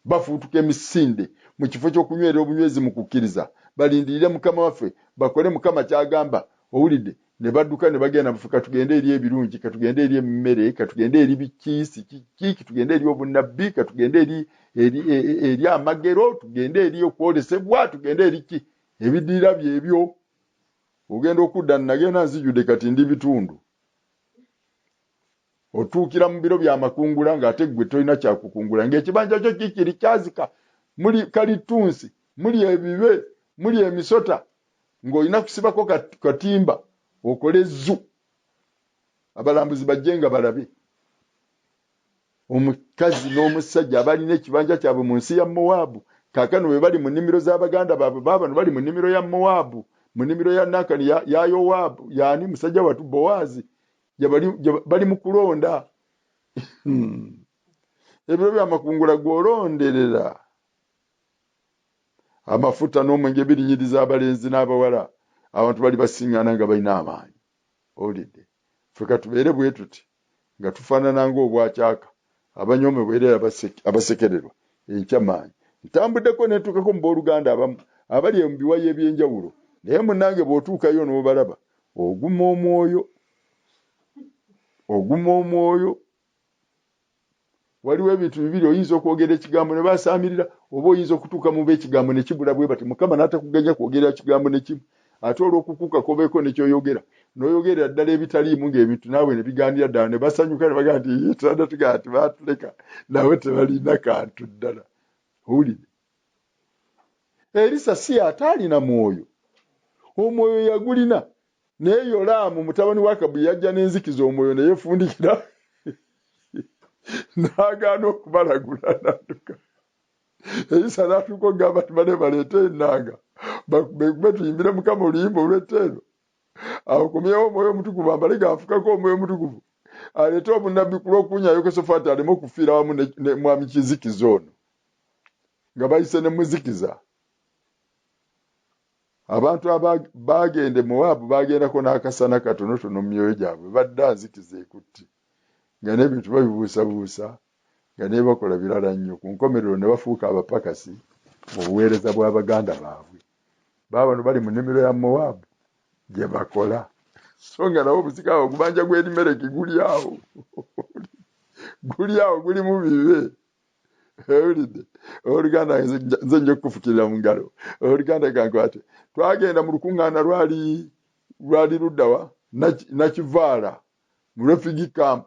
B: bafuutuka emisinde mu kifo ky'okunywerera obunywezi mu kukkiriza balindirire Mukama waffe bakole Mukama kyagamba owulidde ne badduka ne bagenda mufu katugende eri ebirungi katugende eri emmere katugende eri bikiisi kiki katugende eri obunnabbi katugende eri amagero tugende eri okwolesebwa tugende eri ki ebidiira byebyo ogenda okudda nagenda nzijudde kati ndi bitundu otuukira mu biro bya makungula ng'ate gwe tolina kyakukungula ng'ekibanja kyo kikiri kyazika muli kalitunsi muli ebibe muli emisota ng'olina kusibako katimba okole zu abalambuzi bajje nga balabe omukazi n'omusajja abalina ekibanja kyabwe mu nsi ya Mowabu kaakano bwe bali mu nnimiro z'abaganda baabwe baabano bali mu nnimiro ya Mowabu mu nnimiro ya Nakani ya Yowabu yaani musajja watu Bowazi bali mu kulonda ebiro by'amakungula gw'olonderera amafuta n'omwenge birinyiriza abalenzi n'abawala abantu bali basiŋŋaana nga balina amaanyi owulidde ffe ka tubeere bwe tuti nga tufaanana ng'obwakyaka abanyoome bwerera abasekererwa enkyamaanyi ntambuddeko netuukako mu booluganda abamu abali mu biwayi ebyenjawulo naye munnange bw'otuukayo n'obalaba oguma omwoyo waliwo ebintu bibiri oyinza okwogera ekigambo ne basaamirira oba oyinza okutuuka mu beekigambo ne kibula bwe bati Mukama n'atakuganya kwogera kigambo ne kimu ate olw'okukuuka kobeeko nekyoyogera n'oyogerera ddala ebitaliimu ng'ebintu naawe ne bigaanira ddala ne basanyuka ne bagaa nti tuga nti baatuleka nawe tebalina kantu ddala owulire Erisa si ataalina mwoyo omwoyo yagulina naye Yolaamu mutabani wa Akabu yajja n'enzikiza omwoyo ne yeefundikira n'agaana okubalagula n'adduka Erisa n'atuuka okugamba tubale baleete ennanga bakube tuyimbire Mukama oluyimba olw'etteero akomyewo omwoyo omutukuvu ambale ganfukako omwoyo omutukuvu aleete obunnabbi ku lw'okunya Yekosafaati aleme okufiira wamu ne mwami Kizikiza ono nga bayise ne muzikiza abantu bagende Mowabu bagendako n'akasana katonotono mu myoyo gyabwe badde azikiza ekutti nga n'ebintu babibuusabuusa nga ne bakola birala nnyo ku nkomerero ne bafuuka abapakasi mu buweereza bw'abaganda baabwe baabano bali mu nnimiro ya Mowabu gye bakola so nga nawo obusika awo ogubanja gw'Erimereki guli awo guli mu bibe ewulidde oluganda nze nja okufukirira mu ngalo oluganda kankwate twagenda mu lukuŋŋaana lwali luddawa Nakivaala mu refugee camp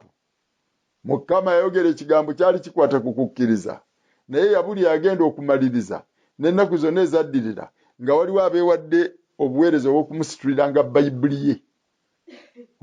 B: Mukama yayogera ekigambo kyali kikwata ku kukkiriza naye yabuli yagenda okumaliriza n'ennaku zonna ezaddirira nga waliwo abeewadde obuweereza obw'okumusitulira nga Bayibuli ye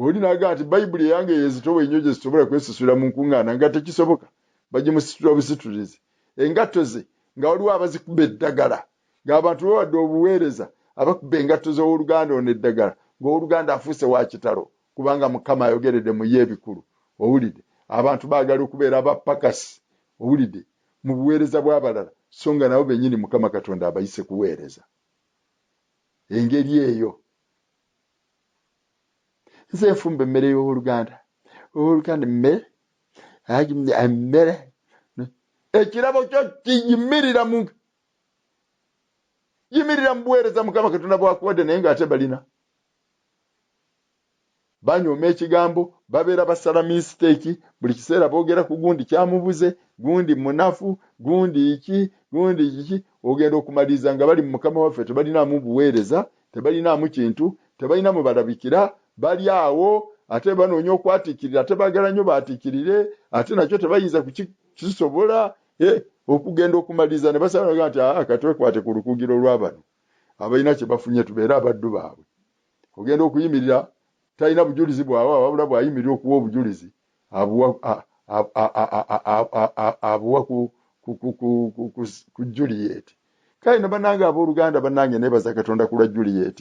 B: oli n'agamba nti Bayibuli eyange yezitowa ennyo gye zisobola kwesusulira mu nkuŋŋaana nga tekisoboka bagimusitula obusitulizi engatto ze nga waliwo abazikuba eddagala ng'abantu bawadde obuweereza abakuba engatto z'owooluganda ono eddagala ng'owooluganda afuuse wa kitalo kubanga Mukama ayogeredde mu ye ebikulu owulidde abantu baagala okubeera abapakasi owulidde mu buweereza bw'abalala so nga nabo bennyini Mukama Katonda abayise kuweereza engeri eyo nze nfumba emmere y'owooluganda emmere ekirabo kyo kiyimirira mu buweereza Mukama Katonda bwakuwadde naye ng'ate banyooma ekigambo babeera basala mistake buli kiseera boogera ku gundi kyamubuze gundi munafu gundi iki ogenda okumaliriza nga bali mu mukama waffe tebalinamu buweereza tebalinamu kintu tebalinamu balabikira bali awo ate banoonya okwatiikirira ate baagala nnyo baatiikirire ate nakyo tebayinza kukisobola okugenda okumaliriza ne basala nti katwekwate ku lukugiro lw'abano abalina kye bafunye tubeere abaddu baabwe ogenda okuyimirira talina bujulizi bwawe wabula bwayimirira okuwa obujulizi abuwa ku Juliet kale ne bannange abooluganda bannange neebaza Katonda ku lwa Juliet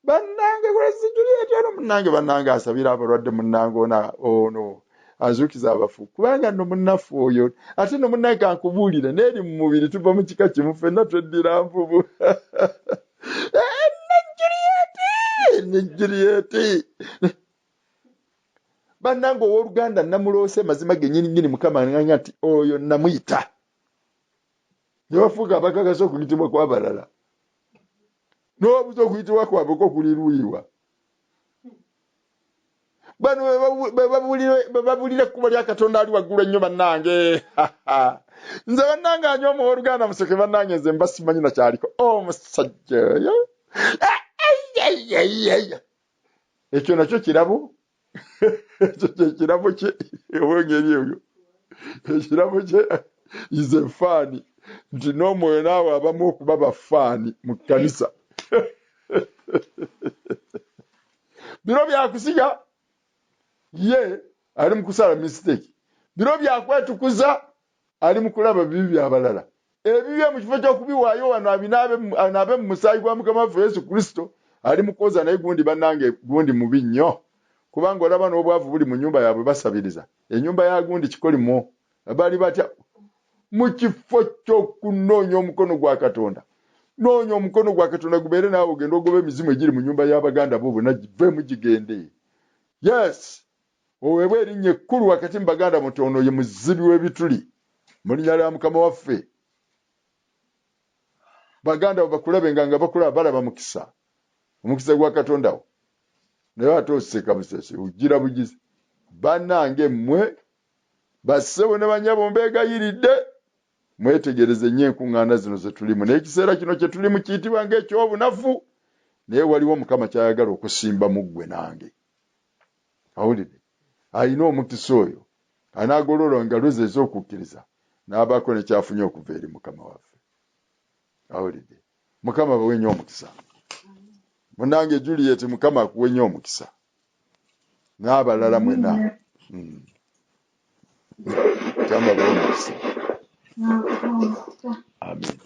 B: bannange kulasi Juliet ono munnange bannange asabira abalwadde munnange ono azuukiza abafu kubanga nno munafu oyo ate no munnange kankubuulire n'eri mu mubiri tuva mu kika kimu ffenna tweddira nvubu ne Juliet bannange owooluganda namuloose mazima gennyini mukama nganya nti oyo namuyita ne bafuuka abakakasa okuyitibwa kw'abalala n'obuza okuyitibwa kwabwe ko kuli luyiwa bano bebabulira ekkubo lya Katonda ali waggulu ennyo bannange nze bannange anyooma owooluganda Musoke bannange nze mba simanyi nakyaliko omusajja oyo ekyo nakyo kirabo ekyo kyekirabo kye obwengeri ebyo ekirabo kye ize faani nti n'omwoyo naawe abamu okuba bafaani mu kkanisa biro byakusiga ye ali mu kusala mistake biro byakwetukuza ali mu kulaba bibi byabalala ebibye mu kifo ky'okubiwaayo wano anaabe mu musaayi gwa mukama waffe Yesu Kristo ali mu kwoza naye gundi bannange gundi mubi nnyo kubanga olaba n'obwavu buli mu nnyumba yaabwe basabiriza ennyumba ya gundi kikolimo baali batya mu kifo ky'okunoonya omukono gwa Katonda noonya omukono gwa Katonda gubeere naawe ogenda ogoba emizimu egiri mu nnyumba y'abaganda bo bonna giveemu gigende yes oweebwa erinnya ekkulu wakati mu baganda mutono ye muzibi w'ebituli mu linnya lya mukama waffe baganda bakulabenga nga bakulaba balaba mukisa omukisa gwa Katonda wo naye ate oseka busese ugira bugizi bannange mmwe bassebo ne banyabo mbeegayiridde mwetegereze nnyo enkuŋŋaana zino ze tulimu n'ekiseera kino kye tulimu kiyitibwa ng'ekyobunafu naye waliwo mukama kyayagala okusimba mu ggwe nange awulire alina omukisa oyo anaagolola engalo ze ez'okukkiriza n'abaako nekyafunye okuva eri mukama waffe awulire mukama bawe nnyo omukisa munange Juliet mukama akuwe nnyo omukisa n'abalala mwena mukama bawe omukisa amen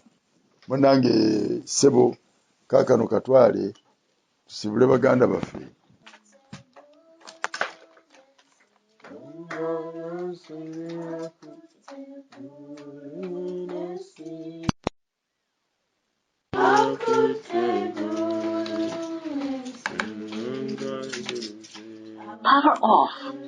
B: munange sebo kaakano katwale tusibule baganda baffe
C: Power off.